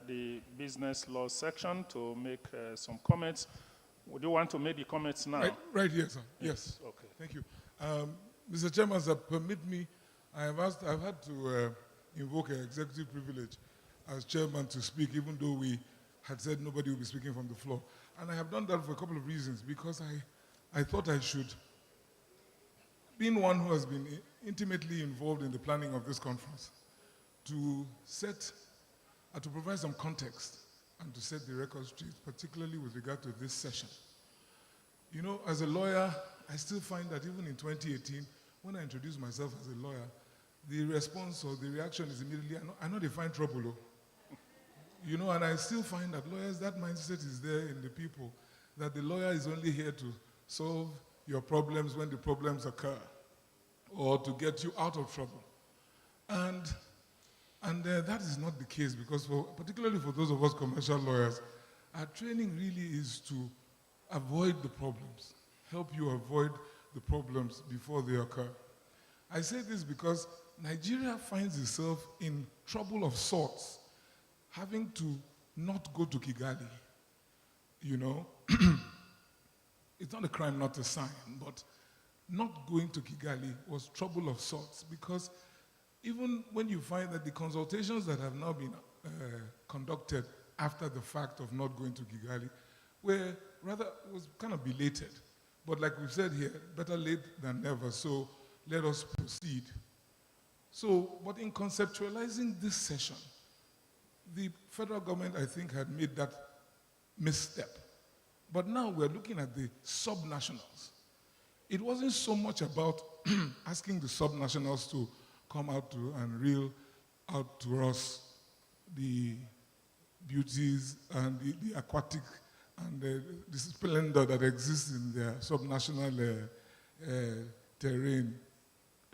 the business law section to make some comments. Would you want to make the comments now? Right here, sir. Yes. Okay. Thank you. Mr. Chairman, sir, permit me, I've had to invoke an executive privilege as chairman to speak, even though we had said nobody will be speaking from the floor. And I have done that for a couple of reasons, because I thought I should, being one who has been intimately involved in the planning of this conference, to provide some context and to set the record straight, particularly with regard to this session. You know, as a lawyer, I still find that even in 2018, when I introduce myself as a lawyer, the response or the reaction is immediately, I know they find trouble. You know, and I still find that lawyers, that mindset is there in the people, that the lawyer is only here to solve your problems when the problems occur, or to get you out of trouble. And that is not the case, because particularly for those of us commercial lawyers, our training really is to avoid the problems, help you avoid the problems before they occur. I say this because Nigeria finds itself in trouble of sorts, having to not go to Kigali. You know, it's not a crime not to sign, but not going to Kigali was trouble of sorts, because even when you find that the consultations that have now been conducted after the fact of not going to Kigali was kind of belated. But like we've said here, better late than never, so let us proceed. So, but in conceptualizing this session, the federal government, I think, had made that misstep. But now we're looking at the subnationals. It wasn't so much about asking the subnationals to come out and reel out to us the beauties and the aquatic and the splendor that exists in their subnational terrain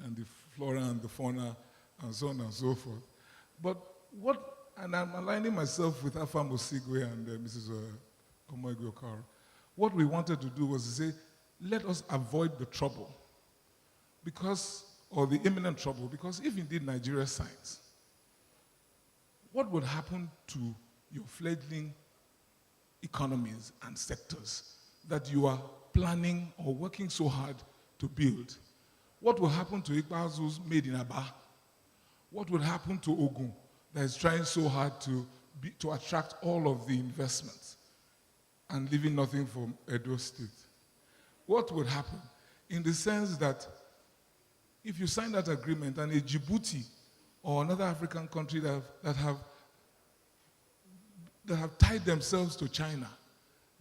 and the flora and the fauna and so on and so forth. But and I'm aligning myself with Afa Mosigwe and Mrs. Omoigwe Okaro. What we wanted to do was to say, let us avoid the trouble, or the imminent trouble, because if indeed Nigeria signs, what would happen to your fledgling economies and sectors that you are planning or working so hard to build? What will happen to Ikpazu's made in Aba? What would happen to Ogun that is trying so hard to attract all of the investments and leaving nothing for Edo State? What would happen? In the sense that if you sign that agreement and a Djibouti or another African country that have tied themselves to China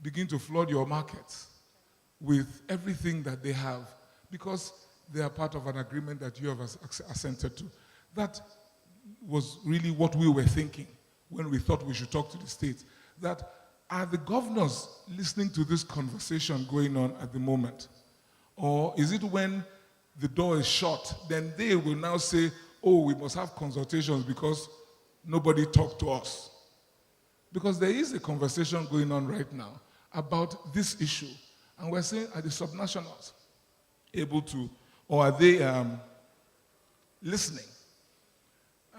begin to flood your markets with everything that they have because they are part of an agreement that you have assented to. That was really what we were thinking when we thought we should talk to the states. That are the governors listening to this conversation going on at the moment? Or is it when the door is shut, then they will now say, oh, we must have consultations because nobody talked to us? Because there is a conversation going on right now about this issue. And we're saying, are the subnationals able to, or are they listening?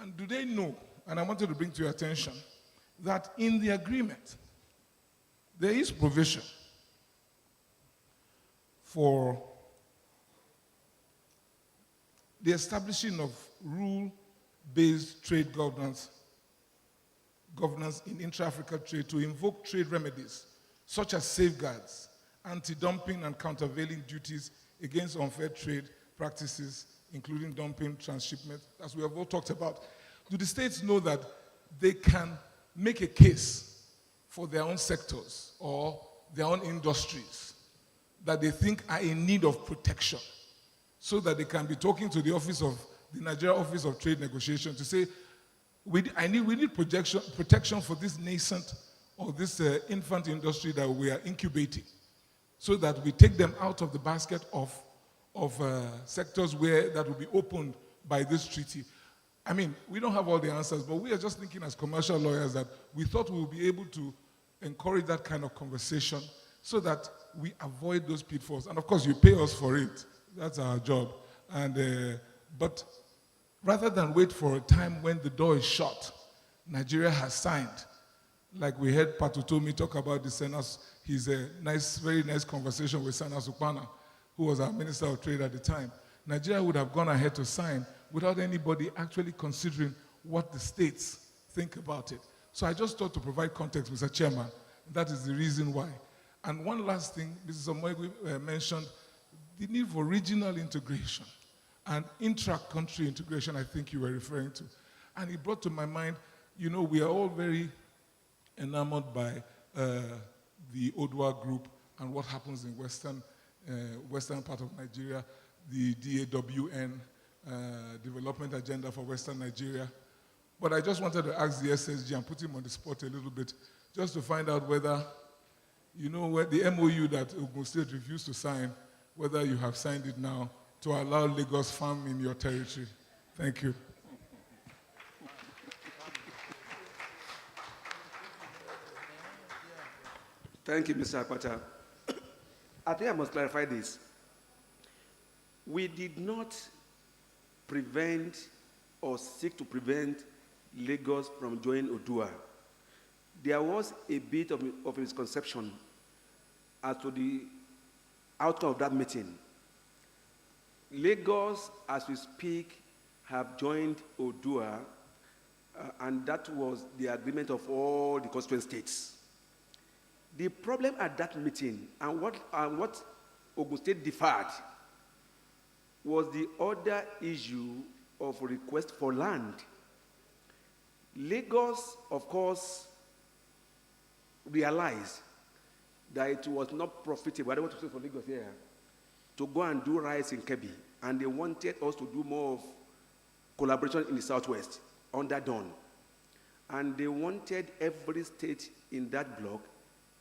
And do they know, and I wanted to bring to your attention, that in the agreement, there is provision for the establishing of rule-based trade governance in intra-African trade to invoke trade remedies, such as safeguards, anti-dumping and countervailing duties against unfair trade practices, including dumping, transshipment, as we have all talked about. Do the states know that they can make a case for their own sectors or their own industries that they think are in need of protection, so that they can be talking to the Nigeria Office of Trade Negotiation to say, we need protection for this nascent or this infant industry that we are incubating, so that we take them out of the basket of sectors where that will be opened by this treaty. I mean, we don't have all the answers, but we are just thinking as commercial lawyers that we thought we would be able to encourage that kind of conversation so that we avoid those pitfalls. And of course, you pay us for it. That's our job. But rather than wait for a time when the door is shut, Nigeria has signed. Like we heard Patutomi talk about his very nice conversation with Sana Supana, who was our Minister of Trade at the time. Nigeria would have gone ahead to sign without anybody actually considering what the states think about it. So I just thought to provide context, Mr. Chairman. That is the reason why. And one last thing, Mrs. Omoigui mentioned the need for regional integration and intra-country integration, I think you were referring to. And it brought to my mind, you know, we are all very enamored by the Odua group and what happens in western part of Nigeria, the DAWN, Development Agenda for Western Nigeria. But I just wanted to ask the SSG and put him on the spot a little bit, just to find out whether, you know, where the MOU that Ogun State refused to sign, whether you have signed it now to allow Lagos farm in your territory. Thank you. Thank you, Mr. Akpata. I think I must clarify this. We did not prevent or seek to prevent Lagos from joining Odua. There was a bit of a misconception as to the outcome of that meeting. Lagos, as we speak, have joined Odua, and that was the agreement of all the constituent states. The problem at that meeting and what Ogun State deferred was the other issue of request for land. Lagos, of course, realized that it was not profitable, I don't want to say for Lagos here, to go and do rice in Kebbi, and they wanted us to do more of collaboration in the Southwest, under Dawn. And they wanted every state in that block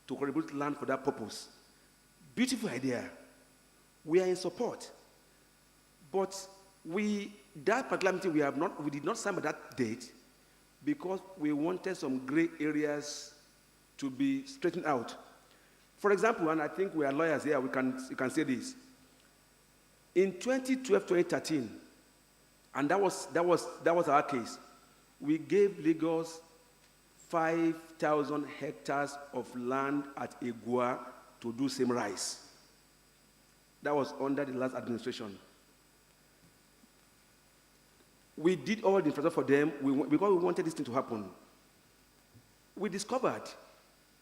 to contribute land for that purpose. Beautiful idea. We are in support. But that particular meeting, we did not sign by that date because we wanted some gray areas to be straightened out. For example, and I think we are lawyers here, you can say this. In 2012, 2013, and that was our case, we gave Lagos 5,000 hectares of land at Igua to do same rice. That was under the last administration. We did all the infrastructure for them because we wanted this thing to happen. We discovered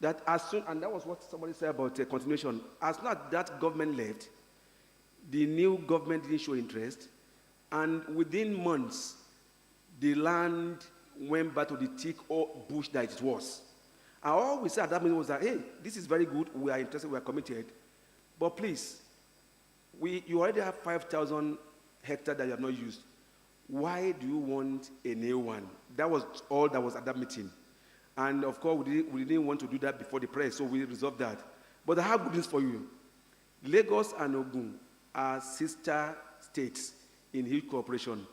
that as soon, and that was what somebody said about continuation, as soon as that government left, the new government didn't show interest, and within months, the land went back to the thick old bush that it was. And all we said at that meeting was that, hey, this is very good, we are interested, we are committed, but please, you already have 5,000 hectares that you have not used. Why do you want a new one? That was all that was at that meeting. And of course, we didn't want to do that before the press, so we resolved that. But I have good news for you. Lagos and Ogun are sister states in huge cooperation.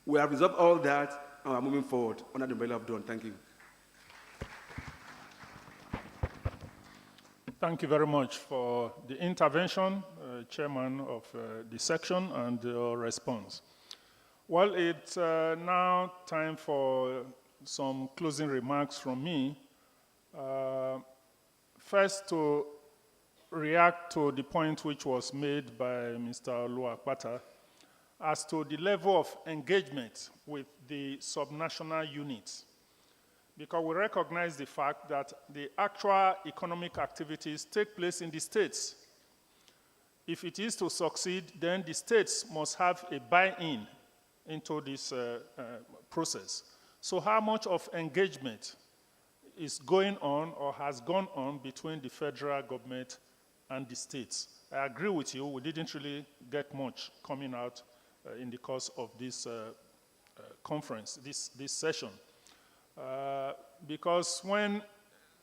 We have resolved all that, and we're moving forward under the umbrella of Dawn. Thank you. Thank you very much for the intervention, Chairman of the section, and your response. Well, it's now time for some closing remarks from me. First, to react to the point which was made by Mr. Oluwakpata as to the level of engagement with the subnational units, because we recognize the fact that the actual economic activities take place in the states. if it is to succeed, then the states must have a buy-in into this process. So how much of engagement is going on or has gone on between the federal government and the states? I agree with you, we didn't really get much coming out in the course of this conference, this session. Because when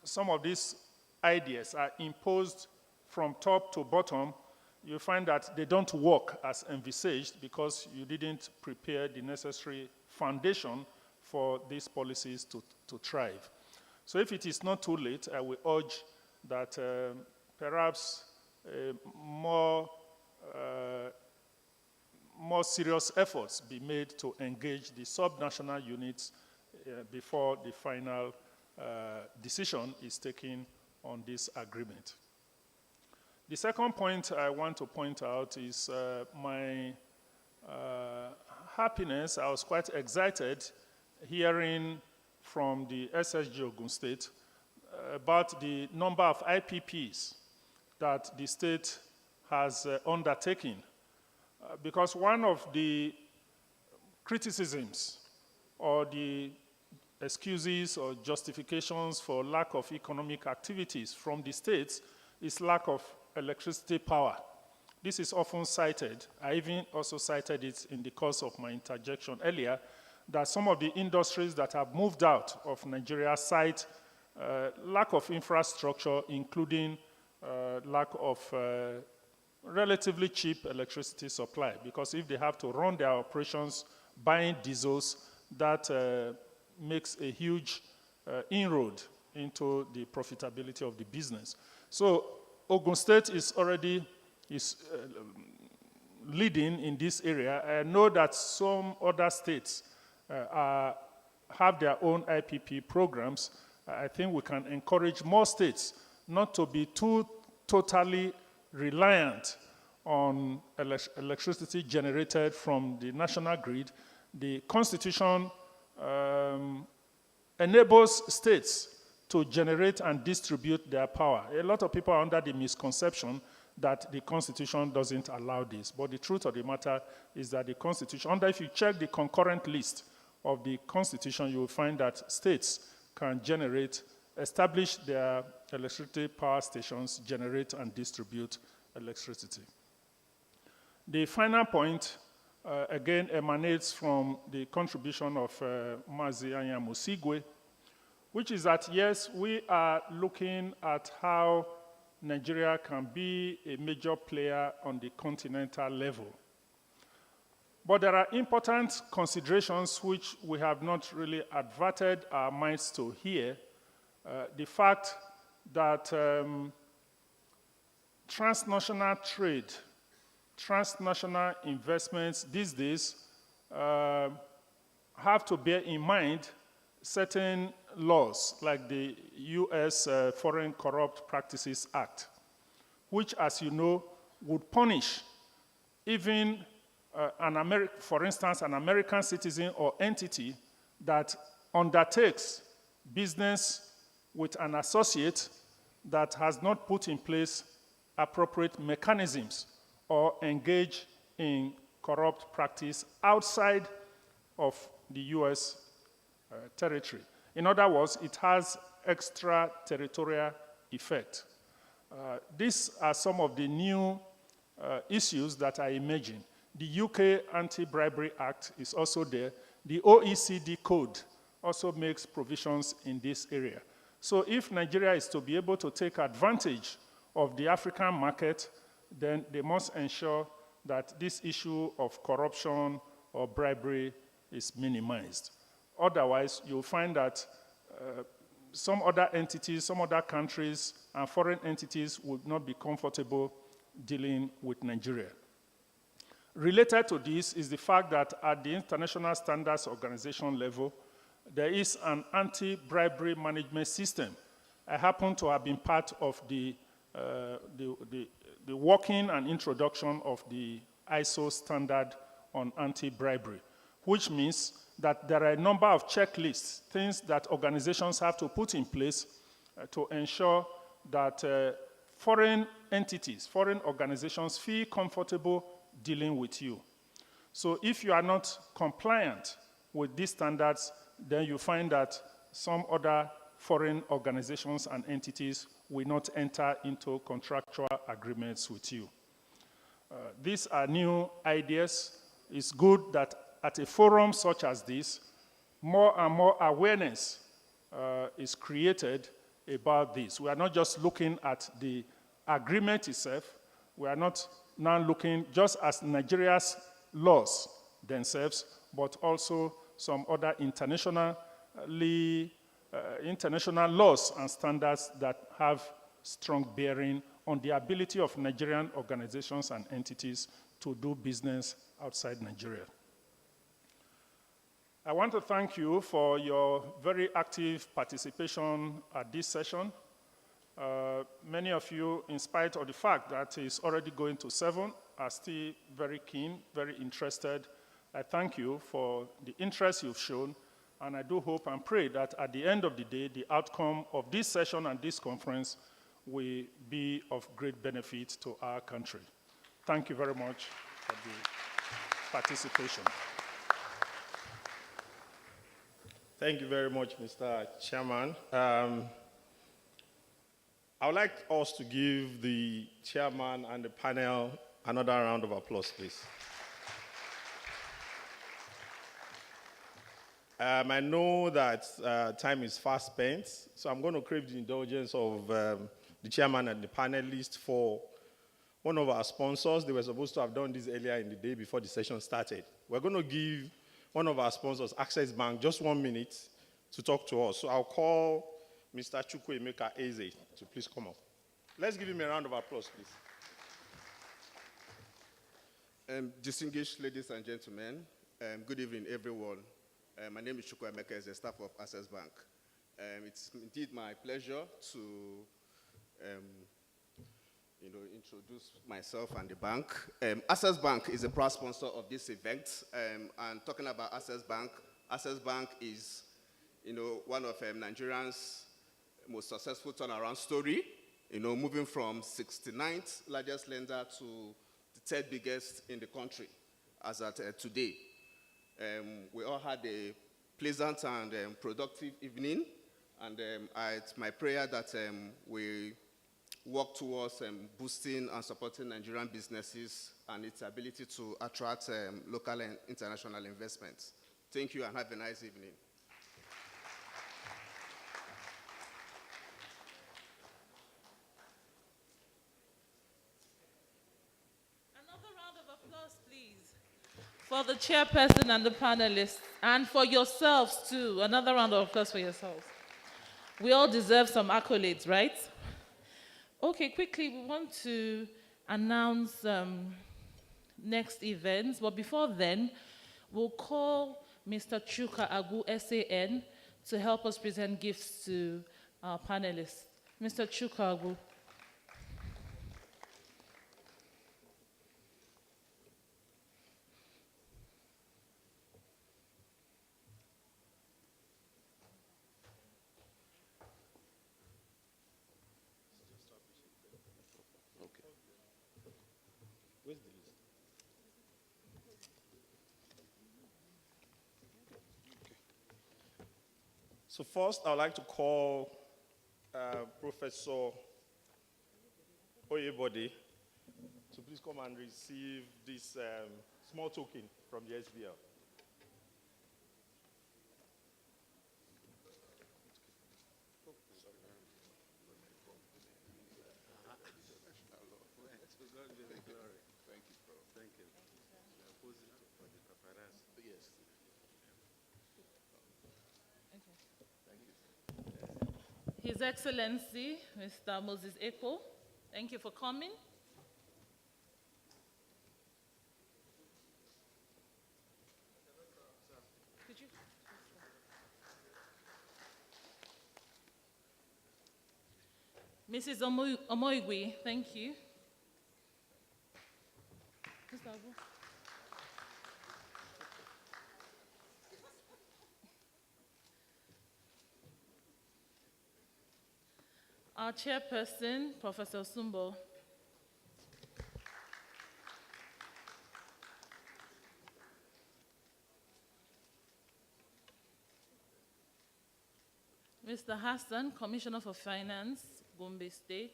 some of these ideas are imposed from top to bottom, you find that they don't work as envisaged because you didn't prepare the necessary foundation for these policies to thrive. So if it is not too late, I will urge that perhaps more serious efforts be made to engage the subnational units before the final decision is taken on this agreement. The second point I want to point out is my happiness. I was quite excited hearing from the SSG Ogun State about the number of IPPs that the state has undertaken. Because one of the criticisms or the excuses or justifications for lack of economic activities from the states is lack of electricity power. This is often cited. I even also cited it in the course of my interjection earlier, that some of the industries that have moved out of Nigeria cite lack of infrastructure, including lack of relatively cheap electricity supply, because if they have to run their operations buying diesels, that makes a huge inroad into the profitability of the business. So Ogun State is already leading in this area. I know that some other states have their own IPP programs. I think we can encourage more states not to be too totally reliant on electricity generated from the national grid. The Constitution enables states to generate and distribute their power. A lot of people are under the misconception that the Constitution doesn't allow this. But the truth of the matter is that the Constitution, if you check the concurrent list of the Constitution, you will find that states can establish their electricity power stations, generate and distribute electricity. The final point, again, emanates from the contribution of Mazi Anyamusigwe, which is that, yes, we are looking at how Nigeria can be a major player on the continental level. But there are important considerations which we have not really adverted our minds to here. The fact that transnational trade, transnational investments these days have to bear in mind certain laws like the U.S. Foreign Corrupt Practices Act, which, as you know, would punish even for instance, an American citizen or entity that undertakes business with an associate that has not put in place appropriate mechanisms or engage in corrupt practice outside of the U.S. Territory. In other words, it has extraterritorial effect. These are some of the new issues that are emerging. The UK Anti-Bribery Act is also there. The OECD Code also makes provisions in this area. So if Nigeria is to be able to take advantage of the African market, then they must ensure that this issue of corruption or bribery is minimized. Otherwise, you'll find that some other entities, some other countries, and foreign entities would not be comfortable dealing with Nigeria. Related to this is the fact that at the International Standards Organization level, there is an anti-bribery management system. I happen to have been part of the working and introduction of the ISO standard on anti-bribery, which means that there are a number of checklists, things that organizations have to put in place to ensure that foreign entities, foreign organizations feel comfortable dealing with you. So if you are not compliant with these standards, then you find that some other foreign organizations and entities will not enter into contractual agreements with you. These are new ideas. It's good that at a forum such as this, more and more awareness is created about this. We are not just looking at the agreement itself. We are not now looking just as Nigeria's laws themselves, but also some other international laws and standards that have strong bearing on the ability of Nigerian organizations and entities to do business outside Nigeria. I want to thank you for your very active participation at this session. Many of you, in spite of the fact that it's already going to 7, are still very keen, very interested. I thank you for the interest you've shown, and I do hope and pray that at the end of the day, the outcome of this session and this conference will be of great benefit to our country. Thank you very much for the participation. Thank you very much, Mr. Chairman. I would like us to give the chairman and the panel another round of applause, please. I know that time is fast spent, so I'm going to crave the indulgence of the chairman and the panelists for one of our sponsors. They were supposed to have done this earlier in the day before the session started. We're going to give one of our sponsors, Access Bank, just 1 minute to talk to us. So I'll call Mr. Chukwuemeka Eze to please come up. Let's give him a round of applause, please. Distinguished ladies and gentlemen, good evening, everyone. My name is Chukwuemeka Eze, staff of Access Bank. It's indeed my pleasure to introduce myself and the bank. Access Bank is a proud sponsor of this event. And talking about Access Bank is, one of Nigeria's most successful turnaround story. Moving from 69th largest lender to the 3rd biggest in the country as at today. We all had a pleasant and productive evening, and it's my prayer that we work towards boosting and supporting Nigerian businesses and its ability to attract local and international investments. Thank you and have a nice evening. Another round of applause, please, for the chairperson and the panelists, and for yourselves too. Another round of applause for yourselves. We all deserve some accolades, right? Okay, quickly, we want to announce next events, but before then, we'll call Mr. Chuka Agu, SAN, to help us present gifts to our panelists. Mr. Chuka Agu. Where's the list? So first, I would like to call Professor Oyebode to please come and receive this small token from the SBL. His Excellency, Mr. Moses Eko, thank you for coming. Could you? Mrs. Omoigui, thank you. Mr. Abu. Our chairperson, Professor Sumbo. Mr. Hassan, Commissioner for Finance, Gombe State.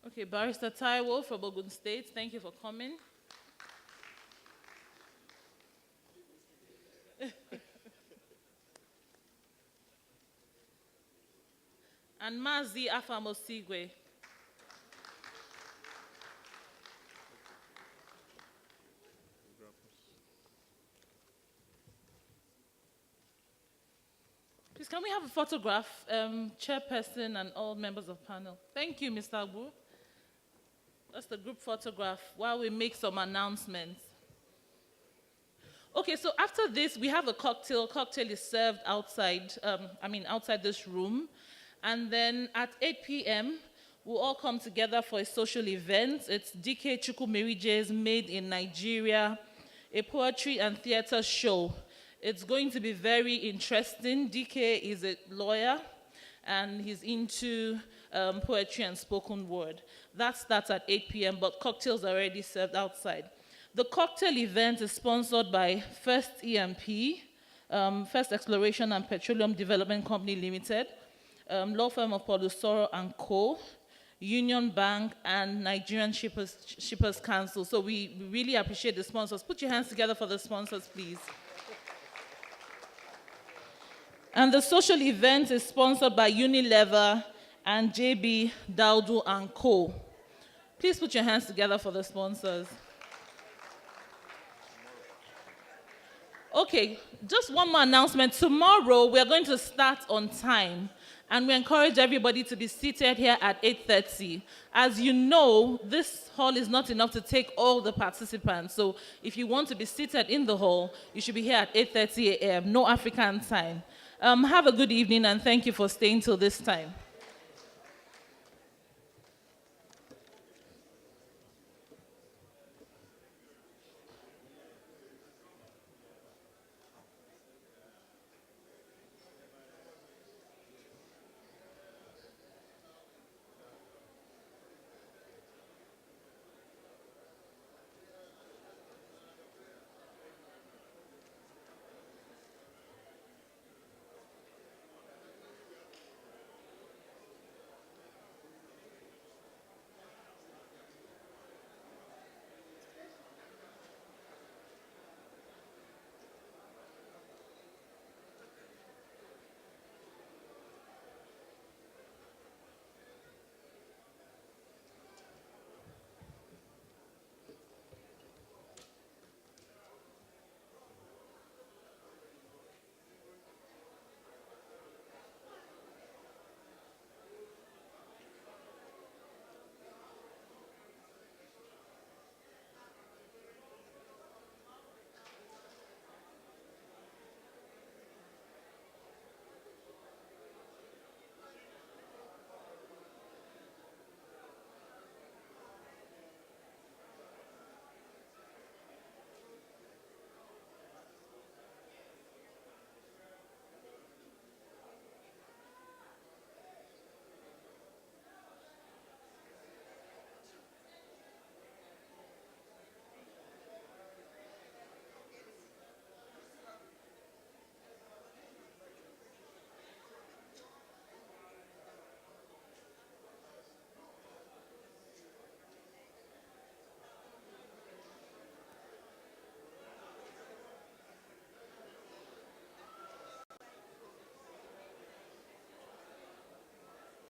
Okay, Barrister Taiwo from Ogun State, thank you for coming. And Mazi Afamosigwe. Please, can we have a photograph, chairperson and all members of panel? Thank you, Mr. Abu. That's the group photograph while we make some announcements. Okay, so after this, we have a cocktail. Cocktail is served outside, outside this room. And then at 8 p.m., we'll all come together for a social event. It's DK Chukwumerije's Made in Nigeria, a poetry and theater show. It's going to be very interesting. DK is a lawyer, and he's into poetry and spoken word. That starts at 8 p.m., but cocktails are already served outside. The cocktail event is sponsored by First EMP, First Exploration and Petroleum Development Company Limited, law firm of Polusoro and Co., Union Bank, and Nigerian Shippers Council. So we really appreciate the sponsors. Put your hands together for the sponsors, please. And the social event is sponsored by Unilever and JB Daudu and Co. Please put your hands together for the sponsors. Okay, just one more announcement. Tomorrow, we're going to start on time, and we encourage everybody to be seated here at 8:30. As you know, this hall is not enough to take all the participants, so if you want to be seated in the hall, you should be here at 8:30 a.m., no African time. Have a good evening, and thank you for staying till this time.